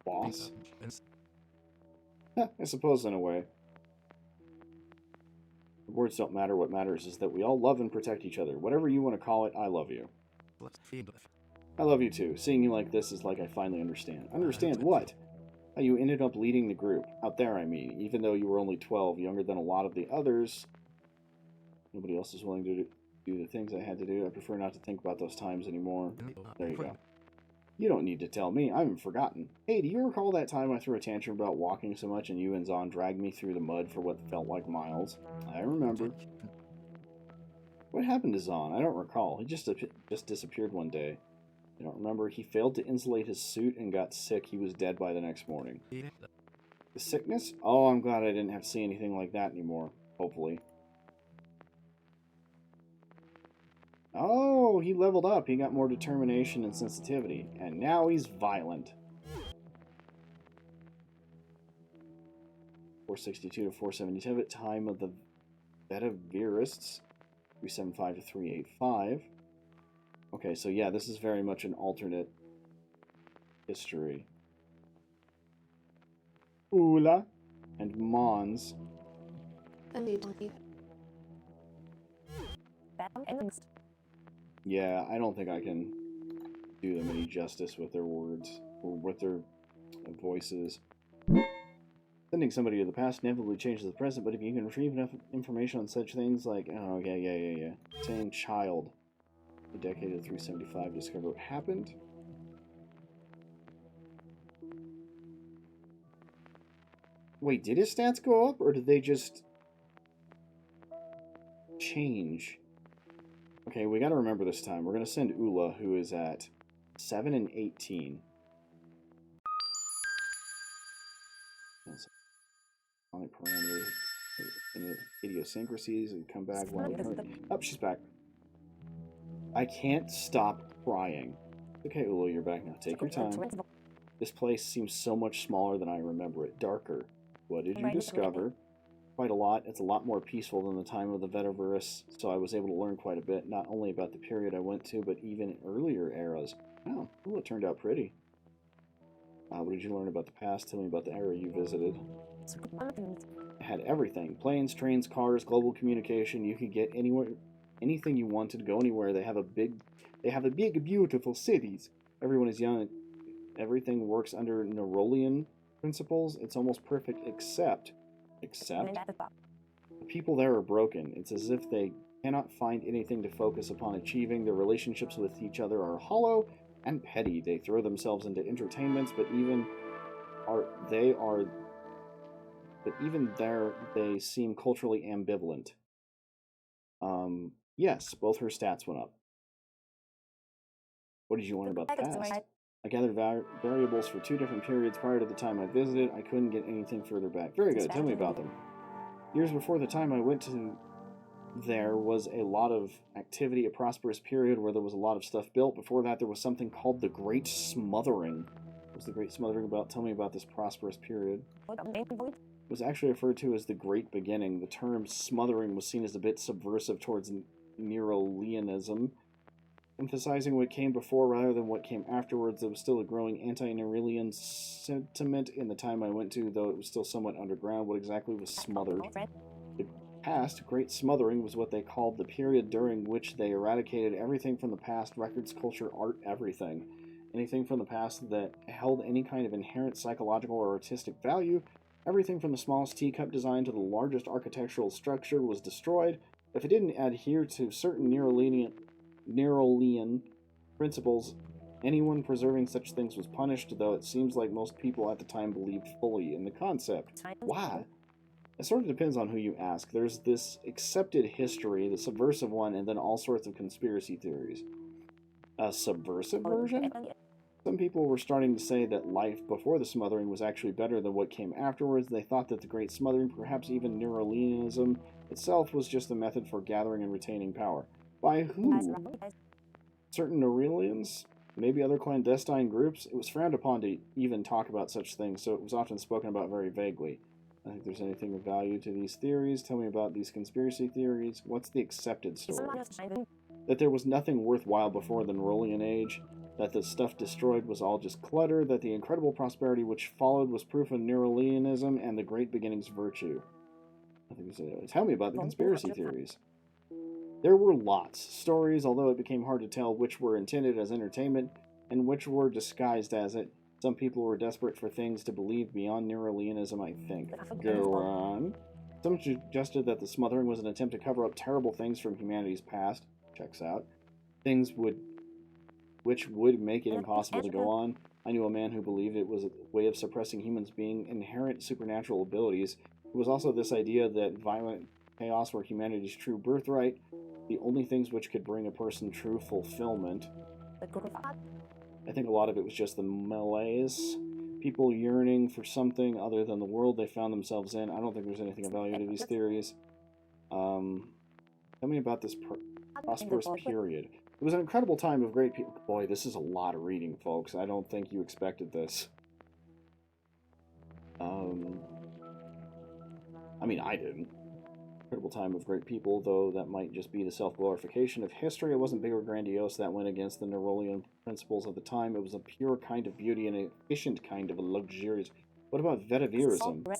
Boss? I suppose in a way. The words don't matter. What matters is that we all love and protect each other. Whatever you want to call it, I love you. I love you too. Seeing you like this is like I finally understand. Understand what? How you ended up leading the group. Out there, I mean. Even though you were only 12, younger than a lot of the others. Nobody else is willing to do the things I had to do. I prefer not to think about those times anymore. There you go. You don't need to tell me. I haven't forgotten. Hey, do you recall that time I threw a tantrum about walking so much and you and Zahn dragged me through the mud for what felt like miles? I remember. What happened to Zahn? I don't recall. He just disappeared one day. I don't remember. He failed to insulate his suit and got sick. He was dead by the next morning. The sickness? Oh, I'm glad I didn't have to see anything like that anymore. Hopefully. Oh, he leveled up. He got more determination and sensitivity. And now he's violent. 462 to 477. Time of the Vetavirists. 375 to 385. Okay, so yeah, this is very much an alternate history. Ula and Mons. Yeah, I don't think I can do them any justice with their words, or with their voices. Sending somebody to the past inevitably changes the present, but if you can retrieve enough information on such things like, oh, yeah. Saying child. The decade of 375 to discover what happened. Wait, did his stats go up, or did they just change? Okay, we gotta remember this time. We're gonna send Ula, who is at 7 and 18. Sonic parameters, idiosyncrasies, and come back while oh, she's back. I can't stop crying. Okay, Ulu, you're back now. Take your time. This place seems so much smaller than I remember it. Darker. What did you discover? Quite a lot. It's a lot more peaceful than the time of the Vetaverse, so I was able to learn quite a bit, not only about the period I went to, but even earlier eras. Oh, it turned out pretty. What did you learn about the past? Tell me about the era you visited. It had everything. Planes, trains, cars, global communication. You could get anywhere, anything you wanted, go anywhere. They have big, beautiful cities. Everyone is young. Everything works under Nerolian principles. It's almost perfect, except the people there are broken. It's as if they cannot find anything to focus upon achieving. Their relationships with each other are hollow and petty. They throw themselves into entertainments, but even there they seem culturally ambivalent. Yes, both her stats went up. What did you learn about the past? I gathered variables for 2 different periods prior to the time I visited. I couldn't get anything further back. Very good. Tell me about them. Years before the time I went to, there was a lot of activity, a prosperous period where there was a lot of stuff built. Before that, there was something called the Great Smothering. What was the Great Smothering about? Tell me about this prosperous period. It was actually referred to as the Great Beginning. The term smothering was seen as a bit subversive towards Nerolianism. emphasizing what came before rather than what came afterwards. There was still a growing anti-Neuralian sentiment in the time I went to, though it was still somewhat underground. What exactly was smothered? The past, Great Smothering, was what they called the period during which they eradicated everything from the past: records, culture, art, everything. Anything from the past that held any kind of inherent psychological or artistic value. Everything from the smallest teacup design to the largest architectural structure was destroyed. If it didn't adhere to certain Neuralian principles, anyone preserving such things was punished, though it seems like most people at the time believed fully in the concept. Why? It sort of depends on who you ask. There's this accepted history, the subversive one, and then all sorts of conspiracy theories. A subversive version? Some people were starting to say that life before the smothering was actually better than what came afterwards. They thought that the Great Smothering, perhaps even Neuralianism itself, was just a method for gathering and retaining power. By who? Certain Neuralians? Maybe other clandestine groups? It was frowned upon to even talk about such things, so it was often spoken about very vaguely. I think there's anything of value to these theories. Tell me about these conspiracy theories. What's the accepted story? That there was nothing worthwhile before the Neuralian age, that the stuff destroyed was all just clutter, that the incredible prosperity which followed was proof of Neuralianism and the great beginning's virtue. I think tell me about the conspiracy theories. There were lots. Stories, although it became hard to tell which were intended as entertainment and which were disguised as it. Some people were desperate for things to believe beyond Neuralianism, I think. Go on. Some suggested that the smothering was an attempt to cover up terrible things from humanity's past. Checks out. Things which would make it impossible to go on. I knew a man who believed it was a way of suppressing humans' being inherent supernatural abilities. It was also this idea that violent chaos were humanity's true birthright, the only things which could bring a person true fulfillment. I think a lot of it was just the malaise. People yearning for something other than the world they found themselves in. I don't think there's anything of value to these theories. Tell me about this prosperous period. It was an incredible time of great people. Boy, this is a lot of reading, folks. I don't think you expected this. I mean, I didn't. Incredible time of great people, though that might just be the self-glorification of history. It wasn't big or grandiose. That went against the Neuralian principles of the time. It was a pure kind of beauty and an efficient kind of a luxurious. What about vetiverism? I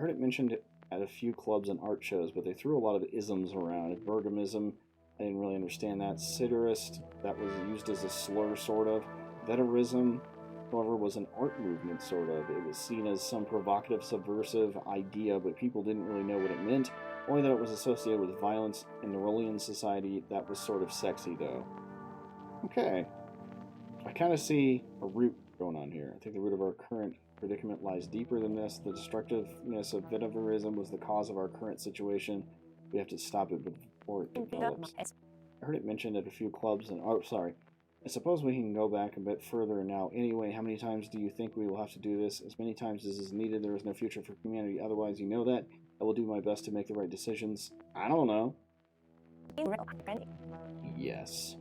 heard it mentioned at a few clubs and art shows, but they threw a lot of isms around. Bergamism, I didn't really understand that. Siderist, that was used as a slur, sort of. Vetiverism, however, was an art movement, sort of. It was seen as some provocative, subversive idea, but people didn't really know what it meant. Only that it was associated with violence in Neuralian society. That was sort of sexy, though. Okay. I kind of see a root going on here. I think the root of our current predicament lies deeper than this. The destructiveness of vetiverism was the cause of our current situation. We have to stop it before it develops. I heard it mentioned at a few clubs and... Oh, sorry. I suppose we can go back a bit further now. Anyway, how many times do you think we will have to do this? As many times as is needed. There is no future for humanity. Otherwise, you know that. I will do my best to make the right decisions. I don't know. Yes.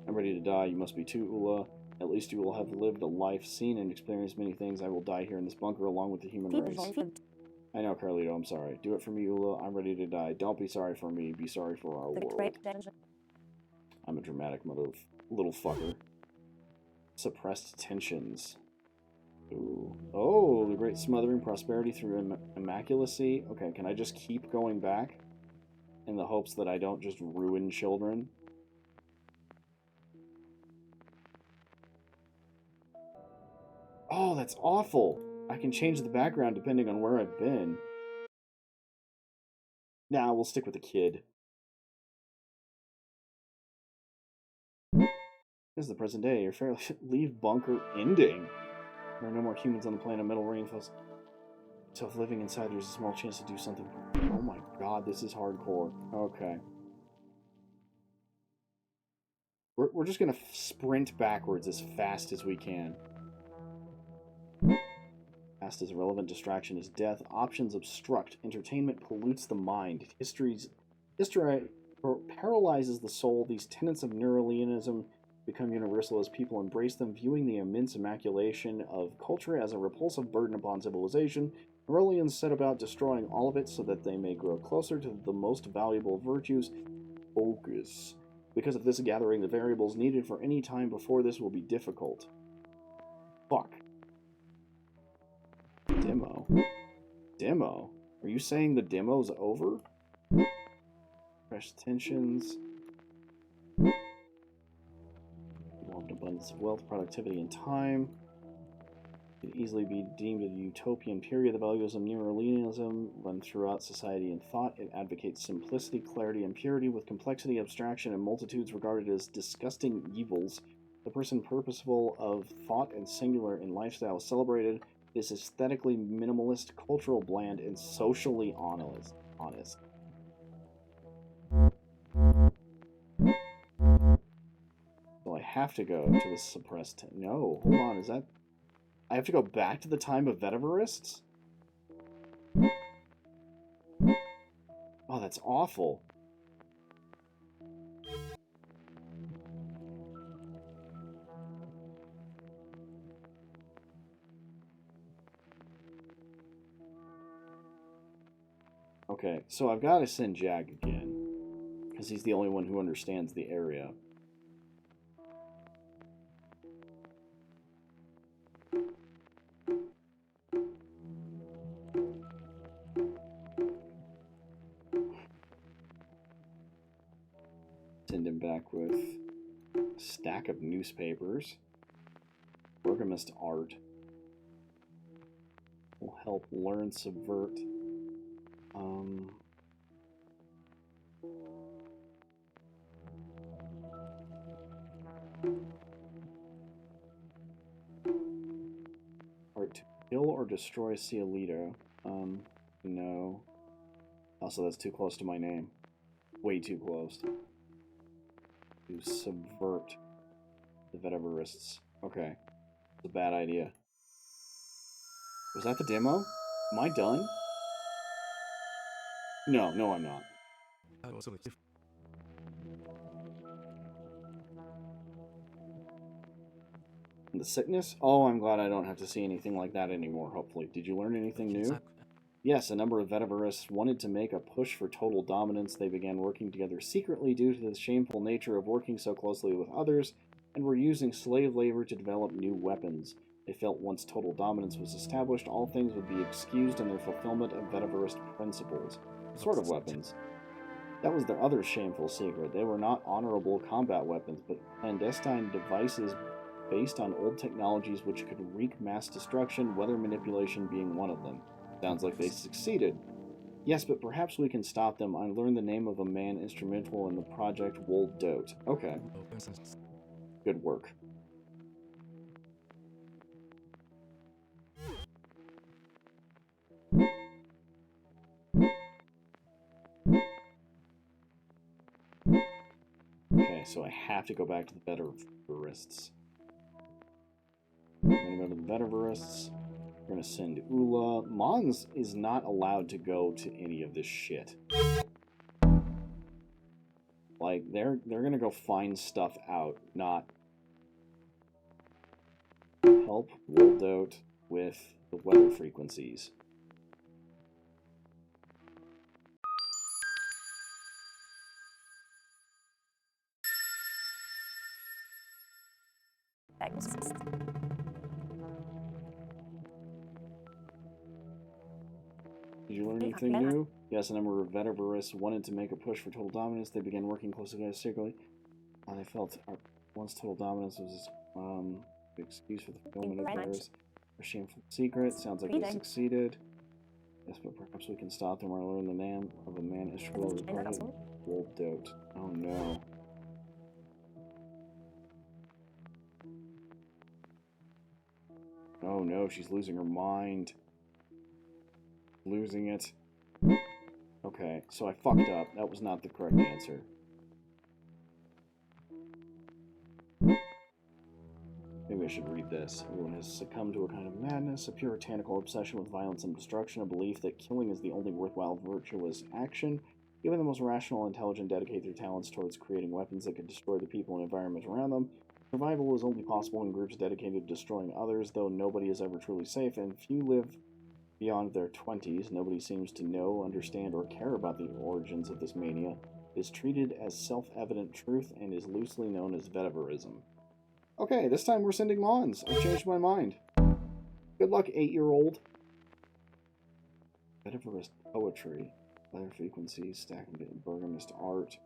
I'm ready to die. You must be too, Ula. At least you will have lived a life, seen and experienced many things. I will die here in this bunker along with the human race. I know, Carlito. I'm sorry. Do it for me, Ula. I'm ready to die. Don't be sorry for me. Be sorry for our world. I'm a dramatic little fucker. Suppressed tensions. Ooh. Oh, the great smothering, prosperity through immaculacy. Okay, can I just keep going back in the hopes that I don't just ruin children? Oh, that's awful. I can change the background depending on where I've been. Nah, we'll stick with the kid. This is the present day. Your fairly leave bunker ending. There are no more humans on the planet. Metal reinforced. So if living inside, there's a small chance to do something. Oh my god, this is hardcore. Okay. We're just gonna sprint backwards as fast as we can. Past is a relevant distraction is death. Options obstruct. Entertainment pollutes the mind. History paralyzes the soul. These tenets of Neuralianism become universal as people embrace them, viewing the immense immaculation of culture as a repulsive burden upon civilization. Neuralians set about destroying all of it so that they may grow closer to the most valuable virtues. Focus. Because of this gathering, the variables needed for any time before this will be difficult. Fuck. Demo. Demo? Are you saying the demo's over? Fresh tensions. Involved abundance of wealth, productivity, and time. It could easily be deemed a utopian period. The values of neoliberalism run throughout society and thought. It advocates simplicity, clarity, and purity, with complexity, abstraction, and multitudes regarded as disgusting evils. The person purposeful of thought and singular in lifestyle is celebrated. It is aesthetically minimalist, cultural bland, and socially honest. So I have to go to the suppressed... No, hold on, is that... I have to go back to the time of Vetiverists? Oh, that's awful. Okay, so I've got to send Jack again, because he's the only one who understands the area. Send him back with a stack of newspapers. Bergamist art will help learn subvert. Art to kill or destroy Ciolito. No. Also, that's too close to my name. Way too close. To subvert the Vetiverists. Okay. It's a bad idea. Was that the demo? Am I done? No, I'm not. The sickness? Oh, I'm glad I don't have to see anything like that anymore, hopefully. Did you learn anything new? Yes, a number of Vetiverists wanted to make a push for total dominance. They began working together secretly due to the shameful nature of working so closely with others, and were using slave labor to develop new weapons. They felt once total dominance was established, all things would be excused in their fulfillment of Vetiverist principles. Sort of weapons. That was their other shameful secret. They were not honorable combat weapons, but clandestine devices based on old technologies which could wreak mass destruction, weather manipulation being one of them. Sounds like they succeeded. Yes, but perhaps we can stop them. I learned the name of a man instrumental in the project Wold Dote. Okay. Good work. Okay, so I have to go back to the Vetiverists. I'm gonna go to the Vetiverists. We're gonna send Ula. Mons is not allowed to go to any of this shit. Like, they're gonna go find stuff out, not help Woldote with the weather frequencies. Did you learn anything new? Yes, a number of Vetiverists wanted to make a push for total dominance. They began working closely together secretly. They felt once total dominance was the excuse for the fulfillment of theirs. A shameful secret. Sounds like they succeeded. Yes, but perhaps we can stop them or learn the name of a man integral to the project. Wolf Dote. Oh no. Oh no, she's losing her mind. Losing it. Okay, so I fucked up. That was not the correct answer. Maybe I should read this. Everyone has succumbed to a kind of madness, a puritanical obsession with violence and destruction, a belief that killing is the only worthwhile virtuous action. Even the most rational and intelligent dedicate their talents towards creating weapons that could destroy the people and environment around them. Survival is only possible in groups dedicated to destroying others, though nobody is ever truly safe, and few live beyond their 20s. Nobody seems to know, understand, or care about the origins of this mania. is treated as self-evident truth and is loosely known as vetiverism. Okay, this time we're sending Mons. I've changed my mind. Good luck, 8-year-old. Vetiverist poetry. Letter frequencies, stacking bergamist art.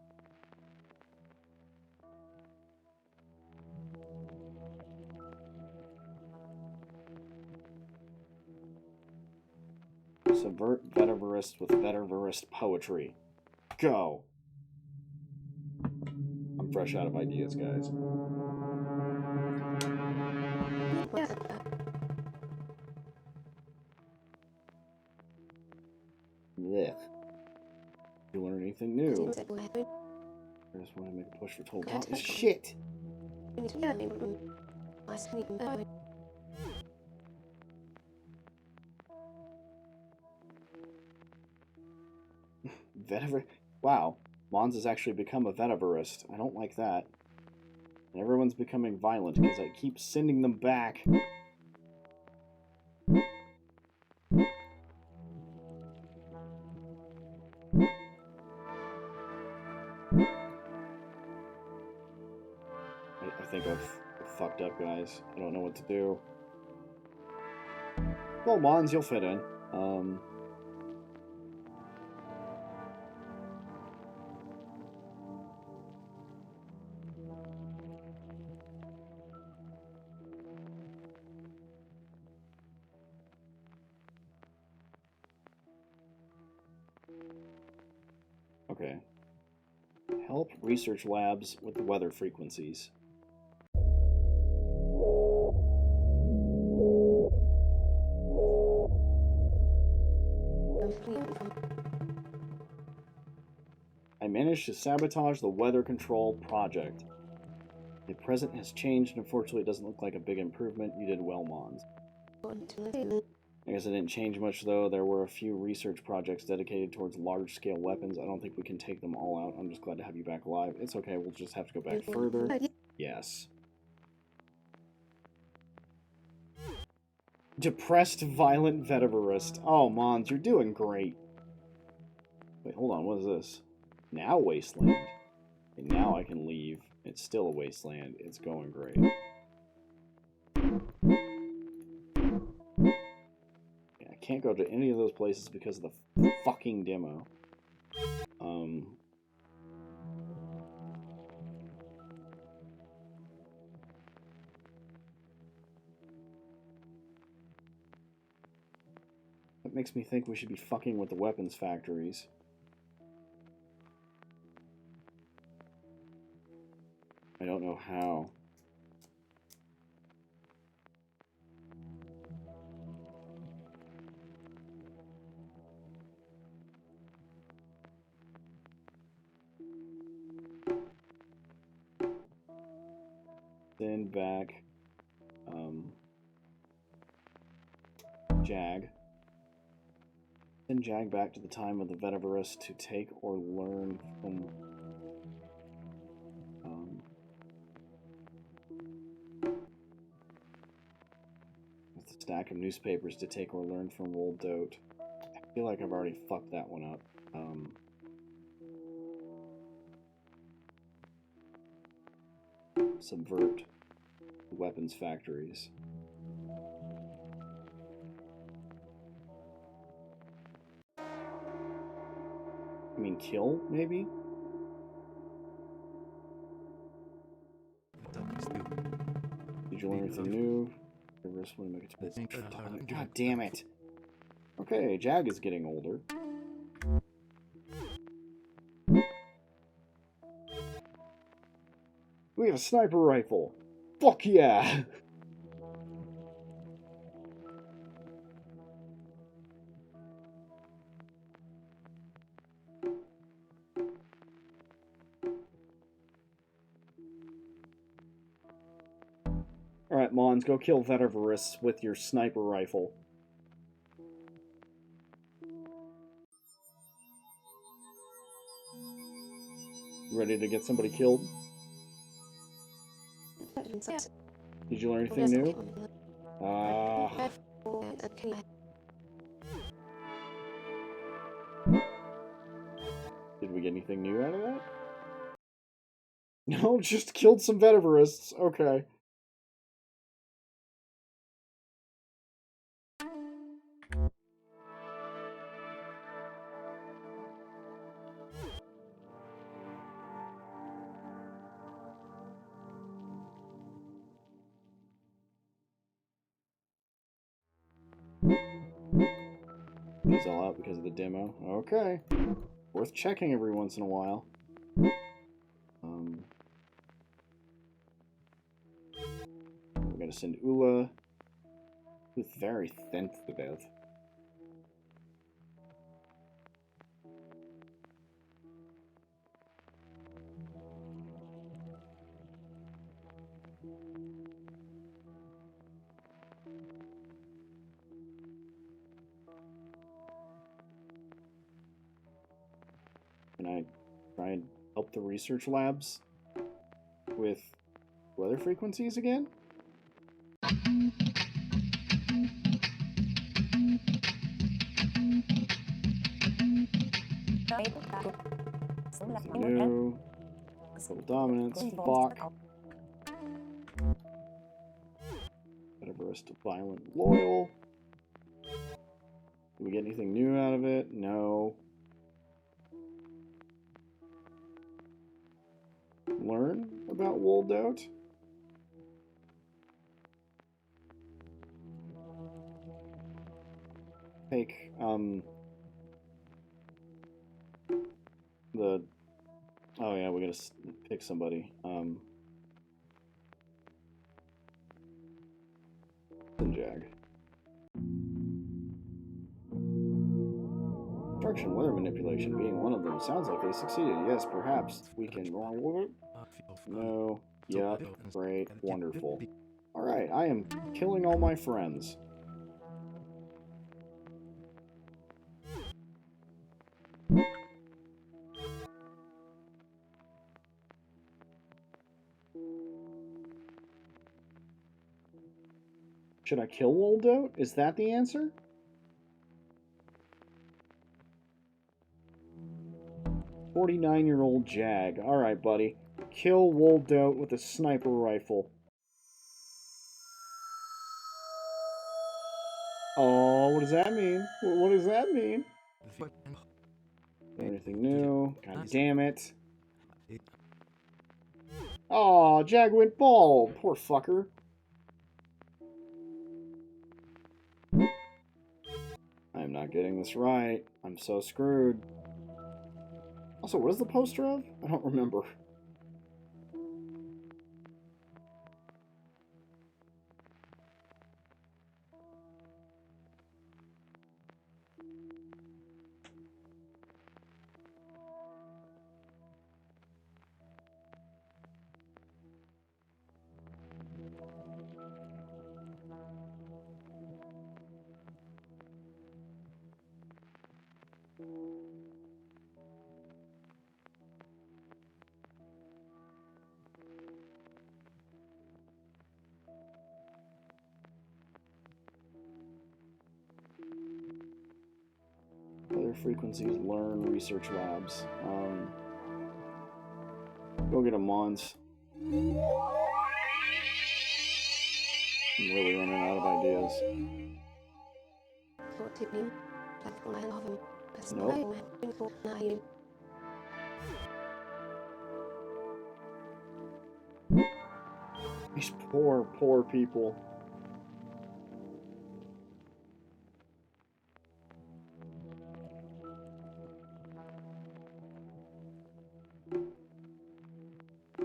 Subvert vetiverist with vetiverist poetry. Go! I'm fresh out of ideas, guys. Blech. You learn anything new? I just want to make a push for total top. Shit! Vetiver. Wow, Mons has actually become a vetiverist. I don't like that. And everyone's becoming violent because I keep sending them back. I think I've fucked up, guys. I don't know what to do. Well, Mons, you'll fit in. Okay. Help research labs with the weather frequencies. I managed to sabotage the weather control project. The present has changed, and unfortunately it doesn't look like a big improvement. You did well, Mons. I guess it didn't change much, though. There were a few research projects dedicated towards large-scale weapons. I don't think we can take them all out. I'm just glad to have you back alive. It's okay, we'll just have to go back further. Yes. Depressed, violent vetiverist. Oh, Mons, you're doing great. Wait, hold on, what is this? Now wasteland. And now I can leave. It's still a wasteland. It's going great. Yeah, I can't go to any of those places because of the fucking demo. That makes me think we should be fucking with the weapons factories. I don't know how. Send back Jag. Send Jag back to the time of the vetiverist to take or learn from with a stack of newspapers to take or learn from Roll Dote. I feel like I've already fucked that one up. Subvert weapons factories. I mean, kill, maybe? Did you learn anything new? God damn it. Okay, Jag is getting older. We have a sniper rifle. Fuck yeah! Alright, Mons, go kill Vetiverists with your sniper rifle. Ready to get somebody killed? Did you learn anything new? Did we get anything new out of that? No, just killed some vetivorists. Okay. These all out because of the demo. Okay. Worth checking every once in a while. We gotta send Ula with very sensitive. Can I try and help the research labs with weather frequencies again? New. Total dominance. Fuck. Everest violent loyal. Did we get anything new out of it? No. Learn about Woldout? Take, the... Oh yeah, we gotta pick somebody. Jag. Construction, weather manipulation being one of them. Sounds like they succeeded. Yes, perhaps we can... No. Yep. Great. Wonderful. Alright, I am killing all my friends. Should I kill Woldout? Is that the answer? "49-year-old Jag. Alright, buddy. Kill Woldout with a sniper rifle." Oh, what does that mean? What does that mean? Anything new? God damn it. Oh, Jag went bald. Poor fucker. I'm not getting this right. I'm so screwed. Also, what is the poster of? I don't remember. Other frequencies, learn, research labs. Go get a Mons. I'm really running out of ideas. Nope. These poor, poor people.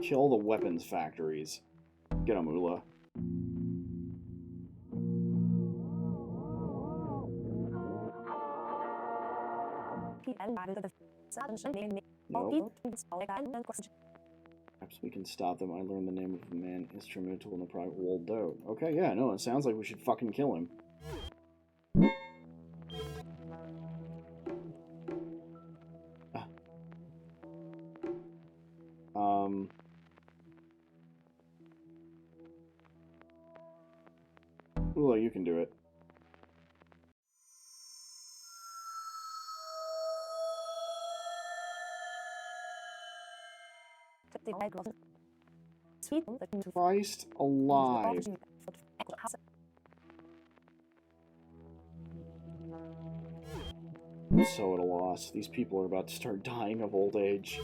Kill the weapons factories. Get 'em, Ula. Nope. Perhaps we can stop them. I learned the name of the man instrumental in the project Woldout. Okay, yeah, no, it sounds like we should fucking kill him. Ula, you can do it. Christ alive. I'm so at a loss. These people are about to start dying of old age.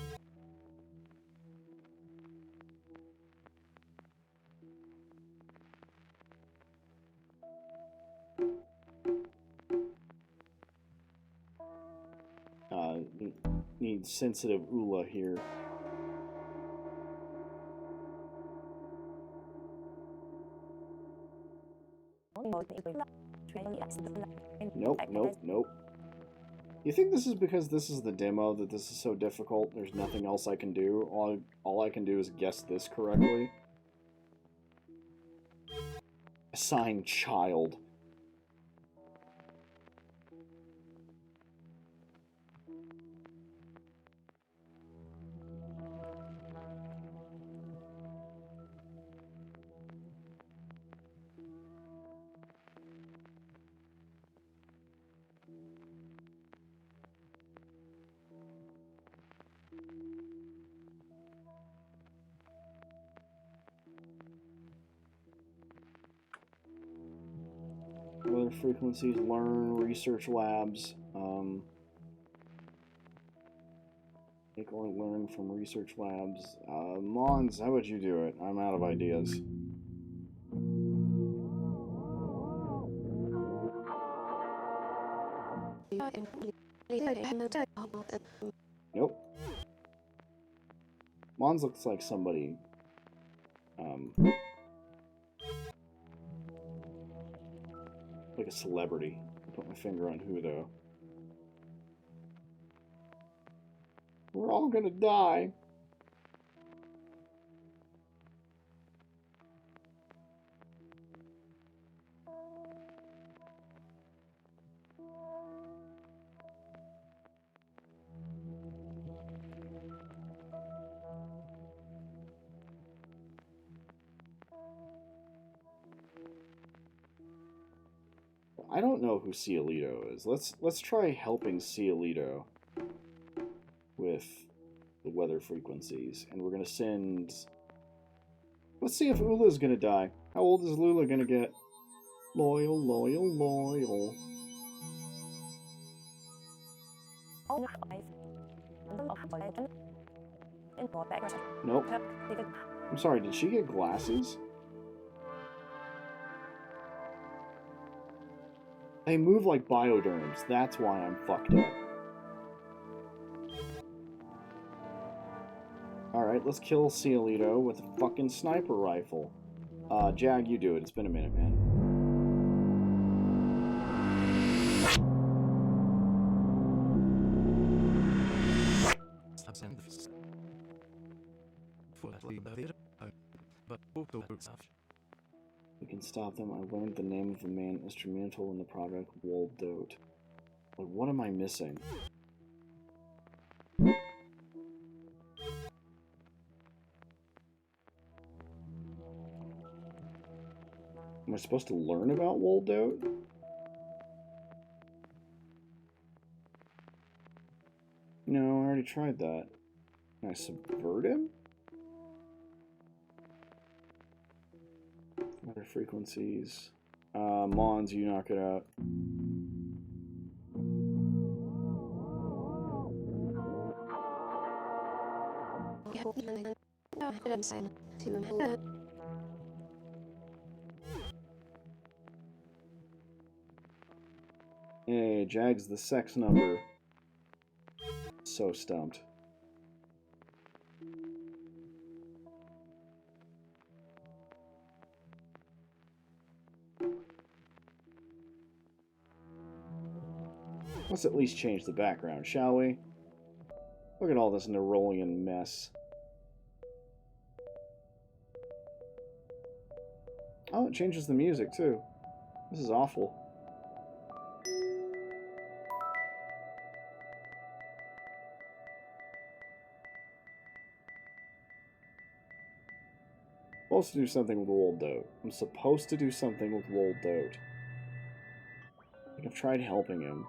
Need sensitive Ula here. Nope, nope, nope. You think this is because this is the demo that this is so difficult? There's nothing else I can do? All I can do is guess this correctly? Assign child. Weather frequencies, learn, research labs. Take or learn from research labs. Mons, how would you do it? I'm out of ideas. Nope. Mons looks like somebody. Like a celebrity. I'll put my finger on who, though. We're all gonna die. I don't know who Cielito is. Let's try helping Cielito with the weather frequencies, and we're gonna send. Let's see if Ula's gonna die. How old is Lula gonna get? Loyal, loyal, loyal. Nope. I'm sorry, did she get glasses? They move like bioderms. That's why I'm fucked up. Alright, let's kill Cielito with a fucking sniper rifle. Jag, you do it. It's been a minute, man. We can stop them. I learned the name of the man instrumental in the project, Wold-Dote. But what am I missing? Am I supposed to learn about Wold-Dote? No, I already tried that. Can I subvert him? Other frequencies. Mons, you knock it out. Hey, Jag's the sex number. So stumped. Let's at least change the background, shall we? Look at all this Nerolian mess. Oh, it changes the music, too. This is awful. I'm supposed to do something with Wold-Dote. I'm supposed to do something with Wold-Dote. I think I've tried helping him.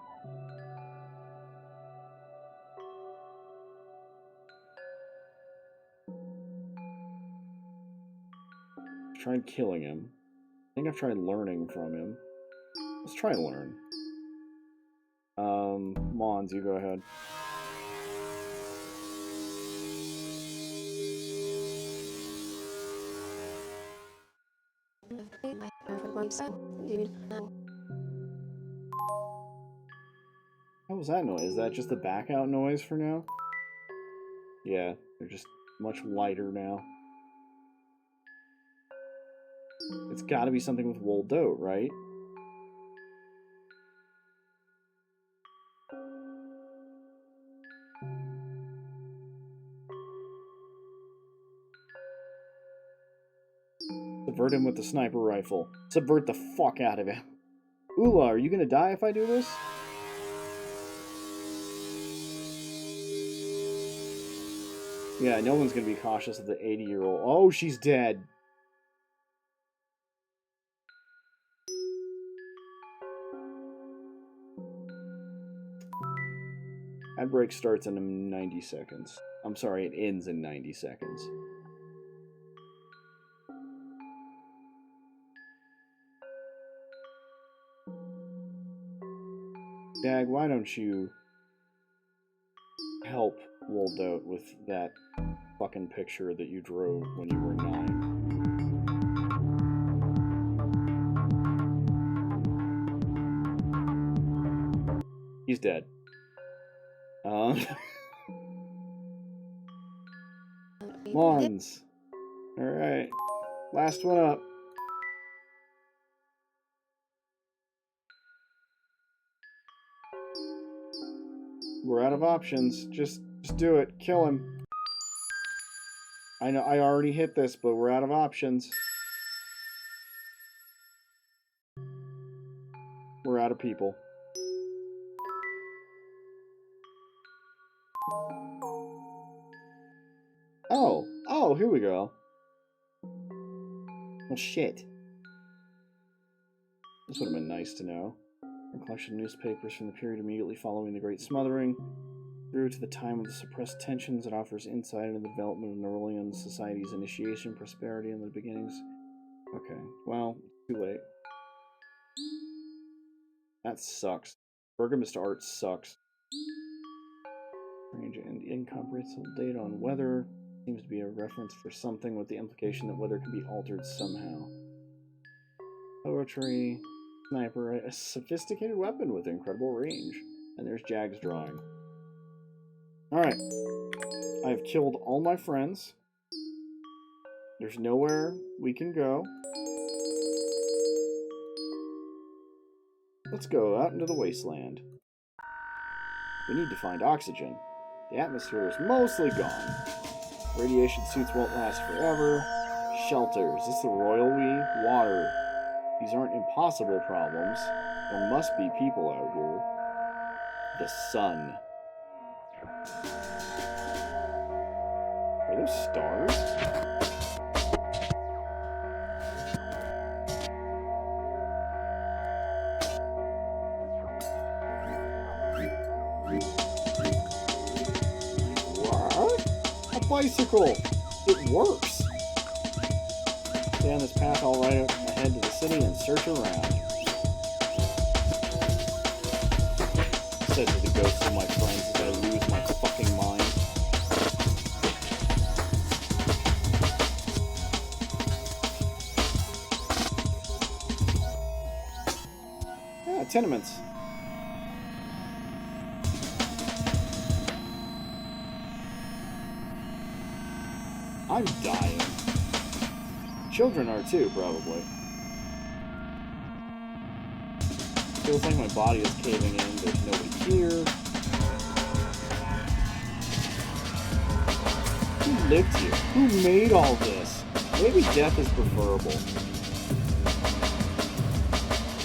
I've tried killing him. I think I've tried learning from him. Let's try learn. Mons, you go ahead. What was that noise? Is that just the back out noise for now? Yeah, they're just much lighter now. It's gotta be something with wool dote, right? Subvert him with the sniper rifle. Subvert the fuck out of him. Ula, are you gonna die if I do this? Yeah, no one's gonna be cautious of the 80-year-old. Oh, she's dead. Ad break starts in 90 seconds. I'm sorry, it ends in 90 seconds. Dag, why don't you help Woldote with that fucking picture that you drew when you were 9? He's dead. Mons. Alright. Last one up. We're out of options. Just do it. Kill him. I know I already hit this, but we're out of options. We're out of people. Oh, here we go. Well, shit. This would have been nice to know. A collection of newspapers from the period immediately following the Great Smothering through to the time of the suppressed tensions. It offers insight into the development of New Orleans society's initiation, prosperity, and the beginnings. Okay, well, too late. That sucks. Bergamist art sucks. Strange and incomprehensible data on weather. Seems to be a reference for something with the implication that weather can be altered somehow. Poetry. Sniper. A sophisticated weapon with incredible range. And there's Jag's drawing. Alright. I have killed all my friends. There's nowhere we can go. Let's go out into the wasteland. We need to find oxygen. The atmosphere is mostly gone. Radiation suits won't last forever. Shelter. Is this the royal we? Water. These aren't impossible problems. There must be people out here. The sun. Are those stars? What? A bicycle! It works! Stay on this path, I'll ride ahead to the city and search around. Said to the ghosts of my friends as I lose my fucking mind. Yeah, tenements. I'm dying. Children are too, probably. Feels like my body is caving in. There's nobody here. Who lived here? Who made all this? Maybe death is preferable.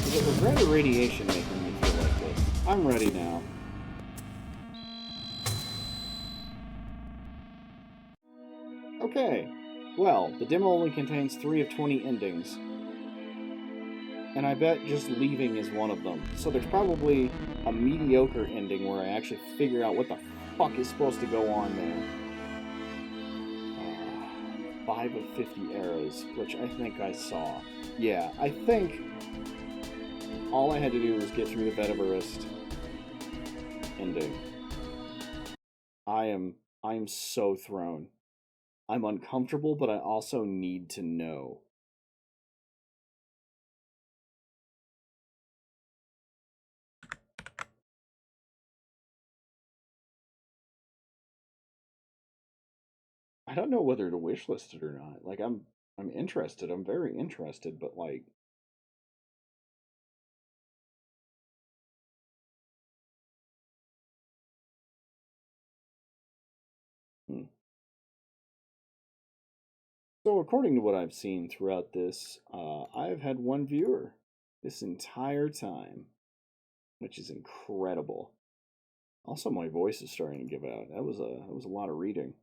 Is it regret or radiation making me feel like this? I'm ready now. Okay. Well, the demo only contains 3 of 20 endings. And I bet just leaving is one of them. So there's probably a mediocre ending where I actually figure out what the fuck is supposed to go on there. 5 of 50 arrows, which I think I saw. Yeah, I think all I had to do was get through the Vetiverist ending. I am so thrown. I'm uncomfortable, but I also need to know. I don't know whether to wishlist it or not. Like I'm interested. I'm very interested, but like So according to what I've seen throughout this, I've had one viewer this entire time, which is incredible. Also, my voice is starting to give out. That was a lot of reading.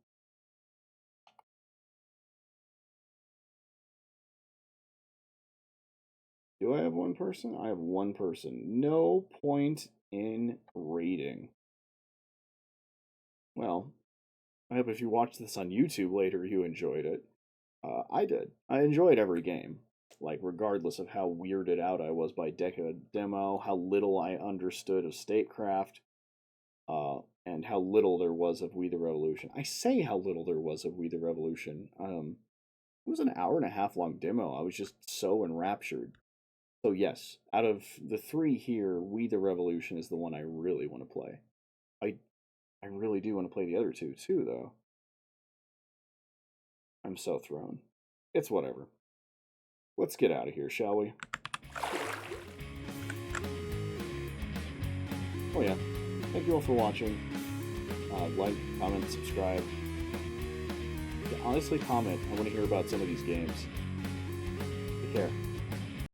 Do I have one person? I have one person. No point in reading. Well, I hope if you watch this on YouTube later, you enjoyed it. I did. I enjoyed every game. Like, regardless of how weirded out I was by Deca Demo, how little I understood of Statecraft, and how little there was of We the Revolution. I say how little there was of We the Revolution. It was an hour and a half long demo. I was just so enraptured. So yes, out of the 3 here, We the Revolution is the one I really want to play. I really do want to play the other 2 too, though. I'm so thrown. It's whatever. Let's get out of here, shall we? Oh yeah. Thank you all for watching. Like, comment, subscribe. Yeah, honestly, comment. I want to hear about some of these games.